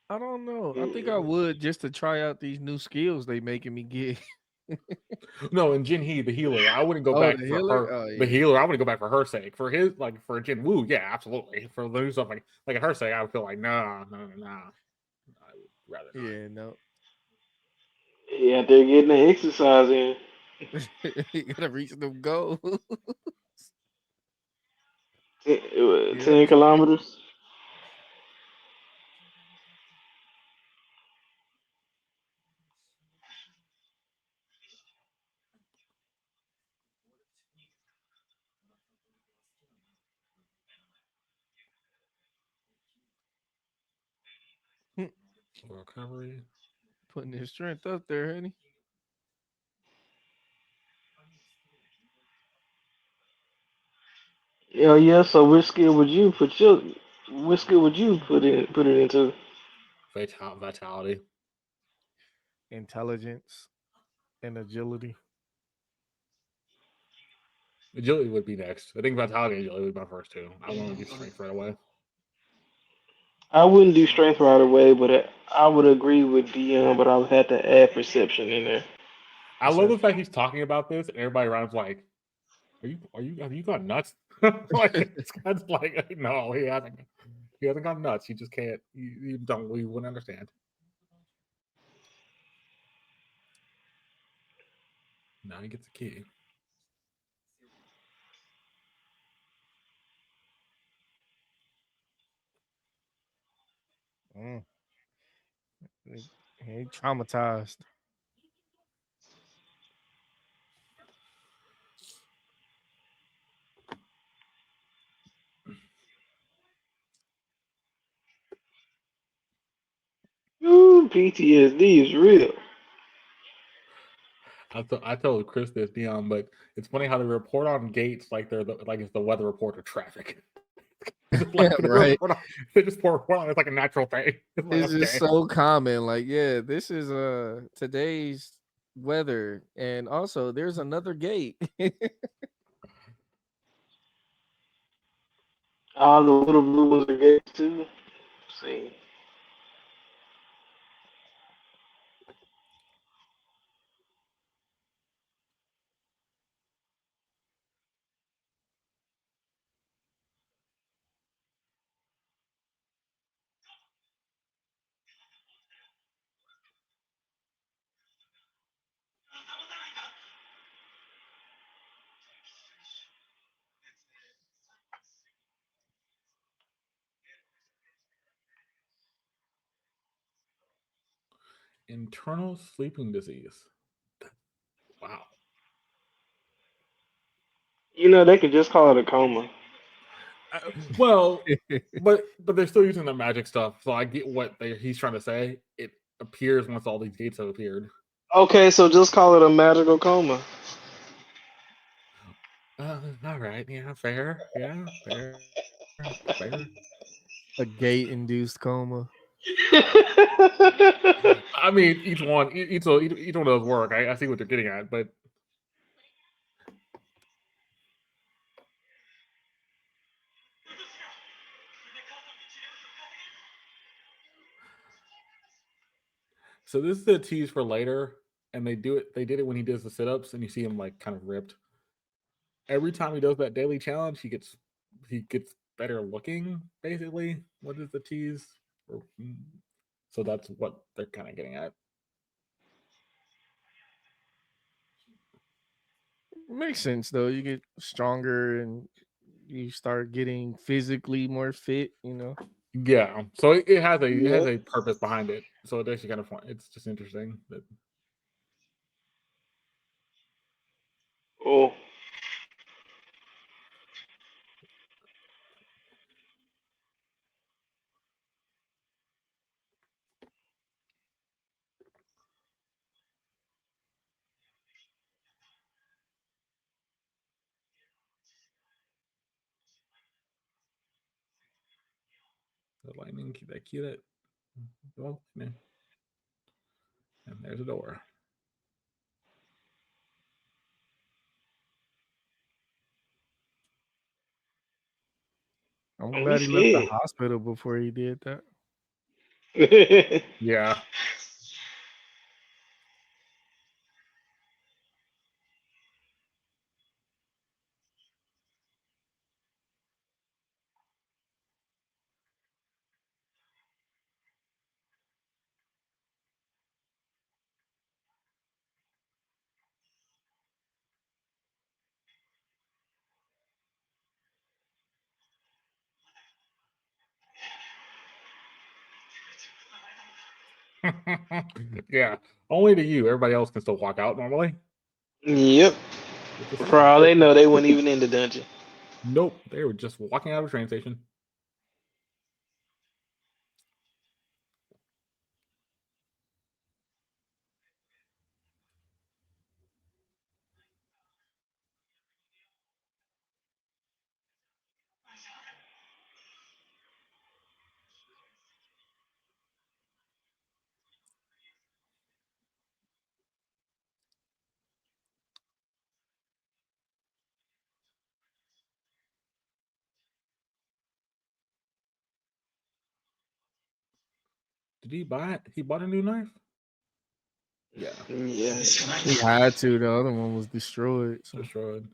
B: I don't know. I think I would just to try out these new skills they making me get.
A: No, and Jin He, the healer, I wouldn't go
B: Oh,
A: back
B: the
A: for
B: healer?
A: her.
B: Oh,
A: The
B: yeah.
A: healer, I wouldn't go back for her sake. For his, like for Jin Woo, yeah, absolutely. For lose something like at her sake, I would feel like no. I would rather not.
B: Yeah, no.
C: Yeah, they're getting the exercise in.
D: You gotta reach them goals.
C: 10
D: Yes.
C: kilometers.
A: Recovery.
D: Putting his strength up there, honey.
C: Yeah, yeah. So which skill would you put it into?
A: Vitality.
D: Intelligence and agility.
A: Agility would be next. I think vitality and agility would be my first two. I want to do strength right away.
C: I wouldn't do strength right away, but I would agree with Dion, but I would have to add perception in there.
A: I love the fact he's talking about this, and everybody around's like, have you gone nuts?" Like it's kind of like, no, he hasn't. He hasn't gone nuts. He just can't. You don't. We wouldn't understand. Now he gets a key.
D: Mm. He ain't traumatized.
C: Ooh, PTSD is real.
A: I told Chris this, Dion, but it's funny how they report on gates like like it's the weather report or traffic. Just like they
D: Right.
A: report on, they just report on it's like a natural thing. It's like,
D: It's just
A: okay.
D: so common. Like, yeah, this is today's weather. And also there's another gate.
C: All the little blue ones are gay too. See.
A: Internal sleeping disease. Wow.
C: You know, they could just call it a coma.
A: Well, but they're still using the magic stuff, so I get what he's trying to say. It appears once all these gates have appeared.
C: Okay, so just call it a magical coma.
A: All right, yeah, fair, yeah, fair.
D: A gate induced coma.
A: I mean, each one of those work. I see what they're getting at, but so this is a tease for later, and they do it. They did it when he does the sit-ups, and you see him like kind of ripped. Every time he does that daily challenge, he gets better looking. Basically, what is the tease? So that's what they're kind of getting at.
D: Makes sense though. You get stronger and you start getting physically more fit, you know.
A: Yeah, so it has
C: Yeah.
A: a purpose behind it. So it's actually kind of fun. It's just interesting that
C: Oh,
A: the lightning that cue that. Well, yeah. And there's a door.
D: I'm
C: oh, we
D: glad he left the
C: scared.
D: hospital before he did that.
A: Yeah, Yeah, only to you. Everybody else can still walk out normally.
C: Yep.
A: Which is
C: For
A: fine.
C: all they know, they weren't even in the dungeon.
A: Nope, they were just walking out of a train station. Did he buy it? He bought a new knife? Yeah,
C: Yes.
D: He had to. The other one was destroyed. So.
A: destroyed.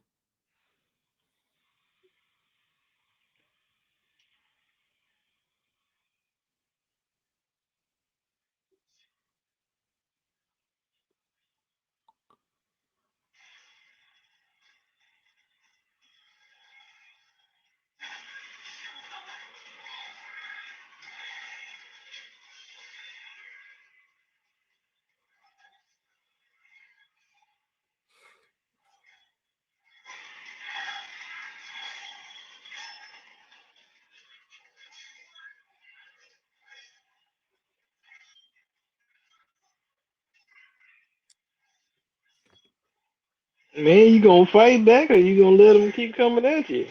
C: Man, you gonna fight back or you gonna let them keep coming at you?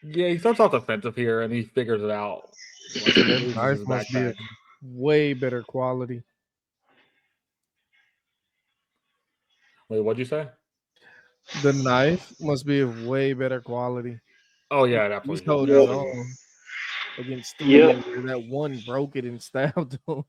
A: Yeah, he starts off defensive here, and he figures it out once he
D: That
A: loses
D: knife
A: his
D: must be
A: backpack.
D: of way better quality.
A: Wait, what'd you say?
D: The knife must be of way better quality.
A: Oh yeah, it
D: He's
A: absolutely,
D: holding his
A: absolutely.
D: own against three,
C: Yep.
D: and that one broke it and stabbed him.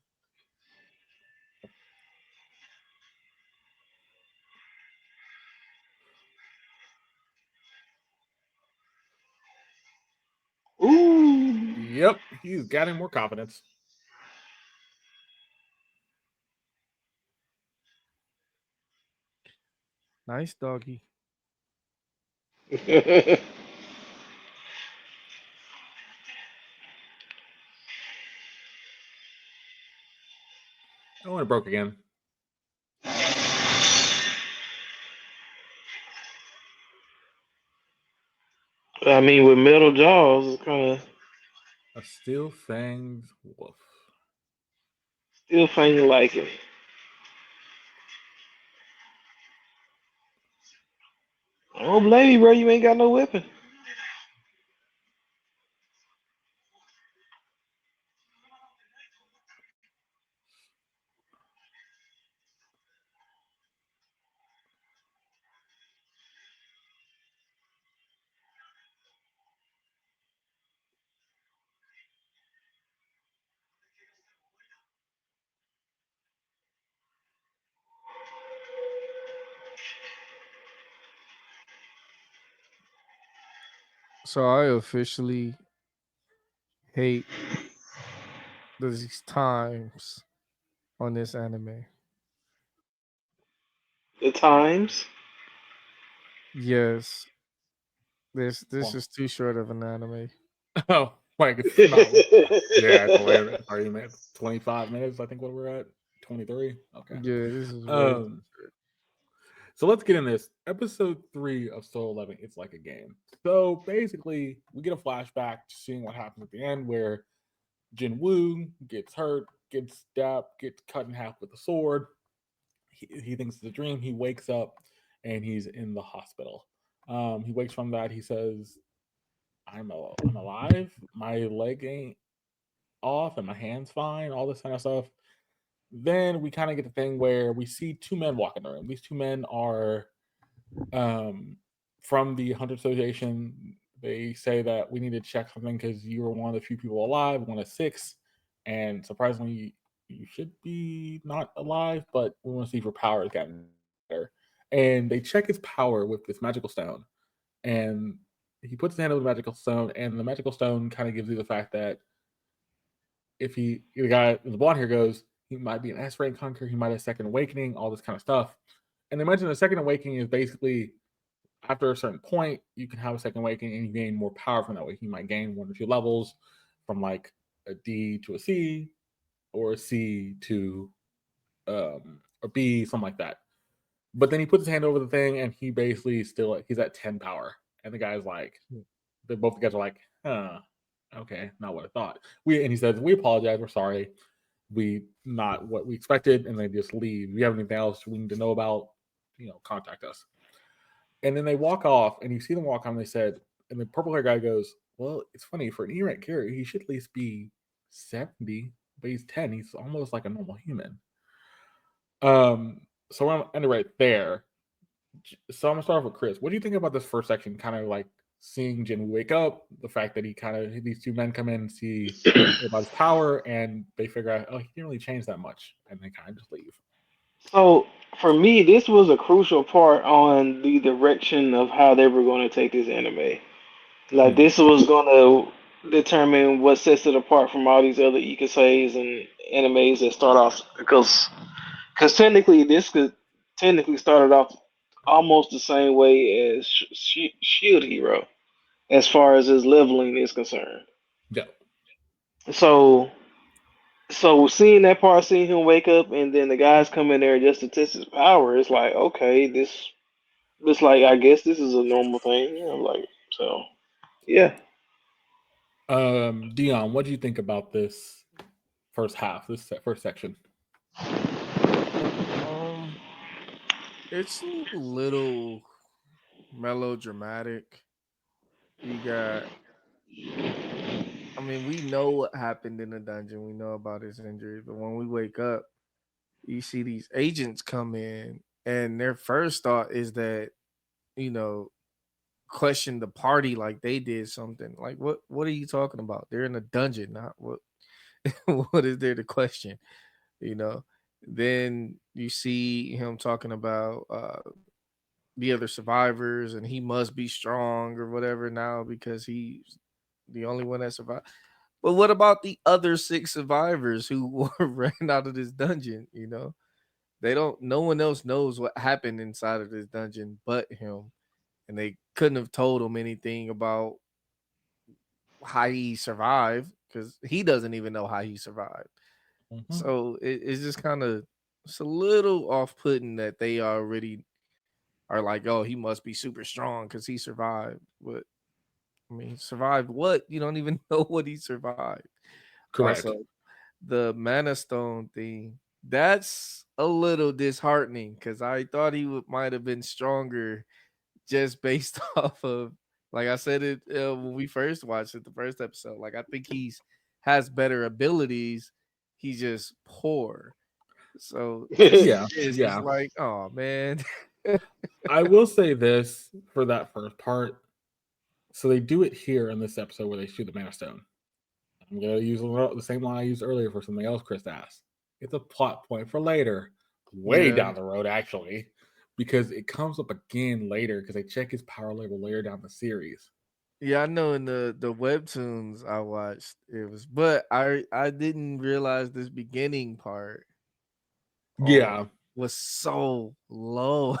C: Ooh.
A: Yep, he's getting more confidence.
D: Nice doggy.
A: Oh, and it broke again.
C: I mean, with metal jaws, it's kind of
A: A steel fanged wolf.
C: still fighting like it. I don't blame you, bro. You ain't got no weapon.
D: So I officially hate these times on this anime.
C: The times.
D: Yes, this
A: Well,
D: is too short of an anime.
A: oh, like it's not. Yeah, it's only 30 minutes, 25 minutes. I think what we're at 23. Okay.
D: Yeah, this is way.
A: Um. So let's get in this episode 3 of Soul 11. It's like a game. So basically, we get a flashback to seeing what happens at the end, where Jin Woo gets hurt, gets stabbed, gets cut in half with a sword. He thinks it's a dream. He wakes up and he's in the hospital. He wakes from that. He says, I'm alive. My leg ain't off and my hand's fine, all this kind of stuff. Then we kind of get the thing where we see two men walk in the room. These two men are um, from the Hunter Association. They say that we need to check something because you were one of the few people alive, one of 6. And surprisingly, you should be not alive, but we want to see if your power is getting better. And they check his power with this magical stone. And he puts his hand over the magical stone, and the magical stone kind of gives you the fact that if the guy, the blonde hair goes, he might be an S rank hunter, he might have a second awakening, all this kind of stuff. And they mentioned the second awakening is basically after a certain point, you can have a second awakening and you gain more power from that awakening. You might gain 1 or 2 levels from like a D to a C, or a C to or B, something like that. But then he puts his hand over the thing, and he basically still he's at 10 power, and the guy's like, both the guys are like, huh, okay, not what I thought. And he says, we apologize, we're sorry, we not what we expected, and they just leave. If you have anything else we need to know about, contact us. And then they walk off, and you see them walk on. And they said, and the purple hair guy goes, well, it's funny for an E-rank carrier, he should at least be 70, but he's 10. He's almost like a normal human. So I'm ending right there. So I'm gonna start off with Chris. What do you think about this first section? Kind of like seeing Jin wake up, the fact that these two men come in and see about his power, and they figure out, oh, he didn't really change that much, and they kind of just leave.
C: So for me, this was a crucial part on the direction of how they were going to take this anime. Like
A: Mhm.
C: this was going to determine what sets it apart from all these other ikaseis and animes that start off because technically this could technically started off almost the same way as Shield Hero as far as his leveling is concerned.
A: Yeah.
C: So seeing that part, seeing him wake up, and then the guys come in there just to test his power, it's like okay, this like I guess this is a normal thing. I'm like so yeah.
A: Deon, what do you think about this first half, first section?
D: Um, it's a little melodramatic. You got, I mean, we know what happened in the dungeon. We know about his injuries, but when we wake up, you see these agents come in, and their first thought is that you know question the party like they did something. Like what are you talking about? They're in a dungeon, not what what is there to question? You know. Then you see him talking about the other survivors, and he must be strong or whatever now because he's the only one that survived. But what about the other six survivors who ran out of this dungeon? You know, they don't. No one else knows what happened inside of this dungeon but him, and they couldn't have told him anything about how he survived because he doesn't even know how he survived.
A: Mm-hmm.
D: So it's just kind of it's a little off putting that they already are like, oh, he must be super strong because he survived. But I mean, survived what? You don't even know what he survived.
A: Correct.
D: Also, the mana stone thing, that's a little disheartening because I thought he might have been stronger just based off of, like I said it when we first watched it, the first episode. Like I think he's has better abilities. He's just poor. So to see
A: Yeah,
D: this, it's
A: yeah.
D: like, oh man.
A: I will say this for that first part. So they do it here in this episode where they shoot the Mana Stone. I'm gonna use the same line I used earlier for something else Chris asked. It's a plot point for later, way
D: Yeah.
A: down the road actually, because it comes up again later because they check his power level later down the series.
D: Yeah, I know in the webtoons I watched it was, but I didn't realize this beginning part
A: Yeah,
D: was so low.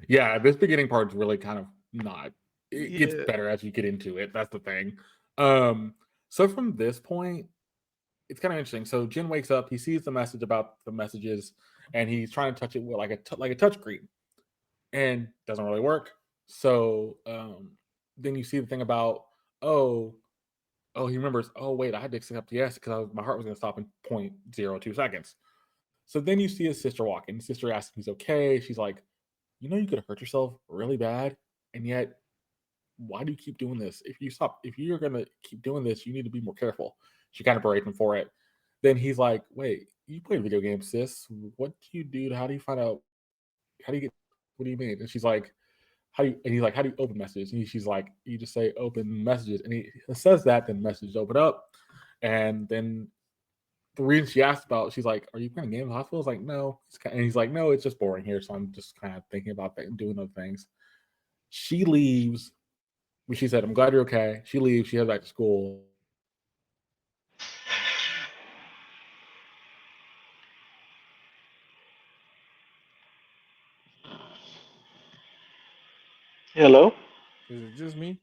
A: yeah. This beginning part's really kind of not. It gets
D: Yeah.
A: better as you get into it. That's the thing. Um, so from this point, it's kind of interesting. So Jin wakes up, he sees the message about the messages, and he's trying to touch it with like a touch screen, and doesn't really work. So then you see the thing about oh he remembers, oh wait, I had to accept yes because my heart was going to stop in 0.02 seconds. So then you see his sister walking. His sister asks if he's okay. She's like, you could hurt yourself really bad, and yet why do you keep doing this? If you're gonna keep doing this, you need to be more careful. She kind of berates him for it. Then he's like, wait, you play video games, sis. What do you do? How do you find out? How do you get? What do you mean? And she's like, how do you? And he's like, how do you open messages? And she's like, you just say open messages. And he says that, then messages open up. And then the reason she asked about, she's like, are you playing games in the hospital? It's like, no. And he's like, no, it's just boring here. So I'm just kind of thinking about that and doing other things. She leaves. She said, I'm glad you're okay. She leaves. She heads back to school.
C: Hello,
D: Is it just me?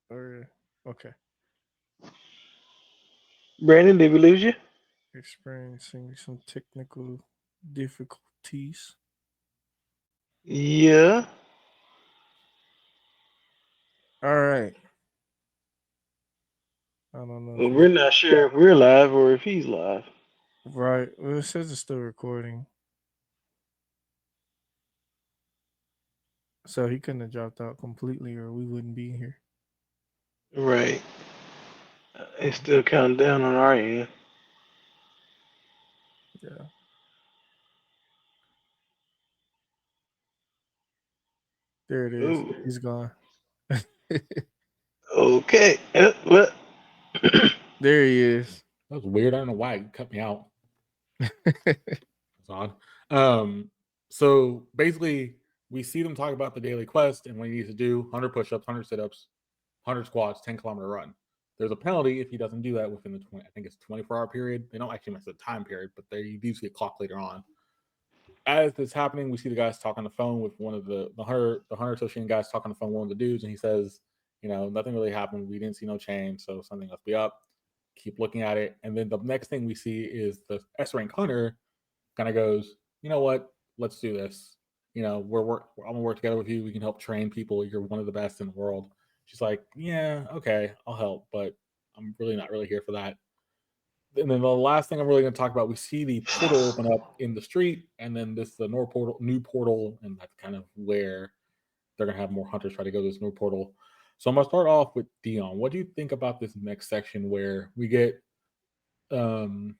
D: Or okay.
C: Brandon, did we lose you?
B: Experiencing some technical difficulties.
C: Yeah.
B: All right. I don't know
C: Well,
B: if
C: we're not sure if we're live or if he's live.
B: right. Well, it says it's still recording, so he couldn't have dropped out completely, or we wouldn't be here.
C: Right. It's still counting down on our end.
B: Yeah. There it is.
C: Ooh.
B: He's gone.
C: Okay. Well.
B: There he is.
A: That was weird. I don't know why it cut me out. It's odd. So basically, we see them talk about the daily quest and what he needs to do: 100 push-ups, 100 sit-ups, 100 squats, 10-kilometer run. There's a penalty if he doesn't do that within the 20. I think it's 24-hour period. They don't actually mention the time period, but they do see a clock later on. As this happening, we see the guys talk on the phone with one of the hunter association guys talking on the phone with one of the dudes, and he says, nothing really happened. We didn't see no change, so something must be up. Keep looking at it, and then the next thing we see is the S rank hunter kind of goes, you know what? Let's do this. I'm gonna work together with you. We can help train people. You're one of the best in the world. She's like, yeah, okay, I'll help, but I'm really not really here for that. And then the last thing I'm really going to talk about, we see the portal open up in the street, and then the new portal, and that's kind of where they're going to have more hunters try to go to this new portal. So I'm going to start off with Deon. What do you think about this next section where we get Jinwoo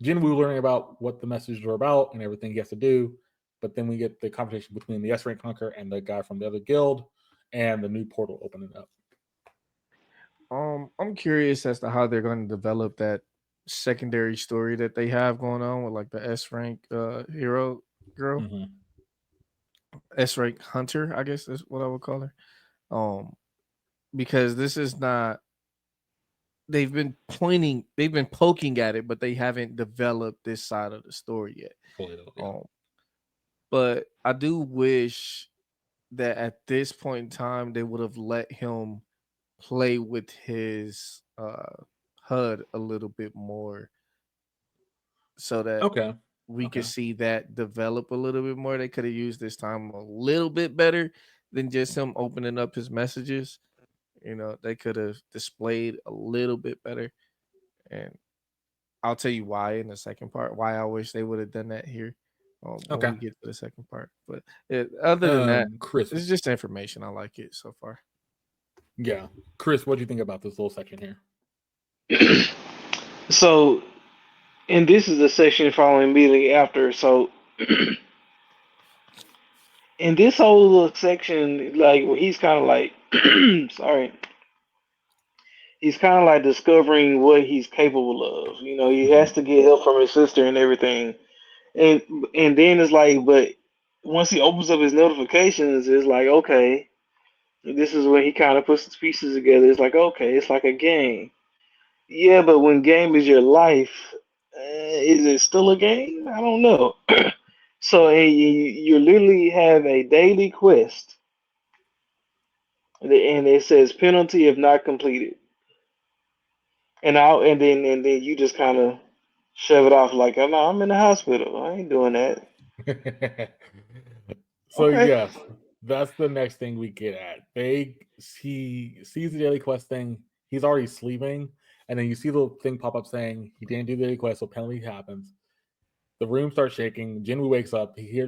A: learning about what the messages are about and everything he has to do, but then we get the conversation between the S-rank hunter and the guy from the other guild, and the new portal opening up.
B: I'm curious as to how they're going to develop that secondary story that they have going on with like the S rank hero girl, S rank hunter, I guess is what I would call her. Because this is not. They've been poking at it, but they haven't developed this side of the story yet.
A: Yeah.
B: But I do wish that at this point in time they would have let him play with his HUD a little bit more, so that we could see that develop a little bit more. They could have used this time a little bit better than just him opening up his messages. They could have displayed a little bit better. And I'll tell you why in the second part, why I wish they would have done that here when we get to the second part. But other than that,
A: Chris,
B: it's just information. I like it so far.
A: Yeah. Chris, what do you think about this little section here?
C: So, and this is the section following immediately after. So, in this whole little section, like where he's kind of like, sorry, he's kind of like discovering what he's capable of. He has to get help from his sister and everything, and then it's like, but once he opens up his notifications, it's like, okay, this is where he kind of puts his pieces together. It's like, okay, it's like a game. Yeah, but when game is your life, is it still a game? I don't know. So you literally have a daily quest, and it says penalty if not completed, and then you just kind of shove it off like, oh no, I'm in the hospital. I ain't doing that.
A: So
C: Okay.
A: yes, that's the next thing we get at. He sees the daily quest thing. He's already sleeping, and then you see the thing pop up saying he didn't do the daily quest, so penalty happens. The room starts shaking. Jinwoo wakes up. He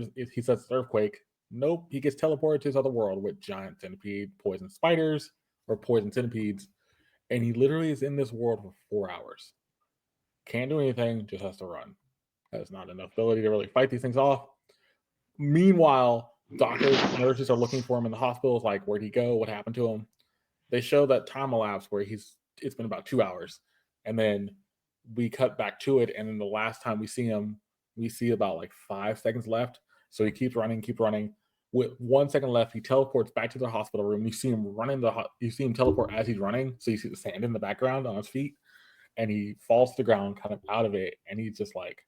A: says earthquake. Nope, he gets teleported to his other world with giant centipede, poison spiders, or poison centipedes, and he literally is in this world for 4 hours. Can't do anything, just has to run. Has not enough ability to really fight these things off. Meanwhile, doctors, nurses are looking for him in the hospitals. Like, where'd he go? What happened to him? They show that time elapsed where it's been about 2 hours, and then we cut back to it. And then the last time we see him, we see about like 5 seconds left. So he keeps running. With 1 second left, he teleports back to the hospital room. You see him running you see him teleport as he's running. So you see the sand in the background on his feet, and he falls to the ground, kind of out of it, and he's just like,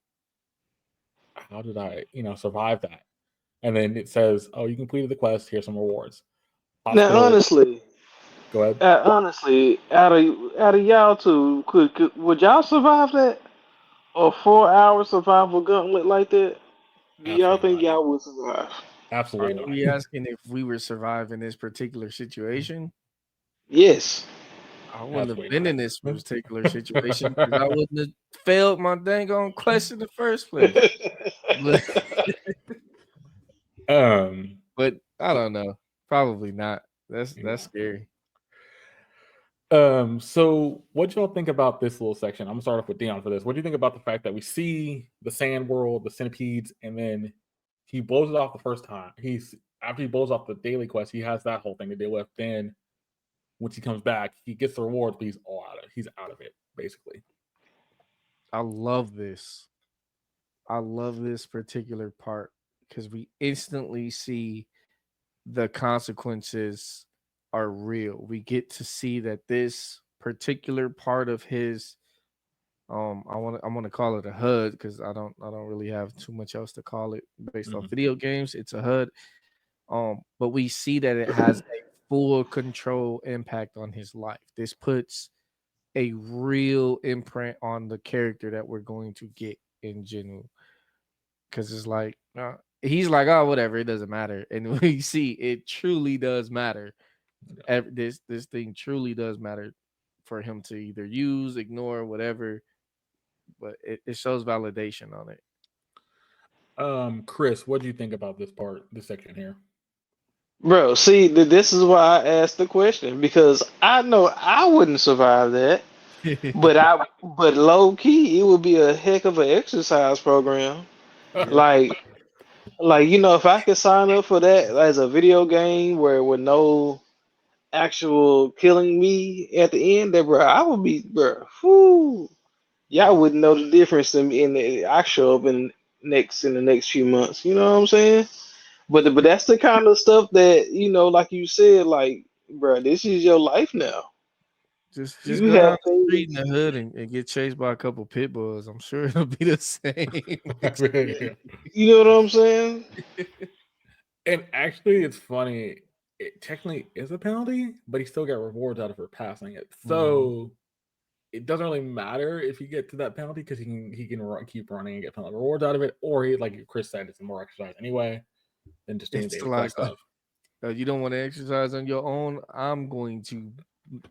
A: "How did I, survive that?" And then it says, "Oh, you completed the quest. Here's some rewards."
C: Now, honestly,
A: Go ahead.
C: out of y'all two, would y'all survive that? A 4-hour survival gauntlet like that? Do y'all
A: Absolutely
C: think
A: not.
C: y'all would survive?
A: Absolutely
B: Are
A: not.
B: we asking if we were surviving this particular situation?
C: Yes.
B: I wouldn't have
A: Absolutely
B: been in
A: not.
B: this particular situation because I wouldn't have failed my dang on question in the first place. But,
A: um.
B: but I don't know. Probably not. That's
A: Yeah.
B: scary.
A: So what y'all think about this little section? I'm gonna start off with Dion for this. What do you think about the fact that we see the sand world, the centipedes, and then he blows it off the first time? He's after he blows off the daily quest, he has that whole thing to deal with. Then once he comes back, he gets the rewards, but he's out of it, basically.
B: I love this. I love this particular part because we instantly see the consequences are real. We get to see that this particular part of his I'm gonna call it a HUD because I don't really have too much else to call it based off
A: Mhm.
B: video games. It's a HUD. But we see that it has a full control impact on his life. This puts a real imprint on the character that we're going to get in Jinwoo. Because it's like he's like, oh, whatever, it doesn't matter. And we see it truly does matter. This thing truly does matter for him to either use, ignore, whatever. But it shows validation on it.
A: Chris, what do you think about this section here?
C: Bro, see, this is why I asked the question because I know I wouldn't survive that. But low key, it would be a heck of an exercise program.
B: Yeah.
C: Like, if I could sign up for that as a video game where with no actual killing me at the end, that bro, I would be, bro. Whoo, y'all wouldn't know the difference in the I show up in the next few months. You know what I'm saying? But that's the kind of stuff that like you said, like, bro, this is your life now.
B: Just
C: You
B: go
C: have
B: down the street in
C: things.
B: the hood and get chased by a couple pit bulls. I'm sure it'll be the same experience.
C: You know what I'm saying?
A: And actually, it's funny. It technically is a penalty, but he still got rewards out of her passing it. So it doesn't really matter if you get to that penalty because he can keep running and get penalty rewards out of it, or he, like Chris said, it's more exercise anyway than just doing
B: It's
A: daily
B: like
A: quest stuff.
B: you don't want to exercise on your own. I'm going to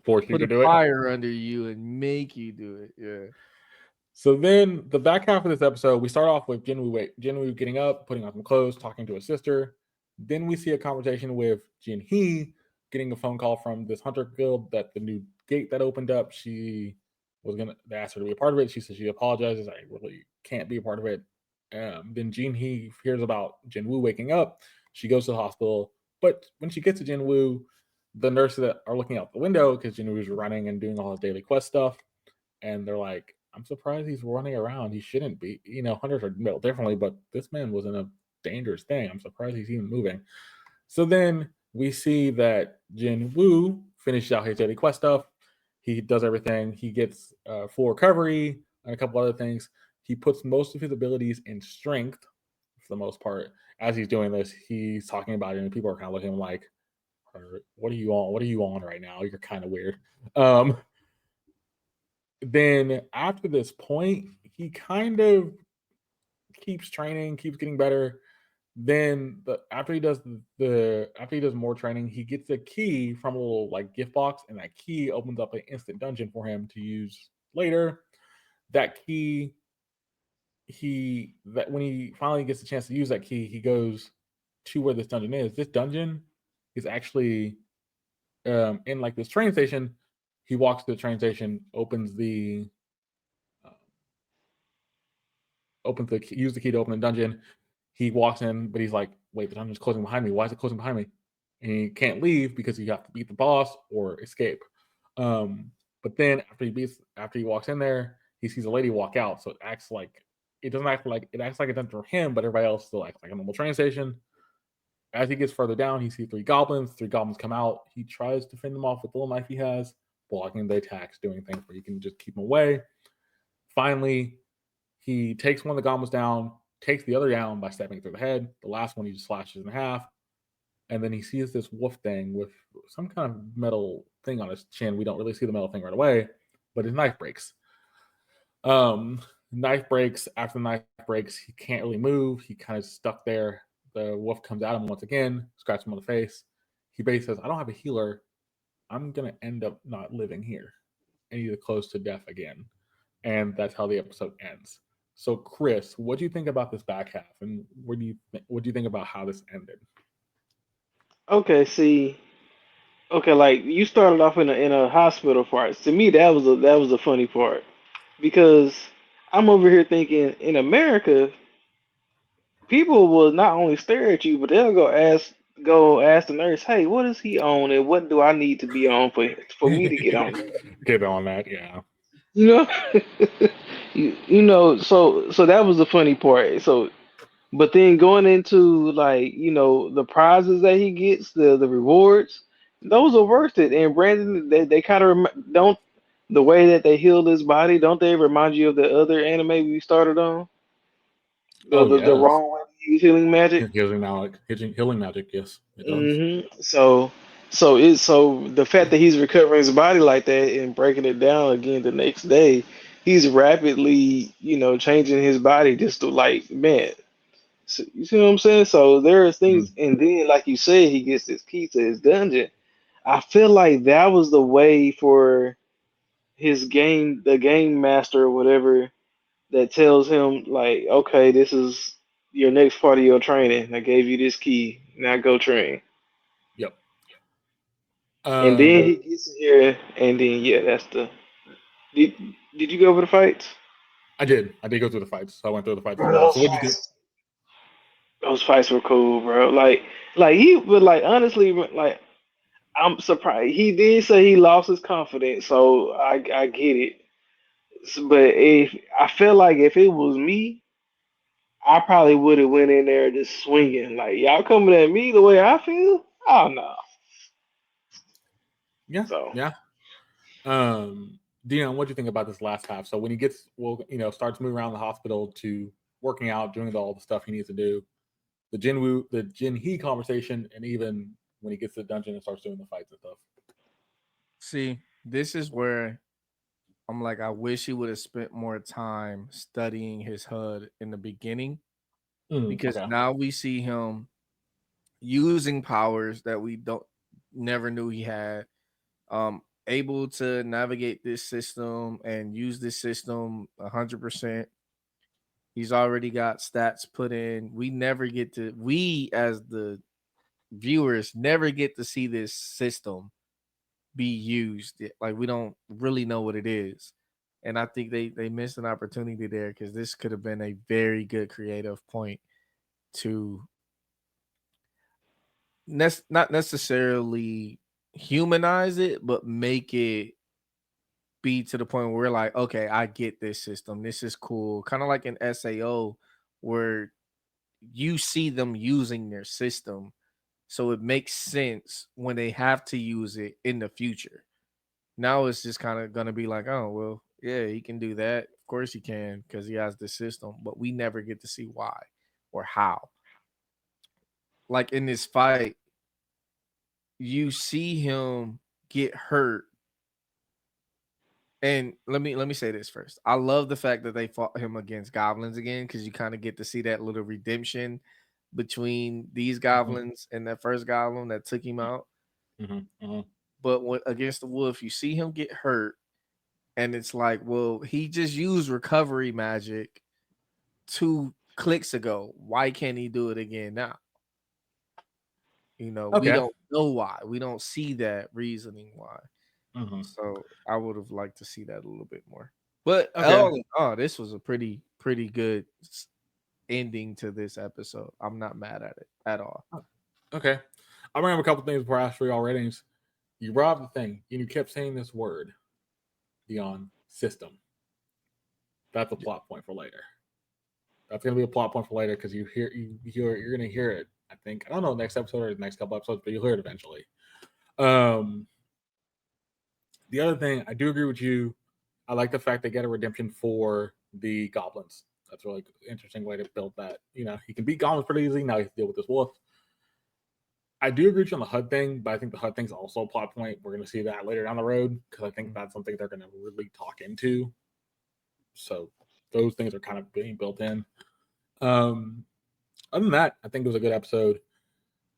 A: Force you
B: put
A: to
B: a
A: do it.
B: fire under you and make you do it. Yeah.
A: So then the back half of this episode, we start off with Jinwoo getting up, putting on some clothes, talking to his sister. Then we see a conversation with Jinhee getting a phone call from this hunter guild that the new gate that opened up, they asked her to be a part of it. She says she apologizes. I really can't be a part of it. Then Jinhee hears about Jinwoo waking up. She goes to the hospital. But when she gets to Jinwoo, the nurses that are looking out the window because Jinwoo's running and doing all his daily quest stuff, and they're like, I'm surprised he's running around. He shouldn't be. Hunters are built differently, but this man was in a dangerous thing. I'm surprised he's even moving. So then we see that Jin Woo finishes out his daily quest stuff. He does everything. He gets full recovery and a couple other things. He puts most of his abilities in strength for the most part. As he's doing this, he's talking about it, and people are kind of looking at him like, what are you on? What are you on right now? You're kind of weird. Then after this point, he kind of keeps training, keeps getting better. Then after he does more training, he gets a key from a little like gift box, and that key opens up an instant dungeon for him to use later. That key, when he finally gets a chance to use that key, he goes to where this dungeon is. This dungeon is actually in like this train station. He walks to the train station, use the key to open the dungeon. He walks in, but he's like, wait, the dungeon's closing behind me. Why is it closing behind me? And he can't leave because you have to beat the boss or escape. But then after he walks in there, he sees a lady walk out. So it acts like a dungeon for him, but everybody else still acts like a normal train station. As he gets further down, he sees three goblins. Three goblins come out. He tries to fend them off with the little knife he has, blocking the attacks, doing things where you can just keep them away. Finally, he takes one of the goblins down, takes the other down by stepping through the head. The last one he just slashes in half. And then he sees this wolf thing with some kind of metal thing on his chin. We don't really see the metal thing right away, but his knife breaks. Knife breaks. After the knife breaks, he can't really move. He kind of stuck there. The wolf comes at him once again, scratches him on the face. He basically says, "I don't have a healer. I'm gonna end up not living here, and either close to death again." And that's how the episode ends. So, Chris, what do you think about this back half, and what do you think about how this ended?
C: Okay, see, okay, like you started off in a hospital part. To me, that was a funny part because I'm over here thinking in America, people will not only stare at you, but they'll go ask the nurse, "Hey, what is he on, and what do I need to be on for me to get on that?"
A: Get on that, yeah.
C: You know, you know. So that was the funny part. So, but then going into like the prizes that he gets, the rewards, those are worth it. And Brandon, they kind of don't the way that they heal his body. Don't they remind you of the other anime we started on?
A: Oh
C: The
A: yes,
C: wrong way to use healing magic.
A: healing magic. Yes, it does.
C: So the fact that he's recovering his body like that and breaking it down again the next day, he's rapidly, changing his body just to like, man, so, you see what I'm saying? So there are things,
A: Mhm.
C: and then like you said, he gets this key to his dungeon. I feel like that was the way for the game master or whatever that tells him like, okay, this is your next part of your training. I gave you this key. Now go train.
A: Yep.
C: And then
A: Um,
C: he gets in here, and then yeah, that's the. Did Did you go over the fights?
A: I did. I did go through the fights. So I went through the fights as
C: Bro,
A: well. So what did you think?
C: those fights were cool, bro. Like he, but like honestly, like I'm surprised. He did say he lost his confidence, so I get it. But if I feel like if it was me, I probably would have went in there just swinging. Like y'all coming at me the way I feel. Oh no.
A: Yeah,
C: So.
A: yeah. Dion, what do you think about this last half? So when he gets, well, starts moving around the hospital to working out, doing all the stuff he needs to do, the Jin He conversation, and even when he gets to the dungeon and starts doing the fights and stuff.
D: See, this is where I'm like, I wish he would have spent more time studying his HUD in the beginning because
A: Okay.
D: now we see him using powers that we don't never knew he had. Able to navigate this system and use this system 100%. He's already got stats put in. We as the viewers never get to see this system be used. Like we don't really know what it is. And I think they missed an opportunity there because this could have been a very good creative point to not necessarily humanize it, but make it be to the point where we're like, okay, I get this system. This is cool. Kind of like an SAO where you see them using their system. So it makes sense when they have to use it in the future. Now it's just kind of going to be like, oh, well, yeah, he can do that. Of course he can because he has the system, but we never get to see why or how. Like in this fight, you see him get hurt. And let me say this first. I love the fact that they fought him against goblins again because you kind of get to see that little redemption between these
A: Mm-hmm,
D: goblins and that first goblin that took him out.
A: mm-hmm, mm-hmm.
D: But when, against the wolf, you see him get hurt, and it's like, well, he just used recovery magic 2 clicks ago. Why can't he do it again now? We
A: Okay.
D: don't know why. We don't see that reasoning why.
A: Mm-hmm.
D: So I would have liked to see that a little bit more. But
A: Okay.
D: this was a pretty good ending to this episode. I'm not mad at it at all.
A: Okay. I remember a couple things before I asked for your ratings. You brought up the thing, and you kept saying this word, Dion, system. That's a plot point for later. That's gonna be a plot point for later because you're gonna hear it. I think I don't know next episode or the next couple episodes, but you'll hear it eventually. Um, the other thing, I do agree with you. I like the fact they get a redemption for the goblins. That's a really interesting way to build that. He can beat goblins pretty easily. Now he has to deal with this wolf. I do agree with you on the HUD thing, but I think the HUD thing's also a plot point. We're going to see that later down the road because I think that's something they're going to really talk into. So those things are kind of being built in. Other than that, I think it was a good episode.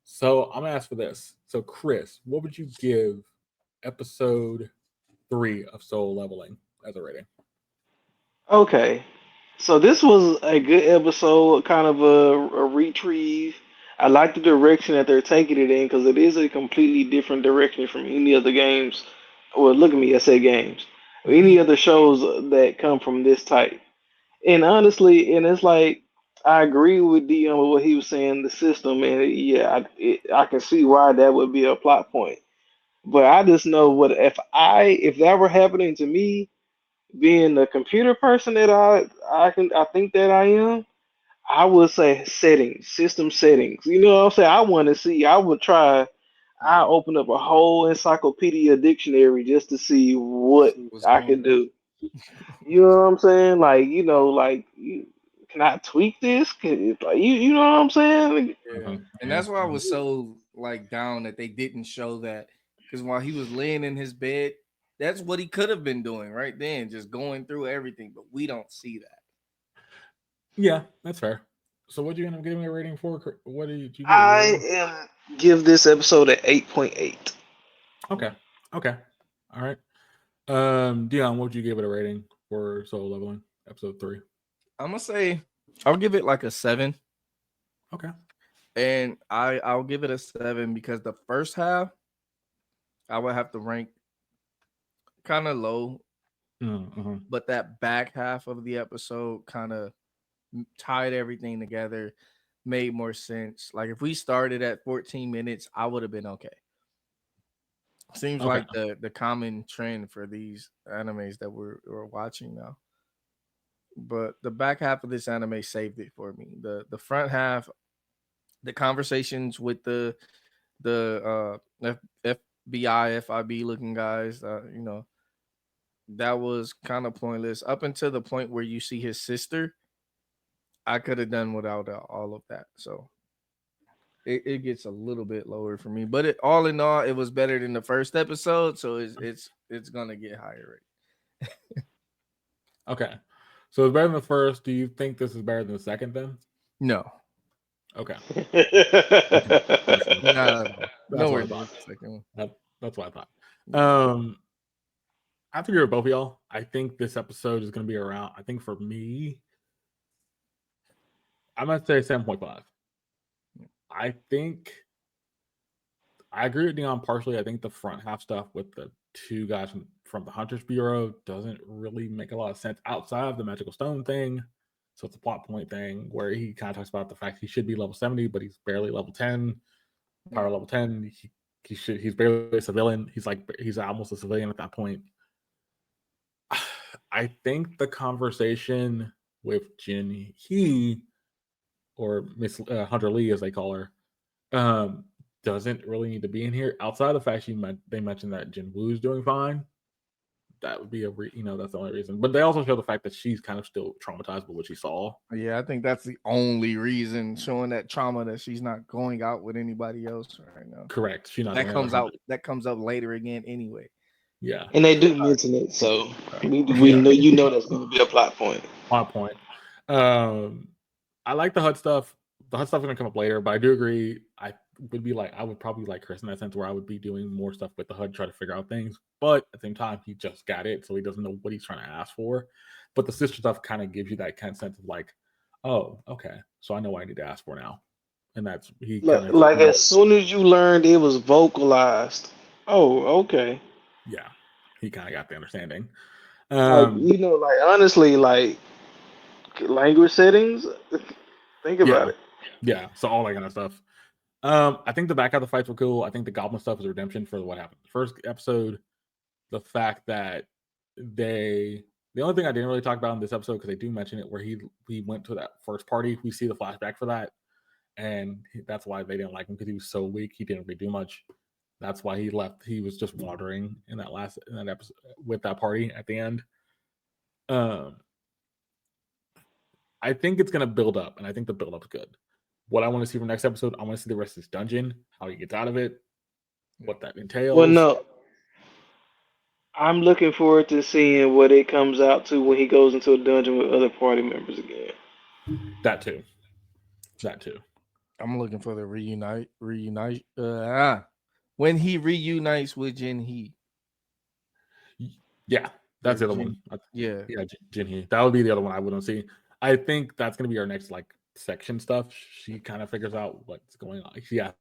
A: So I'm gonna ask for this. So Chris, what would you give episode 3 of Soul Leveling as a rating?
C: Okay, so this was a good episode, kind of a retrieve. I like the direction that they're taking it in because it is a completely different direction from any other games. Well, look at me, I said games. Any other shows that come from this type. And honestly, and it's like I agree with Dion with what he was saying, the system, and yeah, I can see why that would be a plot point. But I just know what if that were happening to me, being the computer person that I think that I am, I would say settings, system settings. You know what I'm saying? I want to see. I would try. I open up a whole encyclopedia dictionary just to see what
D: See what's
C: I
D: going
C: can
D: on.
C: do. You know what I'm saying? Like, can I tweak this? Like, you know what I'm saying?
D: Yeah, and
A: Yeah.
D: that's why I was so like down that they didn't show that, because while he was laying in his bed, that's what he could have been doing right then, just going through everything. But we don't see that.
A: Yeah, that's fair. So what you end up giving a rating for? What did you give it?
C: I am give this episode an 8.8.
A: Okay. Okay. All right. Dion, what would you give it a rating for Soul Leveling episode 3?
B: I'm gonna say I'll give it like a 7,
A: Okay.
B: and I'll give it a 7 because the first half I would have to rank kind of low,
A: Mm-hmm.
B: but that back half of the episode kind of tied everything together, made more sense. Like if we started at 14 minutes, I would have been okay. Seems
A: Okay.
B: like the common trend for these animes that we're watching now. But the back half of this anime saved it for me. The front half, the conversations with the FBI, FIB looking guys, that was kind of pointless up until the point where you see his sister. I could have done without all of that. So it gets a little bit lower for me. But all in all, it was better than the first episode, so it's gonna get higher rate.
A: Okay. So it's better than the first. Do you think this is better than the second then?
B: No,
A: Okay.
B: not at all.
A: That's
B: Nowhere
A: what I
B: near
A: thought.
B: the second one.
A: That's what I thought.
B: Yeah.
A: I have to agree with both of y'all. I think this episode is going to be around. I think for me, I'm going to say 7.5. I think I agree with Dion partially. I think the front half stuff with the two guys from the Hunters Bureau doesn't really make a lot of sense outside of the magical stone thing. So it's a plot point thing where he kind of talks about the fact he should be level 70, but he's barely level 10. Power level 10. He's barely a civilian. He's almost a civilian at that point. I think the conversation with Jin He, or Miss Hunter Lee as they call her, doesn't really need to be in here. Outside of the fact they mentioned that Jin Woo's doing fine, that would be that's the only reason. But they also show the fact that she's kind of still traumatized by what she saw.
B: Yeah, I think that's the only reason, showing that trauma, that she's not going out with anybody else right now.
A: Correct. She's not
B: That
A: going
B: comes
A: out.
B: out. That comes up later again anyway.
A: Yeah.
C: And they do mention it, so we know that's going to be a plot point.
A: Plot point. I like the HUD stuff. The HUD stuff is going to come up later, but I do agree. I would probably like Chris in that sense, where I would be doing more stuff with the HUD, try to figure out things. But at the same time, he just got it, so he doesn't know what he's trying to ask for. But the sister stuff kind of gives you that kind of sense of like, oh, okay, so I know what I need to ask for now. And that's
C: Like as soon as you learned it was vocalized. Oh, okay.
A: Yeah, he kind of got the understanding.
C: Like honestly, like language settings. Think about it.
A: Yeah, so all that kind of stuff. I think the back half of the fights were cool. I think the goblin stuff is a redemption for what happened. First episode, the fact that the only thing I didn't really talk about in this episode, because they do mention it, where he went to that first party. We see the flashback for that, and that's why they didn't like him, because he was so weak. He didn't really do much. That's why he left. He was just wandering in that episode with that party at the end. I think it's gonna build up, and I think the build up's good. What I want to see from next episode, I want to see the rest of this dungeon, how he gets out of it, what that entails.
C: Well, no. I'm looking forward to seeing what it comes out to when he goes into a dungeon with other party members again.
A: That too. That too.
B: I'm looking for the reunite. When he reunites with Jin Hee.
A: Yeah, that's the other
B: Jin-
A: one.
B: Yeah.
A: Yeah, Jinhee. That would be the other one I wouldn't see. I think that's gonna be our next like section stuff. She kind of figures out what's going on. Yeah,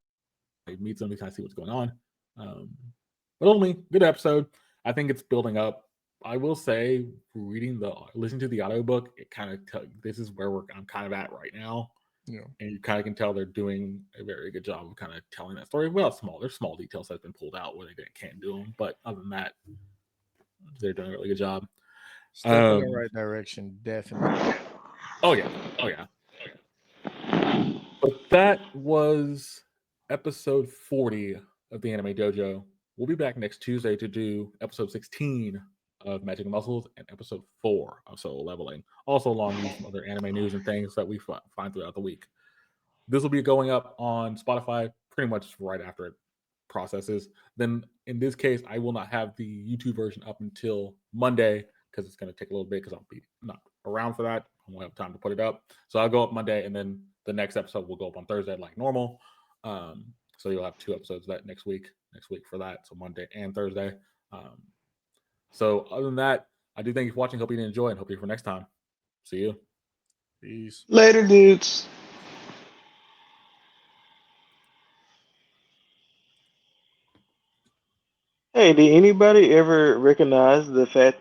A: meets them. We kind of see what's going on. But only good episode. I think it's building up. I will say, listening to the audiobook, it kind of this is where I'm kind of at right now.
B: Yeah.
A: And you kind of can tell they're doing a very good job of kind of telling that story. Well, there's small details that's been pulled out where they can't do them, but other than that, they're doing a really good job.
B: Step in the right direction, definitely.
A: Oh yeah. But that was episode 40 of the Anime Dojo. We'll be back next Tuesday to do episode 16 of Magic and Muscles and episode 4 of Solo Leveling. Also, along with some other anime news and things that we find throughout the week. This will be going up on Spotify pretty much right after it processes. Then, in this case, I will not have the YouTube version up until Monday because it's going to take a little bit because I'll be not around for that. I won't have time to put it up. So I'll go up Monday, and then the next episode will go up on Thursday like normal. So you'll have 2 episodes that next week for that. So Monday and Thursday. So other than that, I do thank you for watching. Hope you did enjoy, and hope you for next time. See you.
B: Peace.
C: Later, dudes. Hey, did anybody ever recognize the fact that